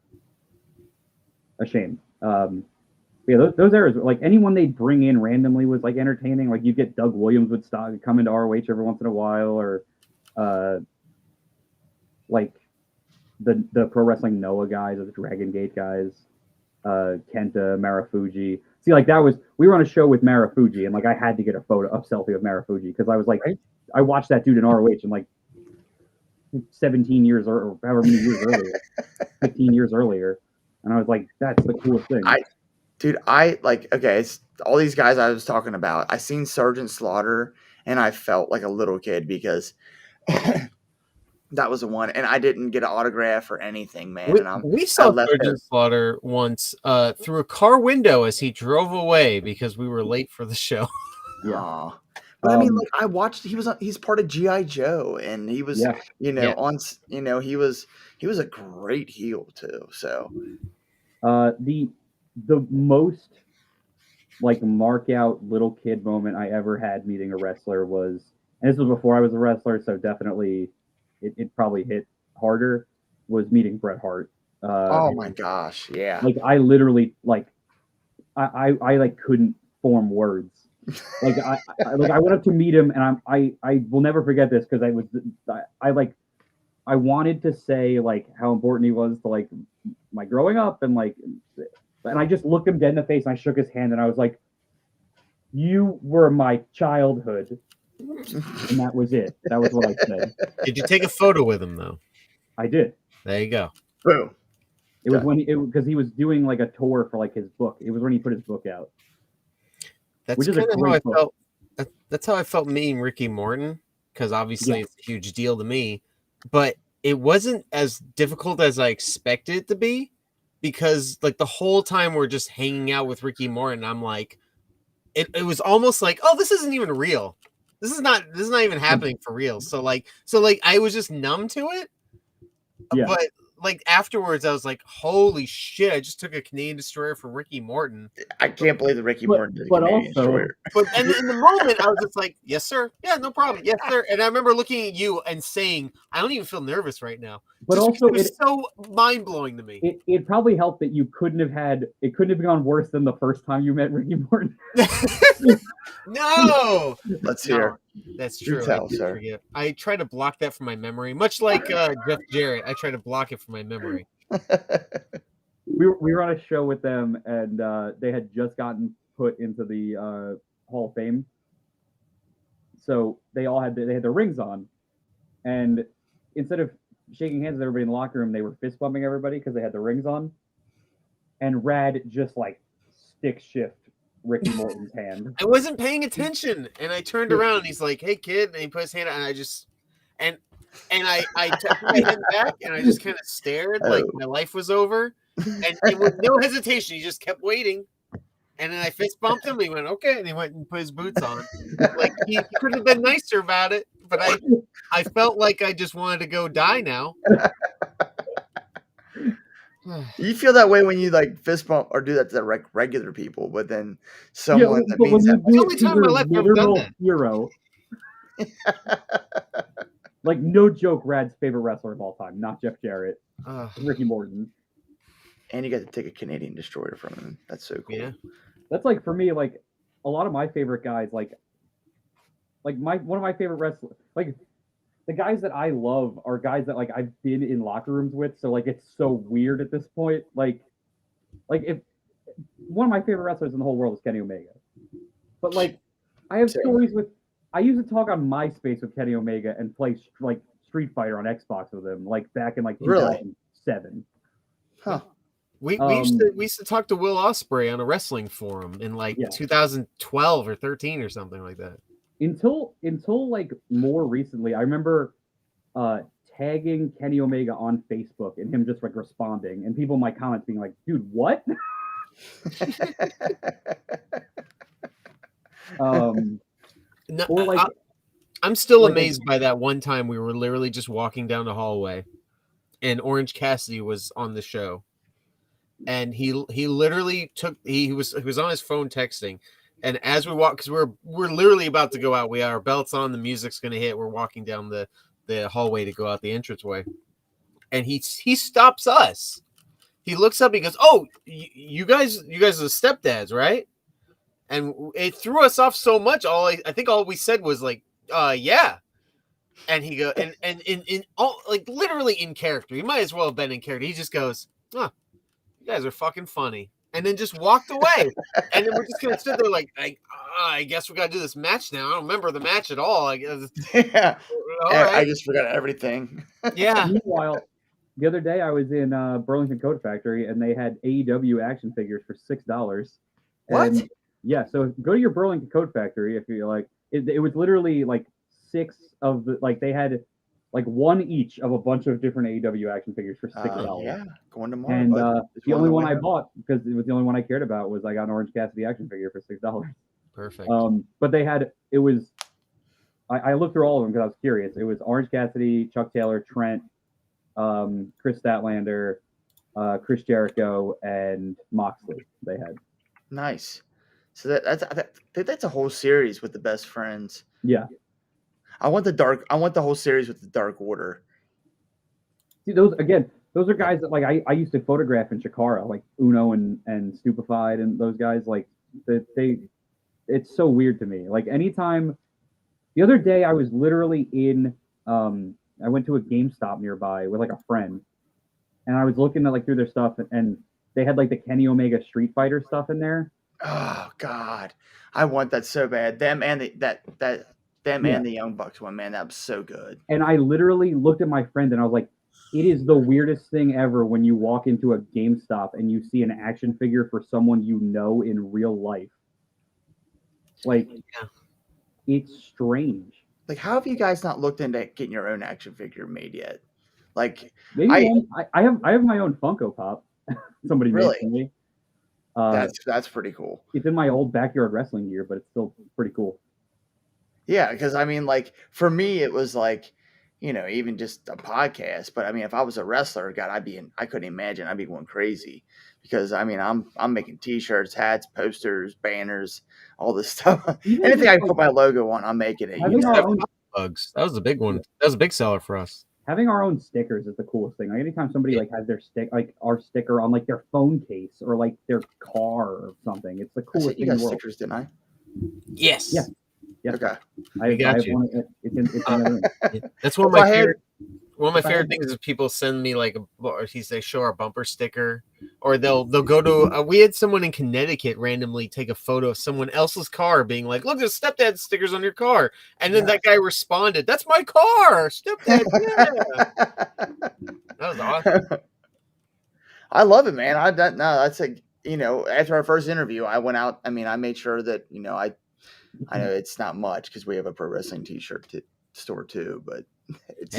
Speaker 7: a shame. Yeah, those eras, like anyone they'd bring in randomly was like entertaining. Like you get Doug Williams would come into ROH every once in a while, or like the Pro Wrestling Noah guys or the Dragon Gate guys, Kenta, Marufuji. See, like we were on a show with Marufuji, and like I had to get a selfie of Marufuji because I was like, I watched that dude in ROH and like 17 years or however many years earlier, 15 years earlier, and I was like, that's the coolest thing.
Speaker 1: It's all these guys I was talking about. I seen Sergeant Slaughter and I felt like a little kid because that was the one, and I didn't get an autograph or anything, man.
Speaker 6: We saw Sergeant Slaughter once through a car window as he drove away because we were late for the show.
Speaker 1: Yeah. But I mean, like I watched. He's part of GI Joe, and he was, he was a great heel too. So,
Speaker 7: the most like mark out little kid moment I ever had meeting a wrestler was, and this was before I was a wrestler, so definitely it probably hit harder, was meeting Bret Hart.
Speaker 1: Oh my gosh, yeah.
Speaker 7: Like I literally like I like couldn't form words. Like I went up to meet him, and I will never forget this because I wanted to say like how important he was to like my growing up, and I just looked him dead in the face and I shook his hand and I was like, "You were my childhood," and that was it. That was what I said.
Speaker 6: Did you take a photo with him though?
Speaker 7: I did.
Speaker 6: There you go.
Speaker 1: Boom.
Speaker 7: It was because he was doing like a tour for like his book. It was when he put his book out.
Speaker 6: That's kind of how I felt. That's how I felt meeting Ricky Morton, because obviously it's a huge deal to me, but it wasn't as difficult as I expected it to be, because like the whole time we're just hanging out with Ricky Morton, I'm like, it was almost like, oh, this isn't even real. This is not even happening for real. So I was just numb to it. Yeah. But like afterwards, I was like, "Holy shit! I just took a Canadian destroyer from Ricky Morton."
Speaker 1: I can't believe the Ricky Morton did a
Speaker 7: but
Speaker 1: Canadian
Speaker 7: also-
Speaker 1: destroyer.
Speaker 6: But and in the moment, I was just like, "Yes, sir. Yeah, no problem. Yes, sir." And I remember looking at you and saying, "I don't even feel nervous right now."
Speaker 7: But
Speaker 6: Just
Speaker 7: also,
Speaker 6: because it was so mind blowing to me.
Speaker 7: It probably helped that you couldn't have gone worse than the first time you met Ricky Morton.
Speaker 6: No,
Speaker 1: Let's hear.
Speaker 6: that's
Speaker 1: Do
Speaker 6: true.
Speaker 1: tell,
Speaker 6: I did
Speaker 1: sir.
Speaker 6: forget. I try to block that from my memory, much like Jeff Jarrett. I try to block it from my memory.
Speaker 7: We were on a show with them, and they had just gotten put into the Hall of Fame. So they all had their rings on, and instead of shaking hands with everybody in the locker room, they were fist bumping everybody because they had the rings on. And Rad just like stick shift Ricky Morton's hand.
Speaker 6: I wasn't paying attention, and I turned around, and he's like, "Hey, kid," and he put his hand out, and I just and I took my hand back, and I just kind of stared like my life was over, and with no hesitation, he just kept waiting. And then I fist bumped him. He went, "Okay," and he went and put his boots on. Like he could have been nicer about it, but I felt like I just wanted to go die now.
Speaker 1: You feel that way when you like fist bump or do that to regular people, but then someone that means that.
Speaker 6: The only time in my life I've done that.
Speaker 7: Hero. Like no joke, Rad's favorite wrestler of all time, not Jeff Jarrett, Ricky Morton.
Speaker 1: And you got to take a Canadian destroyer from him. That's so cool.
Speaker 6: Yeah.
Speaker 7: That's like for me, like a lot of my favorite guys, like one of my favorite wrestlers, like the guys that I love are guys that like I've been in locker rooms with. So like it's so weird at this point. Like if one of my favorite wrestlers in the whole world is Kenny Omega, but like I have stories with. I used to talk on MySpace with Kenny Omega and play like Street Fighter on Xbox with him, like back in like 2007.
Speaker 1: Huh.
Speaker 6: We used to talk to Will Ospreay on a wrestling forum in like 2012 or 13 or something like that.
Speaker 7: Until like more recently, I remember tagging Kenny Omega on Facebook and him just like responding, and people in my comments being like, "Dude, what?"
Speaker 6: No,
Speaker 7: or like,
Speaker 6: I'm still amazed by that one time we were literally just walking down the hallway, and Orange Cassidy was on the show. And he literally he was on his phone texting, and as we walk, because we're literally about to go out, we our belts on, the music's gonna hit, we're walking down the hallway to go out the entranceway, and he stops us. He looks up, he goes, "Oh, you guys are the Stepdads, right?" And it threw us off so much. I think all we said was like, "Yeah." And he go and in all like literally in character. He might as well have been in character. He just goes, "Huh. You guys are fucking funny," and then just walked away. And then we're just gonna sit there like, I guess we gotta do this match now. I don't remember the match at all. I guess.
Speaker 1: Yeah,
Speaker 6: right.
Speaker 1: I just forgot everything.
Speaker 6: Yeah.
Speaker 7: Meanwhile, the other day I was in Burlington Coat Factory and they had AEW action figures for $6.
Speaker 1: What?
Speaker 7: Yeah, so go to your Burlington Coat Factory if you like. It was literally like 6 of the like they had like one each of a bunch of different AEW action figures for $6.
Speaker 1: Yeah, going tomorrow.
Speaker 7: And the only one I bought, because it was the only one I cared about, was I got an Orange Cassidy action figure for $6.
Speaker 6: Perfect.
Speaker 7: But they had I looked through all of them because I was curious. It was Orange Cassidy, Chuck Taylor, Trent, Chris Statlander, Chris Jericho, and Moxley. They had.
Speaker 1: Nice. So that's a whole series with the best friends.
Speaker 7: Yeah. I
Speaker 1: want the whole series with the Dark Order.
Speaker 7: See, those are guys that like I used to photograph in Chikara, like Uno and Stupefied, and those guys, like it's so weird to me. Like anytime, the other day I was literally in I went to a GameStop nearby with like a friend, and I was looking at like through their stuff, and they had like the Kenny Omega Street Fighter stuff in there.
Speaker 1: Oh God, I want that so bad. Them and and the Young Bucks one, man, that was so good.
Speaker 7: And I literally looked at my friend and I was like, it is the weirdest thing ever when you walk into a GameStop and you see an action figure for someone you know in real life. Like, it's strange.
Speaker 1: Like, how have you guys not looked into getting your own action figure made yet? Like,
Speaker 7: maybe I have my own Funko Pop. Somebody made for me.
Speaker 1: That's pretty cool.
Speaker 7: It's in my old backyard wrestling gear, but it's still pretty cool.
Speaker 1: Yeah, because I mean, like for me, it was like, even just a podcast. But I mean, if I was a wrestler, God, I couldn't imagine. I'd be going crazy because I mean, I'm making T-shirts, hats, posters, banners, all this stuff. Anything I can put my logo on, I'm making it.
Speaker 6: Bugs. That was a big one. That was a big seller for us.
Speaker 7: Having our own stickers is the coolest thing. Like anytime somebody like has their our sticker on like their phone case or like their car or something, it's the coolest thing in the world.
Speaker 1: Stickers, didn't I?
Speaker 6: Yes.
Speaker 7: Yeah. Yes.
Speaker 1: Okay.
Speaker 6: I got you. That's one of my favorite things is people send me like they show our bumper sticker, or they'll go to. We had someone in Connecticut randomly take a photo of someone else's car, being like, "Look, there's Stepdad stickers on your car," and then that guy responded, "That's my car, Stepdad." Yeah. That was awesome.
Speaker 1: I love it, man. That's after our first interview, I went out. I mean, I made sure that I know it's not much because we have a pro wrestling T-shirt store too, but it's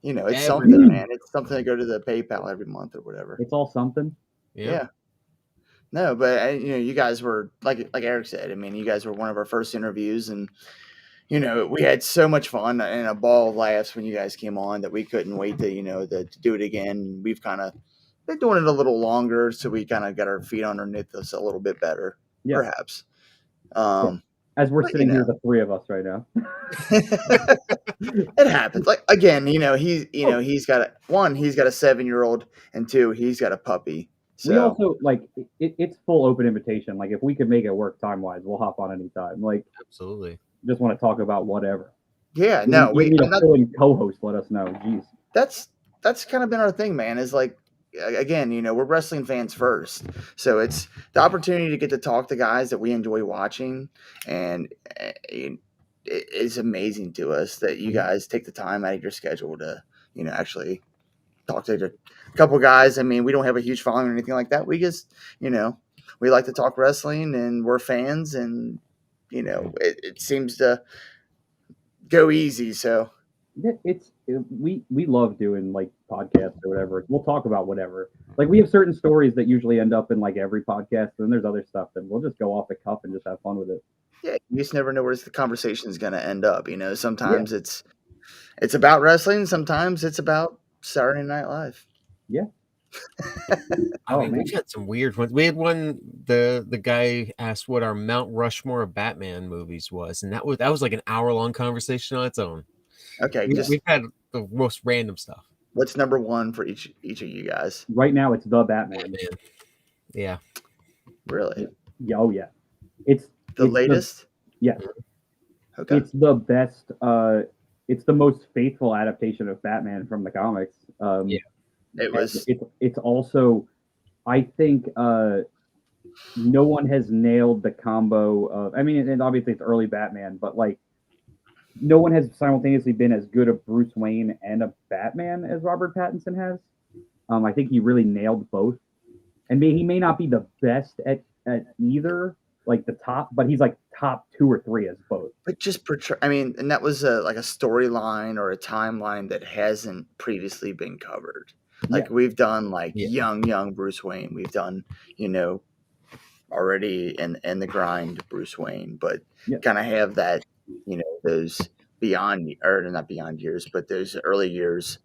Speaker 1: it's something, man. It's something to go to the PayPal every month or whatever.
Speaker 7: It's all something.
Speaker 1: Yeah. No, but you guys were like Eric said. I mean, you guys were one of our first interviews, and we had so much fun and a ball of laughs when you guys came on that we couldn't wait to do it again. We've kind of been doing it a little longer, so we kind of got our feet underneath us a little bit better, perhaps.
Speaker 7: As we're sitting here, the three of us right now.
Speaker 1: It happens. Like again, he's got a 7-year-old, and 2, he's got a puppy. So.
Speaker 7: We also it's full open invitation. Like if we could make it work time wise, we'll hop on anytime. Like
Speaker 6: absolutely.
Speaker 7: Just want to talk about whatever.
Speaker 1: Yeah, no,
Speaker 7: we need a filling co-host. Let us know. Jeez.
Speaker 1: That's kind of been our thing, man. Is like. Again, we're wrestling fans first. So it's the opportunity to get to talk to guys that we enjoy watching. And it is amazing to us that you guys take the time out of your schedule to, actually talk to a couple guys. I mean, we don't have a huge following or anything like that. We just, we like to talk wrestling and we're fans and, it seems to go easy. So
Speaker 7: we love doing like podcasts or whatever. We'll talk about whatever. Like we have certain stories that usually end up in like every podcast, and then there's other stuff that we'll just go off the cuff and just have fun with it.
Speaker 1: Yeah, you just never know where the conversation is going to end up. Sometimes it's about wrestling, sometimes it's about Saturday Night Live.
Speaker 7: Yeah.
Speaker 6: We've had some weird ones. We had one. The guy asked what our Mount Rushmore of Batman movies was, and that was like an hour-long conversation on its own.
Speaker 1: Okay,
Speaker 6: we've had the most random stuff.
Speaker 1: What's number one for each of you guys?
Speaker 7: Right now, it's the Batman.
Speaker 6: Yeah.
Speaker 1: Really?
Speaker 7: Yeah. Oh yeah. It's
Speaker 1: the latest.
Speaker 7: Yeah.
Speaker 1: Okay.
Speaker 7: It's the best. It's the most faithful adaptation of Batman from the comics.
Speaker 1: It was.
Speaker 7: It's also, I think, no one has nailed the combo of. I mean, and obviously it's early Batman, but like. No one has simultaneously been as good a Bruce Wayne and a Batman as Robert Pattinson has. I think he really nailed both. And he may not be the best at either, like the top, but he's like top 2 or 3 as both.
Speaker 1: But just and that was like a storyline or a timeline that hasn't previously been covered. Like we've done young Bruce Wayne. We've done, already in the grind Bruce Wayne, but kind of have that. Those not beyond years, but those early years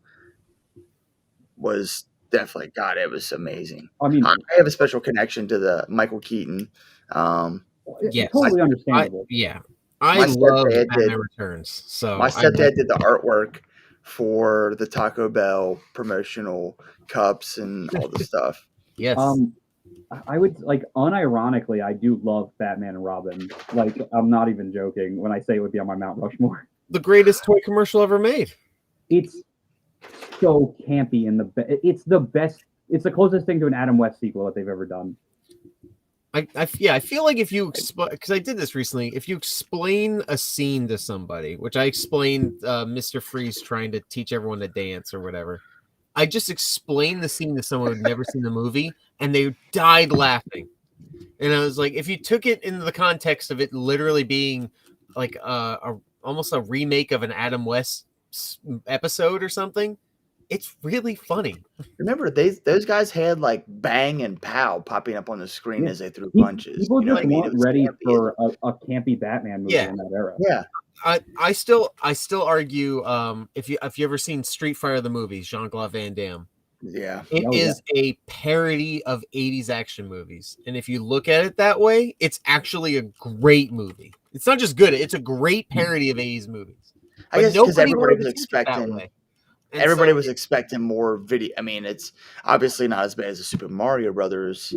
Speaker 1: was definitely, God, it was amazing. I mean, I have a special connection to the Michael Keaton.
Speaker 7: Totally understandable.
Speaker 6: I love Batman Returns. So
Speaker 1: my stepdad did the artwork for the Taco Bell promotional cups and all the stuff.
Speaker 6: Yes.
Speaker 7: I would unironically, I do love Batman and Robin. Like, I'm not even joking when I say it would be on my Mount Rushmore.
Speaker 6: The greatest toy commercial ever made.
Speaker 7: It's so campy it's the best. It's the closest thing to an Adam West sequel that they've ever done.
Speaker 6: I feel like if you because I did this recently, if you explain a scene to somebody, which I explained Mr. Freeze trying to teach everyone to dance or whatever. I just explained the scene to someone who'd never seen the movie, and they died laughing. And I was like, if you took it into the context of it literally being like almost a remake of an Adam West episode or something, It's really funny.
Speaker 1: Remember, those guys had like bang and pow popping up on the screen as they threw punches.
Speaker 7: People
Speaker 1: You know
Speaker 7: just
Speaker 1: what I mean?
Speaker 7: weren't
Speaker 1: It was
Speaker 7: ready
Speaker 1: campy.
Speaker 7: for a campy Batman movie
Speaker 6: Yeah.
Speaker 7: in that era.
Speaker 1: Yeah.
Speaker 6: I still argue if you ever seen Street Fighter the movie, Jean-Claude Van Damme.
Speaker 1: Yeah.
Speaker 6: It is a parody of 80s action movies. And if you look at it that way, it's actually a great movie. It's not just good, it's a great parody of 80s movies.
Speaker 1: I guess because everybody was expecting everybody was expecting more video. I mean, it's obviously not as bad as a Super Mario Brothers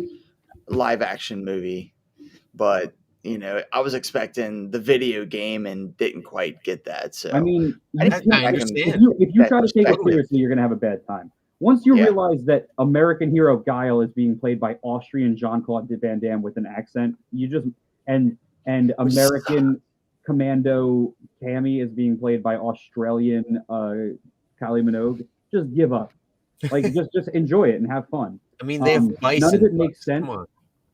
Speaker 1: live action movie, but you know, I was expecting the video game and didn't quite get that. So
Speaker 7: I mean,
Speaker 6: I understand.
Speaker 7: If you try to take it seriously, you're gonna have a bad time. Once you realize that American hero Guile is being played by Austrian Jean-Claude Van Damme with an accent, you just and American Commando Cammy is being played by Australian Kylie Minogue, just give up. Like just enjoy it and have fun.
Speaker 6: I mean, they have bison.
Speaker 7: None of it makes sense.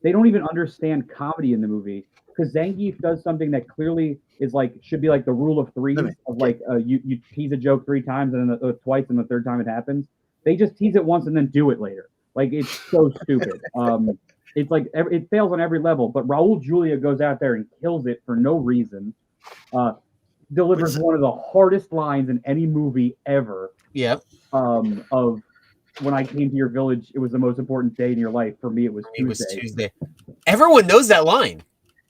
Speaker 7: They don't even understand comedy in the movie because Zangief does something that clearly is like should be like the rule of threes of like you tease a joke 3 times and then twice and the third time it happens. They just tease it once and then do it later. Like it's so stupid. It's like it fails on every level. But Raul Julia goes out there and kills it for no reason. Delivers one of the hardest lines in any movie ever.
Speaker 6: Yep.
Speaker 7: Of when I came to your village, it was the most important day in your life. For me, it was Tuesday.
Speaker 6: Everyone knows that line.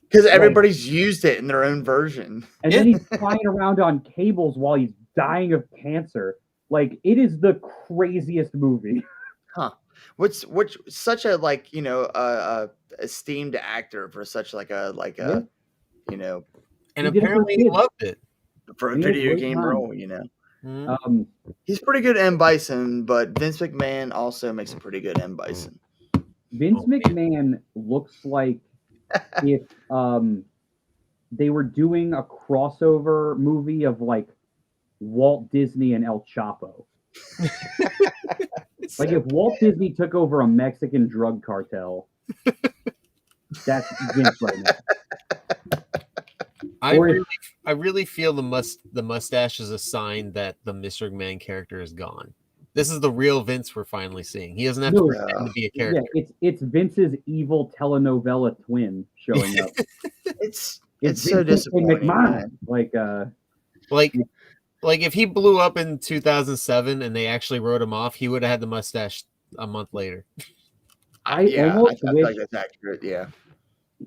Speaker 1: Because everybody's used it in their own version.
Speaker 7: And then he's flying around on cables while he's dying of cancer. Like, it is the craziest movie.
Speaker 1: Huh. Which such a, like, you know, esteemed actor for such like a you know.
Speaker 6: And apparently he loved it.
Speaker 1: For a video game role, you know. He's pretty good at M. Bison, but Vince McMahon also makes a pretty good M. Bison.
Speaker 7: Vince McMahon looks like if they were doing a crossover movie of like Walt Disney and El Chapo. Like if Walt Disney took over a Mexican drug cartel, that's Vince right now.
Speaker 6: I really feel the mustache is a sign that the Mr. McMahon character is gone. This is the real Vince we're finally seeing. He doesn't have to pretend to be a character.
Speaker 7: Yeah, it's Vince's evil telenovela twin showing up.
Speaker 1: it's so disappointing.
Speaker 7: McMahon.
Speaker 6: Like if he blew up in 2007 and they actually wrote him off, he would have had the mustache a month later.
Speaker 1: I feel like that's accurate. Yeah.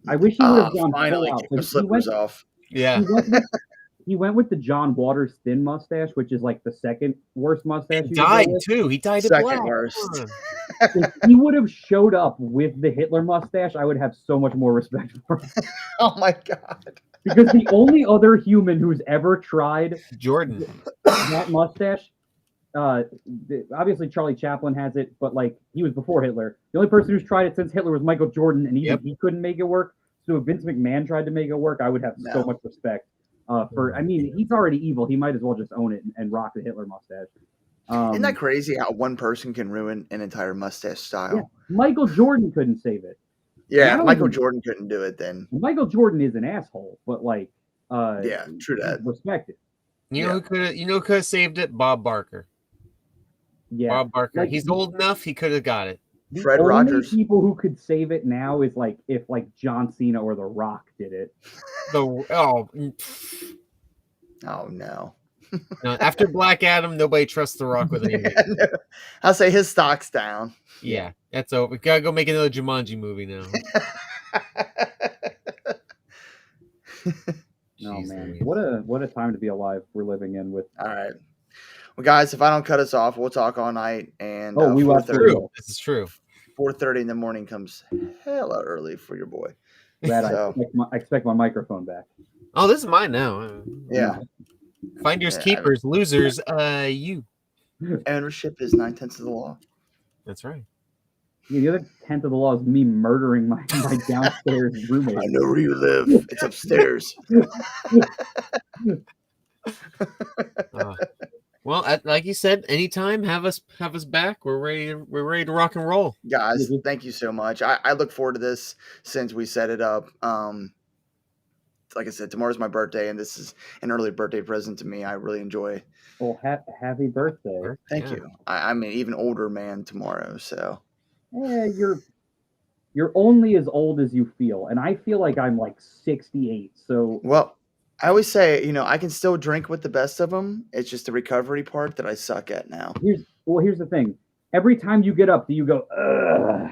Speaker 7: I wish he would have gone
Speaker 1: finally
Speaker 7: full out.
Speaker 1: the slippers off.
Speaker 6: Yeah.
Speaker 7: He went with the John Waters thin mustache, which is like the second worst mustache.
Speaker 6: He died too. He died
Speaker 1: second
Speaker 6: black.
Speaker 1: worst.
Speaker 7: If he would have showed up with the Hitler mustache, I would have so much more respect for him.
Speaker 1: Oh my god!
Speaker 7: Because the only other human who's ever tried
Speaker 6: Jordan
Speaker 7: that mustache, obviously Charlie Chaplin has it, but like he was before Hitler. The only person who's tried it since Hitler was Michael Jordan, and even he couldn't make it work. So if Vince McMahon tried to make it work, I would have so much respect. I mean, he's already evil. He might as well just own it and rock the Hitler mustache.
Speaker 1: Isn't that crazy how one person can ruin an entire mustache style?
Speaker 7: Yeah. Michael Jordan couldn't save it.
Speaker 1: Yeah, Michael Jordan couldn't do it then.
Speaker 7: Michael Jordan is an asshole, but like,
Speaker 1: yeah, true that.
Speaker 7: Respect it.
Speaker 6: You know who could have saved it? Bob Barker.
Speaker 7: Yeah,
Speaker 6: Bob Barker. Like, he's old enough. He could have got it.
Speaker 1: Fred Rogers.
Speaker 7: People who could save it now is like if like John Cena or The Rock did it.
Speaker 1: Oh no.
Speaker 6: No, after Black Adam, nobody trusts The Rock with anything.
Speaker 1: No. I'll say his stock's down.
Speaker 6: Yeah, that's over. We gotta go make another Jumanji movie now.
Speaker 7: Oh man, what a time to be alive we're living in with.
Speaker 1: All right. Well, guys, if I don't cut us off, we'll talk all night. And
Speaker 7: we watched
Speaker 6: true. This is true.
Speaker 1: 4:30 in the morning comes hella early for your boy.
Speaker 7: Brad, I expect my microphone back.
Speaker 6: Oh, this is mine now.
Speaker 1: Yeah.
Speaker 6: Finders keepers, losers. You.
Speaker 1: Ownership is 9/10 of the law.
Speaker 6: That's right.
Speaker 7: Yeah, the other 10th of the law is me murdering my downstairs roommate.
Speaker 1: I know where you live. It's upstairs.
Speaker 6: Well, like you said, anytime have us back. We're ready to rock and roll,
Speaker 1: guys. Thank you so much. I look forward to this since we set it up. like I said, tomorrow's my birthday, and this is an early birthday present to me. I really enjoy.
Speaker 7: Well, happy birthday.
Speaker 1: Thank you. I'm an even older man tomorrow, so.
Speaker 7: Yeah, you're only as old as you feel, and I feel like I'm like 68. So
Speaker 1: well, I always say, I can still drink with the best of them. It's just the recovery part that I suck at now.
Speaker 7: Here's the thing. Every time you get up, do you go, ugh?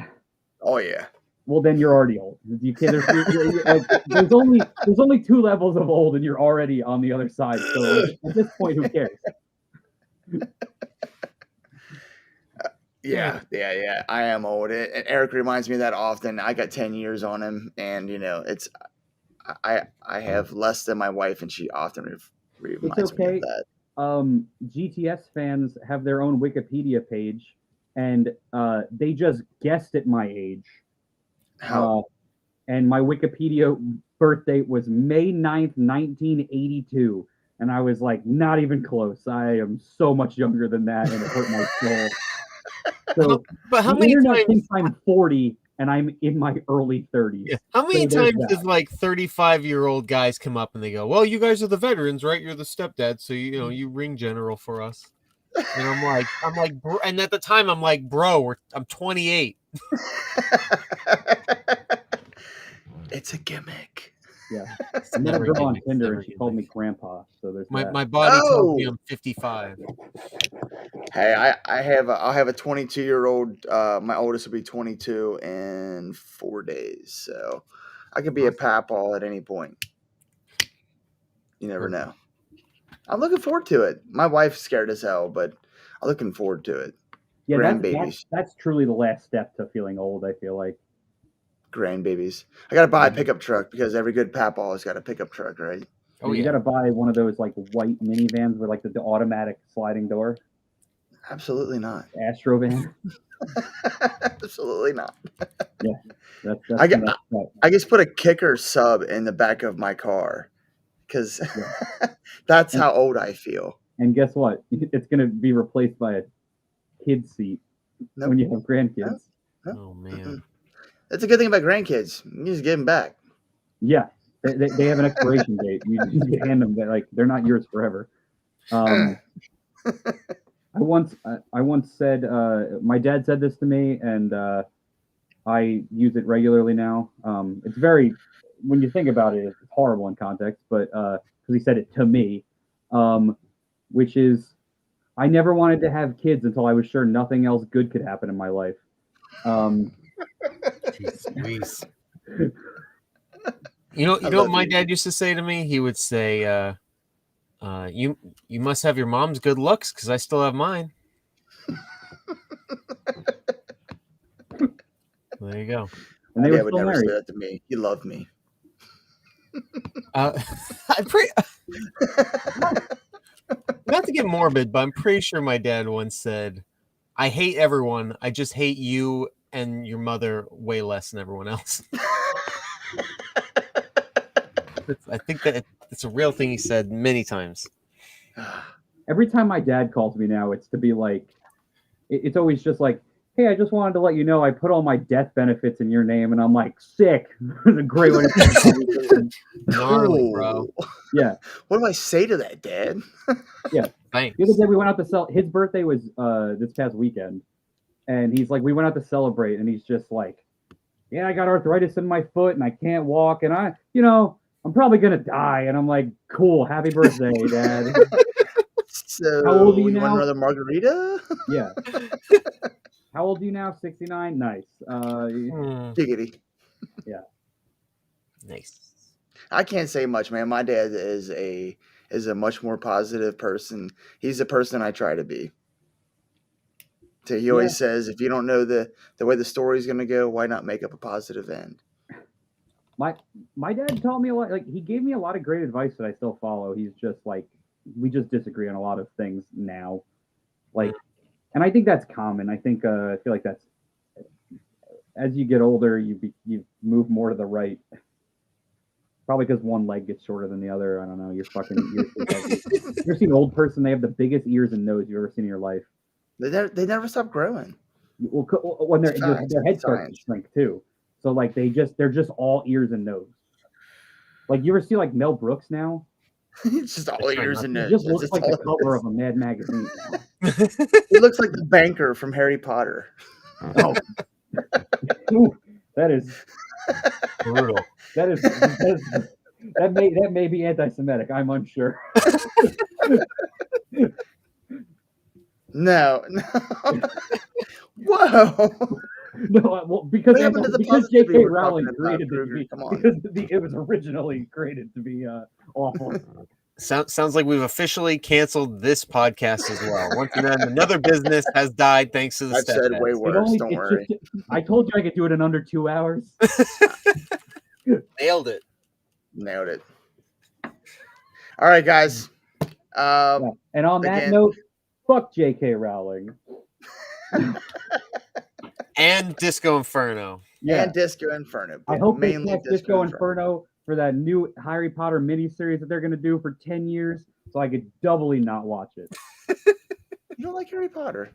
Speaker 1: Oh yeah.
Speaker 7: Well, then you're already old. You can't. There's only 2 levels of old, and you're already on the other side. So at this point, who cares?
Speaker 1: Yeah. I am old. Eric reminds me of that often. I got 10 years on him, and it's I have less than my wife, and she often reminds me of that.
Speaker 7: GTS fans have their own Wikipedia page, and they just guessed at my age.
Speaker 1: How?
Speaker 7: And my Wikipedia birth date was May 9th, 1982. And I was like, not even close. I am so much younger than that, and it hurt my soul. So,
Speaker 6: but how
Speaker 7: the
Speaker 6: many
Speaker 7: internet
Speaker 6: times
Speaker 7: thinks I'm 40 and I'm in my early 30s?
Speaker 6: Yeah. How many times does like 35-year-old guys come up and they go, "Well, you guys are the veterans, right? You're the stepdad, so you ring general for us." And I'm like, and at the time I'm like, bro, I'm 28.
Speaker 1: It's a gimmick.
Speaker 7: Yeah. I met a girl on Tinder and she called me grandpa. So there's
Speaker 6: my body tells me I'm 55.
Speaker 1: Hey, I'll have a 22-year-old. My oldest will be 22 in 4 days, so I could be a papaw at any point. You never know. I'm looking forward to it. My wife's scared as hell, but I'm looking forward to it.
Speaker 7: Yeah, that's truly the last step to feeling old, I feel like.
Speaker 1: Grandbabies. I gotta buy a pickup truck because every good papaw has got a pickup truck, right?
Speaker 7: Oh, you gotta buy one of those like white minivans with like the automatic sliding door.
Speaker 1: Absolutely not.
Speaker 7: Astro van.
Speaker 1: Absolutely not.
Speaker 7: Yeah, that's
Speaker 1: I just put a kicker sub in the back of my car because that's how old I feel.
Speaker 7: And guess what? It's gonna be replaced by a kid seat when you have grandkids.
Speaker 1: Nope.
Speaker 6: Oh man.
Speaker 1: That's a good thing about grandkids. You just give them back.
Speaker 7: Yeah, they have an expiration date. You just hand them, like they're not yours forever. I once said, my dad said this to me, and I use it regularly now. It's when you think about it, it's horrible in context, but because he said it to me, which is, I never wanted to have kids until I was sure nothing else good could happen in my life.
Speaker 6: Jeez. You know what my dad used to say to me? He would say, you must have your mom's good looks because I still have mine. There you go.
Speaker 7: And they
Speaker 1: would never
Speaker 7: married.
Speaker 1: say that to me. He loved me.
Speaker 6: Not to get morbid, but I'm pretty sure my dad once said, "I hate everyone. I just hate you and your mother way less than everyone else." I think that it's a real thing he said many times.
Speaker 7: Every time my dad calls me now, it's to be like, it's always just like, "Hey, I just wanted to let you know I put all my death benefits in your name," and I'm like, "Sick!" It's a great way to
Speaker 6: gnarly, bro.
Speaker 7: Yeah.
Speaker 1: What do I say to that, Dad?
Speaker 7: Yeah.
Speaker 6: Thanks.
Speaker 7: The other day we went out to celebrate. His birthday was this past weekend, and he's like, we went out to celebrate, and he's just like, "Yeah, I got arthritis in my foot, and I can't walk, and I'm probably gonna die." And I'm like, "Cool, happy birthday, Dad."
Speaker 1: So,
Speaker 7: how old are you now?
Speaker 1: Want another margarita?
Speaker 7: Yeah. How old are you now? 69? Nice.
Speaker 1: Giggity.
Speaker 7: Yeah.
Speaker 6: Nice.
Speaker 1: I can't say much, man. My dad is a much more positive person. He's the person I try to be. So he always says, if you don't know the way the story's going to go, why not make up a positive end?
Speaker 7: My dad taught me a lot. Like, he gave me a lot of great advice that I still follow. He's just like, we just disagree on a lot of things now. Like, and I think that's common. I think I feel like that's, as you get older, you move more to the right. Probably because one leg gets shorter than the other. I don't know. You're fucking. You ever seen an old person? They have the biggest ears and nose you've ever seen in your life.
Speaker 1: They never stop growing.
Speaker 7: Well, when their head starts to shrink too. So like they're just all ears and nose. Like you ever see like Mel Brooks now?
Speaker 1: It's just all ears and
Speaker 7: He
Speaker 1: noses.
Speaker 7: just looks
Speaker 1: It's
Speaker 7: like
Speaker 1: all
Speaker 7: the cover of a Mad magazine now.
Speaker 1: He looks like the banker from Harry Potter.
Speaker 7: Oh, ooh, that is
Speaker 6: Brutal.
Speaker 7: That may be anti-Semitic. I'm unsure.
Speaker 1: No. Whoa.
Speaker 7: No, well, because
Speaker 1: What happened to the
Speaker 7: because
Speaker 1: positivity
Speaker 7: J.K.
Speaker 1: we're
Speaker 7: Rowling
Speaker 1: talking about,
Speaker 7: created it to
Speaker 1: Kruger?
Speaker 7: be
Speaker 1: Come on.
Speaker 7: because it was originally created to be awful.
Speaker 6: Sounds like we've officially canceled this podcast as well. Once again, another business has died thanks to the
Speaker 1: I've said way
Speaker 6: Stepdads.
Speaker 1: worse. Don't worry.
Speaker 7: I told you I could do it in under 2 hours.
Speaker 6: Nailed it.
Speaker 1: Nailed it. All right, guys.
Speaker 7: Yeah. And on that note, fuck J.K. Rowling.
Speaker 6: And Disco Inferno.
Speaker 7: Yeah.
Speaker 1: And Disco Inferno.
Speaker 7: I hope they cast Disco Inferno for that new Harry Potter miniseries that they're going to do for 10 years, so I could doubly not watch it.
Speaker 1: You don't like Harry Potter?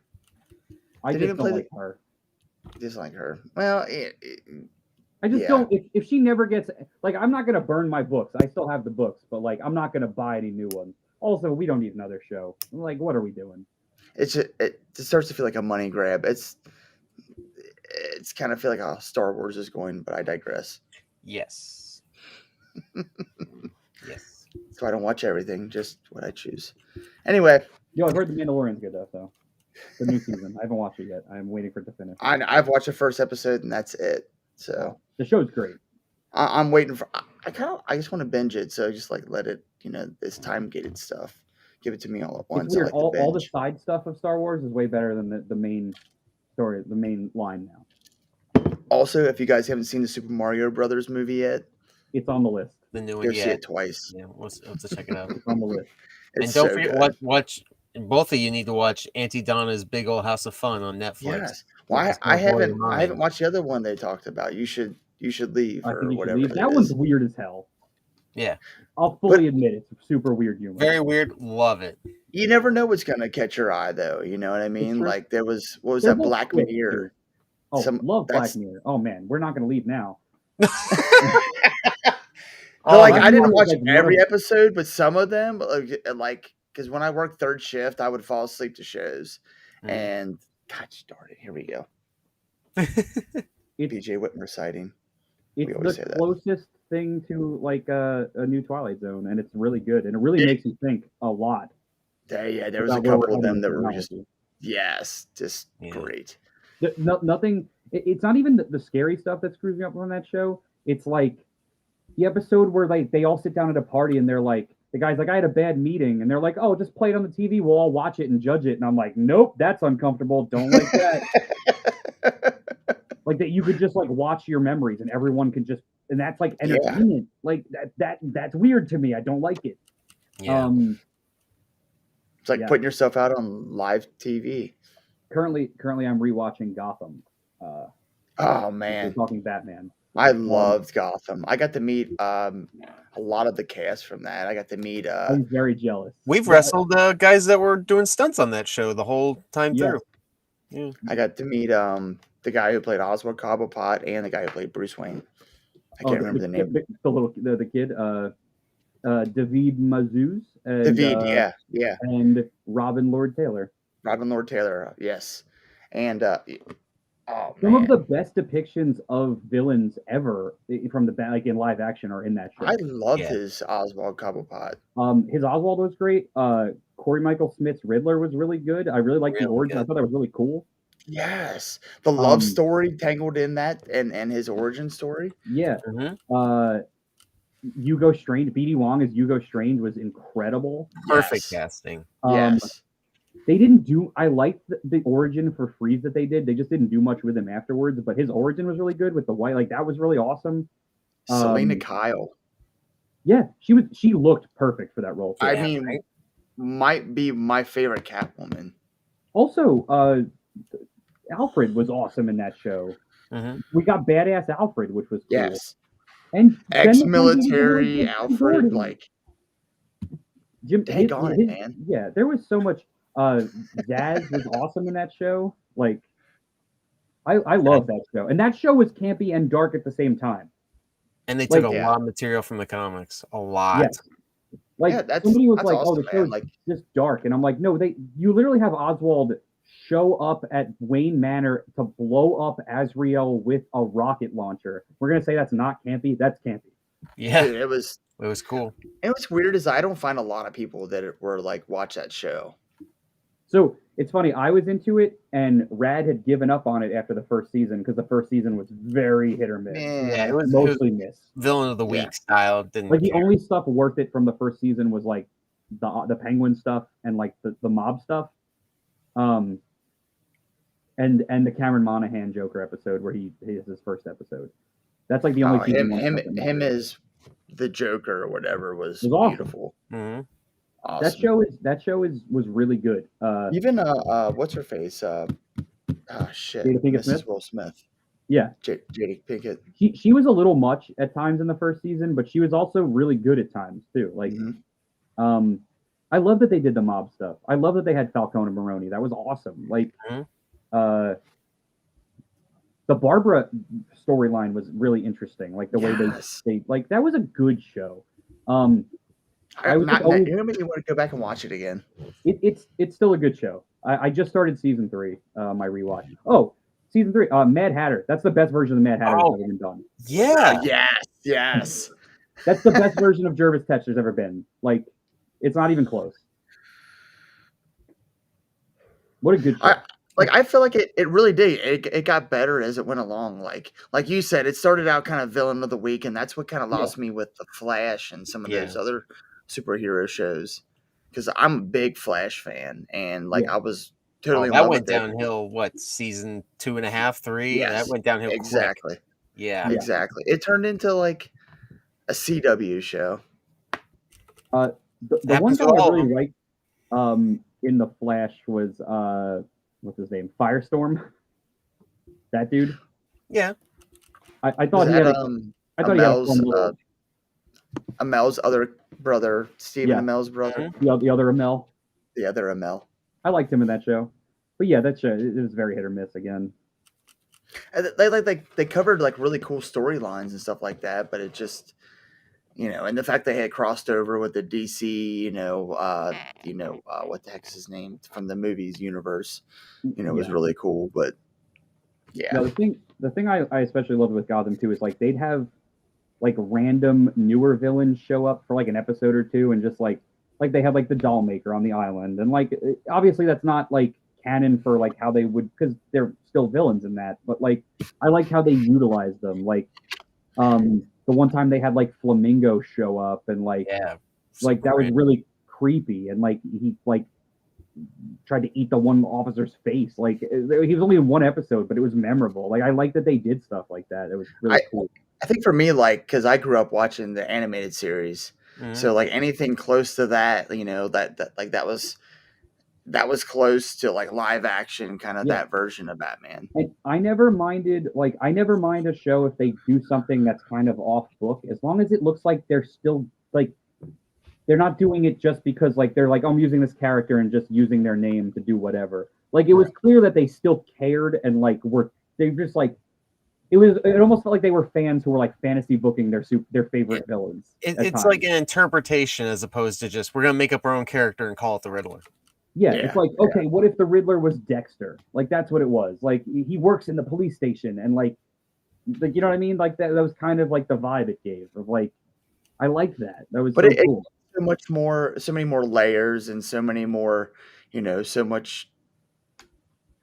Speaker 7: I just don't like her.
Speaker 1: Dislike her. Well,
Speaker 7: I just don't. If she never gets, like, I'm not going to burn my books. I still have the books, but, like, I'm not going to buy any new ones. Also, we don't need another show. Like, what are we doing?
Speaker 1: It starts to feel like a money grab. It's kind of feel like how Star Wars is going, but I digress.
Speaker 6: Yes. Yes.
Speaker 1: So I don't watch everything, just what I choose. Anyway.
Speaker 7: Yo, I've heard The Mandalorian's good, though, so. The new season. I haven't watched it yet. I'm waiting for it to finish.
Speaker 1: I've watched the first episode, and that's it. So.
Speaker 7: The show's great.
Speaker 1: I'm waiting for. I just want to binge it, so just like let it, this time-gated stuff. Give it to me all at once.
Speaker 7: It's weird. All the side stuff of Star Wars is way better than the main story, the main line now.
Speaker 1: Also, if you guys haven't seen the Super Mario Brothers movie yet,
Speaker 7: it's on the list.
Speaker 6: The new one,
Speaker 1: go see it twice.
Speaker 6: Yeah, we'll have to check it out.
Speaker 7: It's on the list.
Speaker 6: And don't forget, watch. Both of you need to watch Auntie Donna's Big Old House of Fun on Netflix.
Speaker 1: Yes. Well, I haven't watched the other one they talked about. You should leave or whatever.
Speaker 7: That one's weird as hell.
Speaker 6: Yeah.
Speaker 7: I'll fully admit it's super weird humor.
Speaker 6: Very weird. Love it.
Speaker 1: You never know what's gonna catch your eye, though. You know what I mean? Like what was that Black Mirror?
Speaker 7: Oh, love Black Mirror. Oh man, we're not gonna leave now.
Speaker 1: I didn't watch every episode, but some of them, like, because when I worked third shift, I would fall asleep to shows, and gosh darn it, here we go. BJ Whitmer sighting.
Speaker 7: It's the closest thing to like a new Twilight Zone, and it's really good, and it really makes you think a lot.
Speaker 1: Yeah, there was a couple of them that were just great.
Speaker 7: Nothing. It's not even the scary stuff that screws me up on that show. It's like the episode where they all sit down at a party and they're like, the guy's like, I had a bad meeting, and they're like, oh, just play it on the TV. We'll all watch it and judge it. And I'm like, nope, that's uncomfortable. Don't like that. Like that, you could just like watch your memories, and everyone could just, and that's like entertainment. Yeah. Like that's weird to me. I don't like it.
Speaker 6: Yeah.
Speaker 1: It's like putting yourself out on live TV.
Speaker 7: Currently, I'm rewatching Gotham.
Speaker 1: Oh man,
Speaker 7: we're talking Batman.
Speaker 1: I loved Gotham. I got to meet a lot of the cast from that. I got to meet.
Speaker 7: I'm very jealous.
Speaker 6: We've wrestled guys that were doing stunts on that show the whole time through. Yeah.
Speaker 1: I got to meet the guy who played Oswald Cobblepot and the guy who played Bruce Wayne. I can't remember the name.
Speaker 7: The kid, David Mazouz.
Speaker 1: David, yeah.
Speaker 7: And Robin Lord Taylor.
Speaker 1: Yes. And
Speaker 7: some of the best depictions of villains ever from like in live action are in that show.
Speaker 1: I loved his Oswald Cobblepot.
Speaker 7: His Oswald was great. Corey Michael Smith's Riddler was really good. I really liked the origin. I thought that was really cool.
Speaker 1: Yes, the love story tangled in that and his origin story.
Speaker 7: Yeah. Hugo Strange, BD Wong as Hugo Strange was incredible.
Speaker 6: Perfect casting.
Speaker 1: Yes.
Speaker 7: They didn't do. I liked the origin for Freeze that they did. They just didn't do much with him afterwards. But his origin was really good with the white. Like that was really awesome.
Speaker 1: Selena Kyle.
Speaker 7: Yeah, she looked perfect for that role.
Speaker 1: I mean, might be my favorite Catwoman.
Speaker 7: Also, Alfred was awesome in that show. We got badass Alfred, which was cool.
Speaker 1: Yes.
Speaker 7: And
Speaker 1: ex-military Alfred, like
Speaker 7: Jim.
Speaker 1: Dang on it, man.
Speaker 7: Yeah, there was so much. Zaz was awesome in that show. Like, I love that show, and that show was campy and dark at the same time.
Speaker 6: And they took a lot of material from the comics. A lot.
Speaker 7: Yes. Like somebody was like,
Speaker 1: awesome,
Speaker 7: "Oh, the show's just dark," and I'm like, "No, you literally have Oswald show up at Wayne Manor to blow up Azrael with a rocket launcher. We're gonna say that's not campy. That's campy.
Speaker 6: Yeah,
Speaker 1: dude, it was
Speaker 6: cool.
Speaker 1: And what's weird is I don't find a lot of people that were like watch that show.
Speaker 7: So it's funny. I was into it, and Rad had given up on it after the first season because the first season was very hit or miss.
Speaker 6: Yeah, it was
Speaker 7: mostly miss.
Speaker 6: Villain of the week style. Didn't
Speaker 7: like the only stuff worth it from the first season was like the Penguin stuff and like the mob stuff, and the Cameron Monaghan Joker episode where he is his first episode. That's like the only
Speaker 1: him as the Joker or whatever was
Speaker 7: awesome.
Speaker 1: Beautiful.
Speaker 6: Mm-hmm.
Speaker 1: Awesome.
Speaker 7: That show was really good.
Speaker 1: Even what's her face? Shit,
Speaker 7: Jada Pinkett
Speaker 1: Mrs.
Speaker 7: Smith?
Speaker 1: Will Smith.
Speaker 7: Yeah,
Speaker 1: Jada Pinkett.
Speaker 7: She was a little much at times in the first season, but she was also really good at times too. Like, I love that they did the mob stuff. I love that they had Falcone and Maroni. That was awesome. Like, the Barbara storyline was really interesting. Like the way they like that was a good show.
Speaker 1: You want to go back and watch it again.
Speaker 7: It's still a good show. I just started season 3, my rewatch. Oh, season 3, Mad Hatter. That's the best version of Mad Hatter that's ever been done.
Speaker 6: Yeah.
Speaker 1: Yes.
Speaker 7: That's the best version of Jervis Tetch there's ever been. Like, it's not even close. What a good show.
Speaker 1: I feel like it really did. It got better as it went along. Like you said, it started out kind of villain of the week, and that's what kind of lost me with the Flash and some of those other superhero shows. Because I'm a big Flash fan, and I was totally.
Speaker 6: That went downhill. What, season 2.5, 3?
Speaker 1: Yes,
Speaker 6: that went downhill.
Speaker 1: Exactly.
Speaker 6: Quick. Yeah,
Speaker 1: exactly. It turned into like a CW show.
Speaker 7: The one thing I really liked in the Flash was what's his name? Firestorm. That dude.
Speaker 6: Yeah.
Speaker 7: I thought he had. I thought he had a fun little...
Speaker 1: Amel's other brother, Stephen Amel's brother.
Speaker 7: The other Amel.
Speaker 1: The other Amel.
Speaker 7: I liked him in that show, but yeah, that show it was very hit or miss again.
Speaker 1: And they covered like really cool storylines and stuff like that, but it just. And the fact they had crossed over with the DC, what the heck is his name from the movies universe, was really cool. But
Speaker 7: No, the thing I especially loved with Gotham too is like they'd have like random newer villains show up for like an episode or two, and just like they had like the doll maker on the island, and like obviously that's not like canon for like how they would, because they're still villains in that, but like I like how they utilize them, like the one time they had like Flamingo show up, and like that was really creepy, and like he like tried to eat the one officer's face. Like he was only in one episode, but it was memorable. Like I like that they did stuff like that. It was really cool.
Speaker 1: I think for me, like, because I grew up watching the animated series, so like anything close to that, that was close to like live action, kind of that version of Batman.
Speaker 7: And I never mind a show if they do something that's kind of off book, as long as it looks like they're still like they're not doing it just because like they're like, oh, I'm using this character and just using their name to do whatever. Like it was clear that they still cared, and like they just like it almost felt like they were fans who were like fantasy booking their favorite villains.
Speaker 6: It's like an interpretation as opposed to just we're gonna make up our own character and call it the Riddler.
Speaker 7: Yeah, it's like, okay, what if the Riddler was Dexter? Like, that's what it was. Like, he works in the police station, and like you know what I mean? Like, that was kind of like the vibe it gave of like, I like that. That was cool.
Speaker 1: So many more layers, and so many more, so much.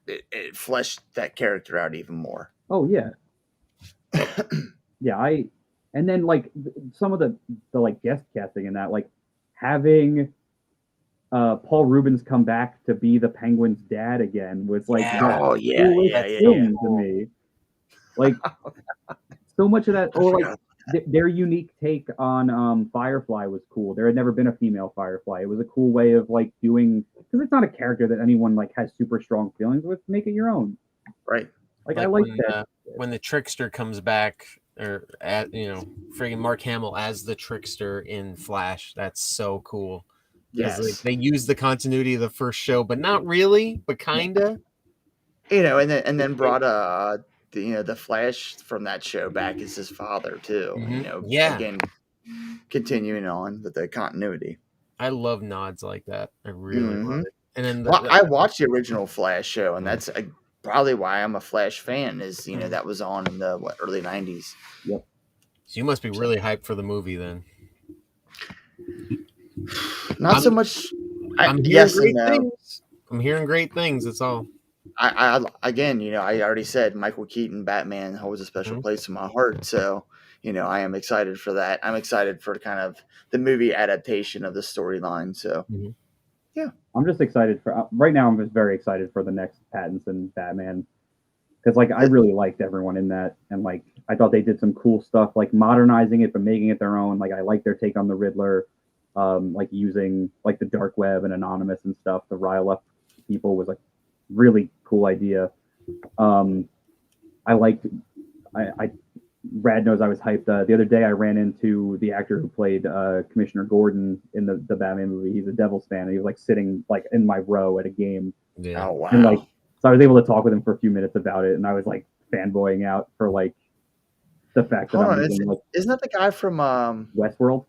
Speaker 1: It fleshed that character out even more.
Speaker 7: Oh yeah, yeah. And then like some of the like guest casting in that, like having. Paul Rubens come back to be the Penguin's dad again was like to me. Like so much of that, or like their unique take on Firefly was cool. There had never been a female Firefly. It was a cool way of like doing, because it's not a character that anyone like has super strong feelings with. Make it your own,
Speaker 1: right?
Speaker 7: Like I like that
Speaker 6: when the Trickster comes back, or friggin' Mark Hamill as the Trickster in Flash. That's so cool. Yes, like, they use the continuity of the first show, but not really, but kinda.
Speaker 1: And then brought the Flash from that show back as his father too.
Speaker 6: Yeah.
Speaker 1: Again, continuing on with the continuity.
Speaker 6: I love nods like that. I really love it. And then
Speaker 1: I watched the original Flash show, and that's probably why I'm a Flash fan. Is that was on in the early '90s.
Speaker 7: Yep.
Speaker 6: So you must be really hyped for the movie then.
Speaker 1: Not so much.
Speaker 6: I'm hearing
Speaker 1: yes
Speaker 6: great
Speaker 1: and no.
Speaker 6: things. I'm hearing great things. That's all.
Speaker 1: I again, I already said Michael Keaton Batman holds a special place in my heart. So, I am excited for that. I'm excited for kind of the movie adaptation of the storyline. So, yeah,
Speaker 7: I'm just excited for right now. I'm just very excited for the next Pattinson Batman because I really liked everyone in that, and I thought they did some cool stuff, modernizing it but making it their own. I like their take on the Riddler, using the dark web and anonymous and stuff to rile up people was really cool idea. Brad knows I was hyped. The other day I ran into the actor who played Commissioner Gordon in the Batman movie. He's a Devils fan, and he was sitting in my row at a game.
Speaker 6: Yeah.
Speaker 1: Oh wow!
Speaker 7: And so I was able to talk with him for a few minutes about it, and I was fanboying out for the fact that
Speaker 1: isn't that the guy from
Speaker 7: Westworld?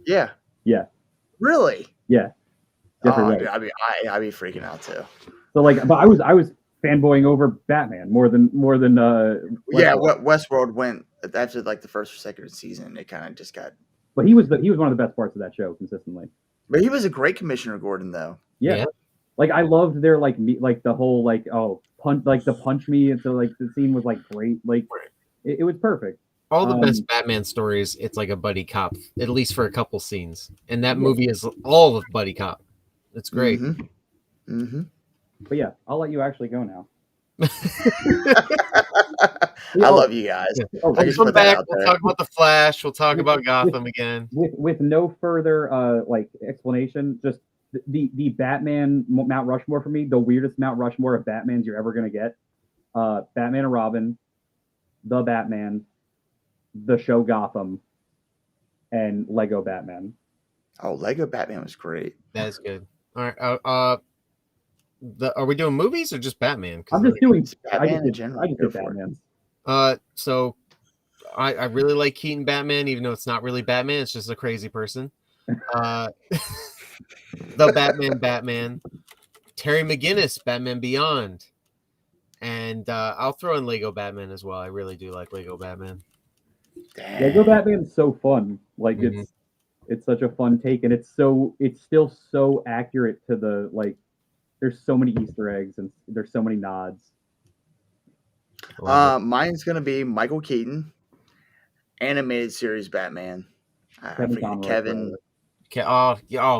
Speaker 1: Yeah.
Speaker 7: Yeah.
Speaker 1: Really?
Speaker 7: Yeah.
Speaker 1: Oh, dude, I'd be freaking out too.
Speaker 7: So but I was fanboying over Batman more than
Speaker 1: Westworld went after the first or second season. It kind of just got.
Speaker 7: But he was one of the best parts of that show consistently.
Speaker 1: But he was a great Commissioner Gordon though.
Speaker 7: Yeah. I loved their the whole punch the punch me into the scene was great. It was perfect.
Speaker 6: All the best Batman stories, it's like a buddy cop, at least for a couple scenes. And that movie is all of buddy cop. It's great.
Speaker 7: But yeah, I'll let you actually go now.
Speaker 1: I love you guys.
Speaker 6: We'll come back. We'll talk about the Flash. We'll talk about Gotham again.
Speaker 7: With no further explanation, just the Batman Mount Rushmore for me, the weirdest Mount Rushmore of Batmans you're ever gonna get. Batman and Robin, the Batman, the show Gotham, and Lego Batman.
Speaker 1: Oh, Lego Batman was great.
Speaker 6: That is good. All right. Are we doing movies or just Batman?
Speaker 7: I'm just doing
Speaker 1: Batman in general.
Speaker 7: I just did Batman.
Speaker 6: So I really like Keaton Batman, even though it's not really Batman. It's just a crazy person. The Batman, Terry McGinnis, Batman Beyond, and I'll throw in Lego Batman as well. I really do like Lego Batman.
Speaker 1: Damn.
Speaker 7: Lego Batman's so fun. It's such a fun take, and it's still so accurate to the There's so many Easter eggs and there's so many nods.
Speaker 1: Mine's gonna be Michael Keaton, animated series Batman.
Speaker 7: Kevin Conroy.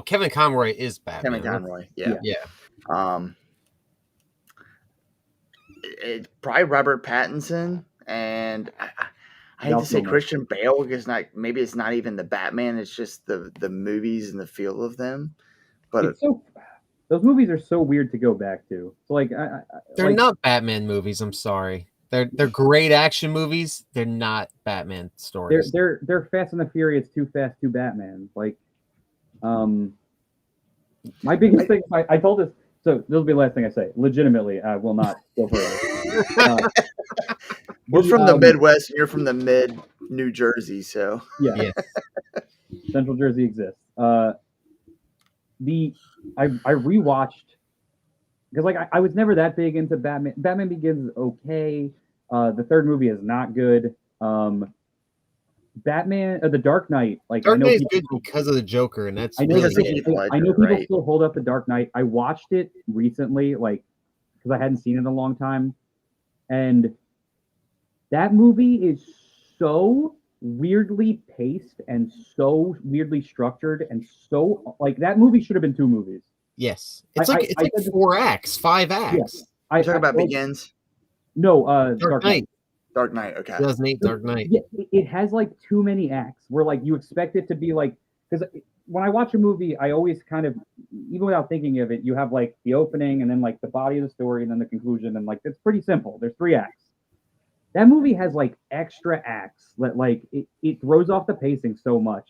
Speaker 6: Kevin Conroy is Batman.
Speaker 1: Kevin Conroy, yeah. Probably Robert Pattinson, and I hate to say Christian Bale because maybe it's not even the Batman. It's just the movies and the feel of them. But
Speaker 7: those movies are so weird to go back to. So
Speaker 6: they're not Batman movies. I'm sorry. They're great action movies. They're not Batman stories.
Speaker 7: They're Fast and the Furious, Too Fast, Too Batman. My biggest thing. I told this. So this will be the last thing I say. Legitimately, I will not go further.
Speaker 1: We're from the Midwest, and you're from the mid New Jersey, so
Speaker 7: yeah. Central Jersey exists. I rewatched because I was never that big into Batman. Batman Begins is okay. The third movie is not good. Batman, The Dark Knight.
Speaker 6: Dark Knight is good because of the Joker, and that's
Speaker 7: I know people
Speaker 1: right?
Speaker 7: still hold up The Dark Knight. I watched it recently, because I hadn't seen it in a long time, and that movie is so weirdly paced and so weirdly structured, and so that movie should have been 2 movies.
Speaker 6: Yes, it's like 4 acts, 5 acts.
Speaker 1: Yeah. Talking about Begins?
Speaker 7: No,
Speaker 6: Dark Knight.
Speaker 1: Dark Knight, okay.
Speaker 6: 2008 Dark Knight.
Speaker 7: Yeah, it has too many acts where you expect it to be because when I watch a movie, I always kind of, even without thinking of it, you have the opening and then the body of the story and then the conclusion, and it's pretty simple. There's 3 acts. That movie has extra acts that it throws off the pacing so much.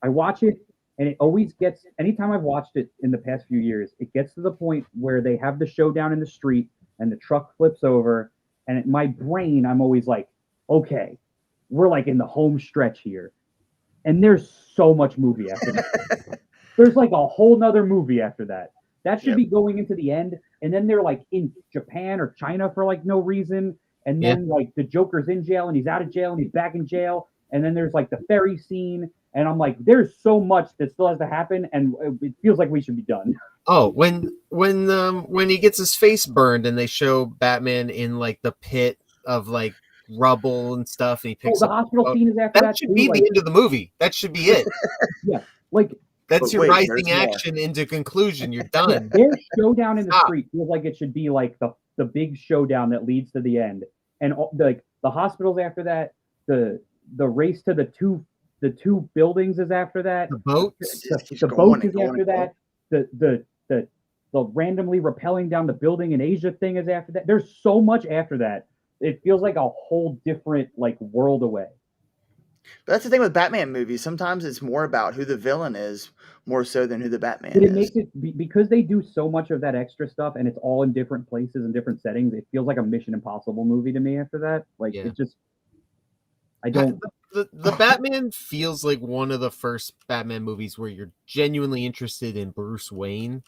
Speaker 7: I watch it and it always gets, anytime I've watched it in the past few years, it gets to the point where they have the showdown in the street and the truck flips over And in my brain, I'm always like, okay, we're like in the home stretch here. And there's so much movie after that. There's like a whole nother movie after that. That should be going into the end. And then they're like in Japan or China for like no reason. And then like the Joker's in jail and he's out of jail and he's back in jail. And then there's like the ferry scene. And I'm like, there's so much that still has to happen. And it feels like we should be done.
Speaker 6: Oh, when he gets his face burned and they show Batman in like the pit of like rubble and stuff, and he picks
Speaker 7: the hospital scene is after that.
Speaker 6: That should be the end of the movie. That should be it.
Speaker 7: Yeah, like
Speaker 6: that's your rising action into conclusion. You're done.
Speaker 7: Their showdown in the street feels like it should be like the big showdown that leads to the end, and like the hospitals after that. The race to the two buildings is after that.
Speaker 6: The boat.
Speaker 7: The boat is after that. The randomly rappelling down the building in Asia thing is after that. There's so much after that. It feels like a whole different like world away.
Speaker 1: But that's the thing with Batman movies. Sometimes it's more about who the villain is more so than who the Batman
Speaker 7: but it
Speaker 1: is.
Speaker 7: Makes it because they do so much of that extra stuff and it's all in different places and different settings. It feels like a Mission Impossible movie to me after that. Like it just, I don't.
Speaker 6: The Batman feels like one of the first Batman movies where you're genuinely interested in Bruce Wayne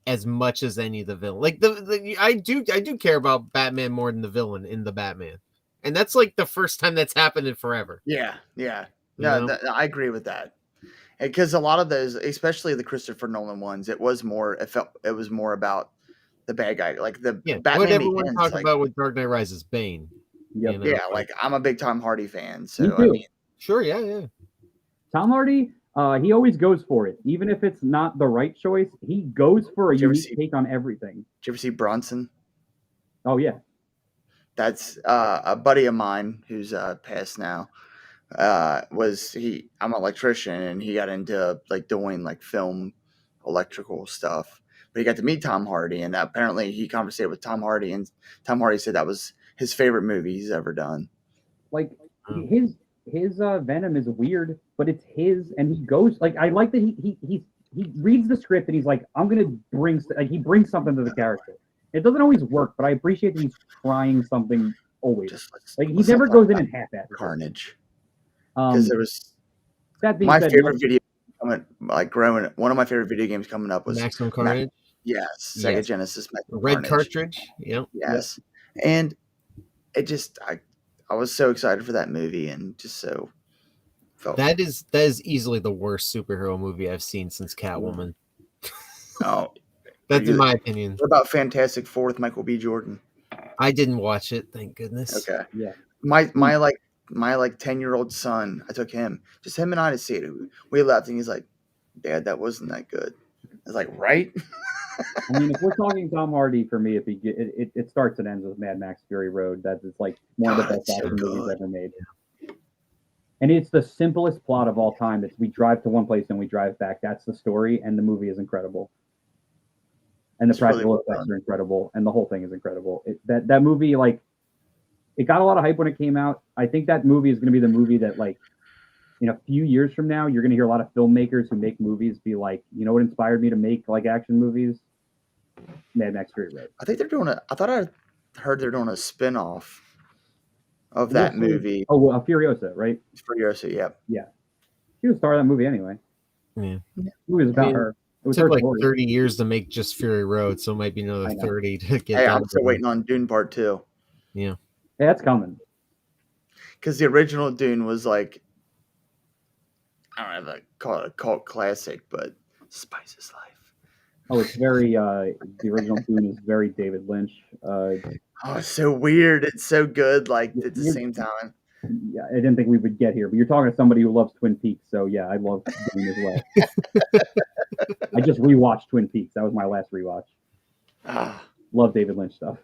Speaker 6: as much as any of the villain. Like I do care about Batman more than the villain in the Batman, and that's like the first time that's happened in forever.
Speaker 1: Yeah. No, I agree with that. Because a lot of those, especially the Christopher Nolan ones, it was more about the bad guy, like the Batman.
Speaker 6: What everyone talked about with Dark Knight Rises, Bane.
Speaker 7: Yep.
Speaker 1: You know? Yeah, like I'm a big Tom Hardy fan, so
Speaker 7: Me too.
Speaker 1: I mean,
Speaker 6: sure, yeah.
Speaker 7: Tom Hardy, he always goes for it, even if it's not the right choice. He goes for a unique take on everything.
Speaker 1: Did you ever see Bronson?
Speaker 7: Oh yeah,
Speaker 1: that's a buddy of mine who's passed now. I'm an electrician, and he got into like doing like film electrical stuff. But he got to meet Tom Hardy, and apparently he conversated with Tom Hardy, and Tom Hardy said that was his favorite movie he's ever done.
Speaker 7: Like his Venom is weird, but it's his, and he goes like I like that he reads the script and he's like, I'm gonna bring he brings something to the character. It doesn't always work, but I appreciate that he's trying something always. Like he never goes in and half-assed
Speaker 1: Carnage. Because there was
Speaker 7: my
Speaker 1: favorite video coming, like growing. One of my favorite video games coming up was
Speaker 6: Maximum Carnage.
Speaker 1: Yes, Sega Genesis.
Speaker 6: Red cartridge. Yep.
Speaker 1: Yes, and it just I was so excited for that movie, and just so felt
Speaker 6: that is easily the worst superhero movie I've seen since Catwoman.
Speaker 1: Oh,
Speaker 6: that's in my opinion.
Speaker 1: What about Fantastic Four with Michael B. Jordan?
Speaker 6: I didn't watch it, thank goodness.
Speaker 1: Okay,
Speaker 7: yeah.
Speaker 1: My 10-year-old son, I took him and I to see it. We left, and he's like, "Dad, that wasn't that good." I was like, "Right."
Speaker 7: I mean, if we're talking Tom Hardy, for me, it starts and ends with Mad Max Fury Road. It's like one of the best action movies ever made. And it's the simplest plot of all time. It's we drive to one place and we drive back. That's the story, and the movie is incredible. And the practical effects are incredible, and the whole thing is incredible. That movie, like, it got a lot of hype when it came out. I think that movie is going to be the movie that, like, in a few years from now, you're going to hear a lot of filmmakers who make movies be like, you know what inspired me to make, like, action movies? Mad Max Fury Road.
Speaker 1: I think they're doing I thought I heard they're doing a spin-off of that movie.
Speaker 7: Oh, Furry-ous, right?
Speaker 1: Furry-ous, yeah.
Speaker 7: Yeah. She was the star of that movie anyway.
Speaker 6: Yeah.
Speaker 7: The movie was about her.
Speaker 6: It took like 30 years to make just Fury Road, so it might be another 30 to get
Speaker 1: Hey, I'm still waiting on Dune Part 2.
Speaker 6: Yeah.
Speaker 7: Hey, that's coming.
Speaker 1: Because the original Dune was like, I don't know if I call it a cult classic, but spices life.
Speaker 7: Oh, it's very, the original Dune is very David Lynch.
Speaker 1: It's so weird. It's so good, like, at the same time.
Speaker 7: Yeah, I didn't think we would get here, but you're talking to somebody who loves Twin Peaks, so yeah, I love Dune as well. I just rewatched Twin Peaks. That was my last rewatch. Love David Lynch stuff.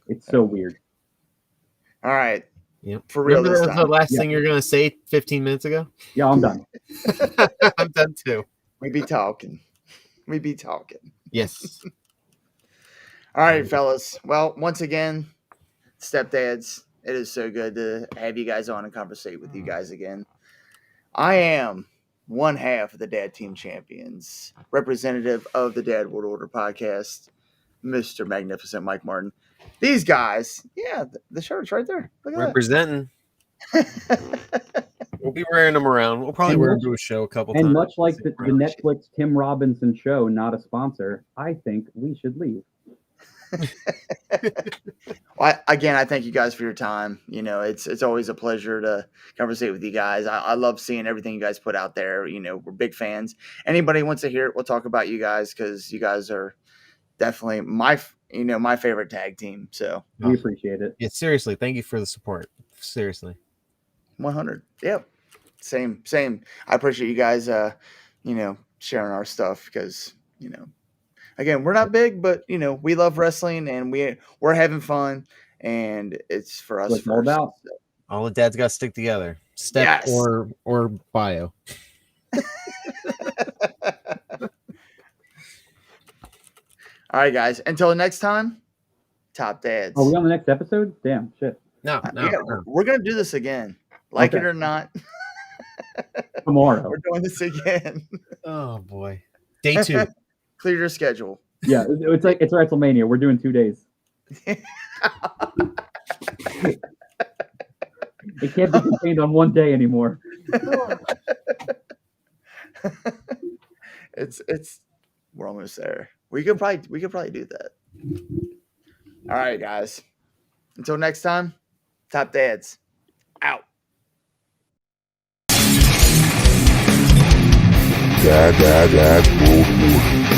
Speaker 7: It's so weird.
Speaker 1: All right.
Speaker 6: Yep.
Speaker 1: For real.
Speaker 6: Remember that was the last thing you were going to say 15 minutes ago?
Speaker 7: Yeah, I'm done.
Speaker 6: I'm done too.
Speaker 1: We be talking.
Speaker 6: Yes.
Speaker 1: All right, fellas. Well, once again, Stepdads, it is so good to have you guys on and conversate with you guys again. I am one half of the Dad Team Champions, representative of the Dad World Order podcast, Mr. Magnificent Mike Martin. These guys, yeah, the shirt's right there. Look at
Speaker 6: Representing.
Speaker 1: that.
Speaker 6: We'll be wearing them around. We'll probably wear them to a show a couple times.
Speaker 7: And much like the Netflix Tim Robinson show, not a sponsor, I think we should leave.
Speaker 1: Well, again, I thank you guys for your time. You know, it's always a pleasure to conversate with you guys. I love seeing everything you guys put out there. You know, we're big fans. Anybody wants to hear it, we'll talk about you guys because you guys are definitely my favorite tag team. So
Speaker 7: we appreciate it.
Speaker 6: Yeah, seriously, thank you for the support. Seriously.
Speaker 1: 100. Yep. Same. I appreciate you guys, sharing our stuff because, again, we're not big, but, we love wrestling and we're having fun and it's for us.
Speaker 7: What's all about.
Speaker 6: All the dads got to stick together. Step
Speaker 1: Yes.
Speaker 6: or bio.
Speaker 1: All right, guys. Until next time, Top Dads.
Speaker 7: Are we on the next episode? Damn, shit.
Speaker 6: No.
Speaker 1: We're going to do this again. Like it or not.
Speaker 7: Tomorrow.
Speaker 1: We're doing this again.
Speaker 6: Oh, boy. Day 2.
Speaker 1: Clear your schedule.
Speaker 7: Yeah, it's WrestleMania. We're doing 2 days. It can't be contained on one day anymore.
Speaker 1: We're almost there. We could probably do that. All right, guys. Until next time, Top Dads out.
Speaker 8: Dad, World War.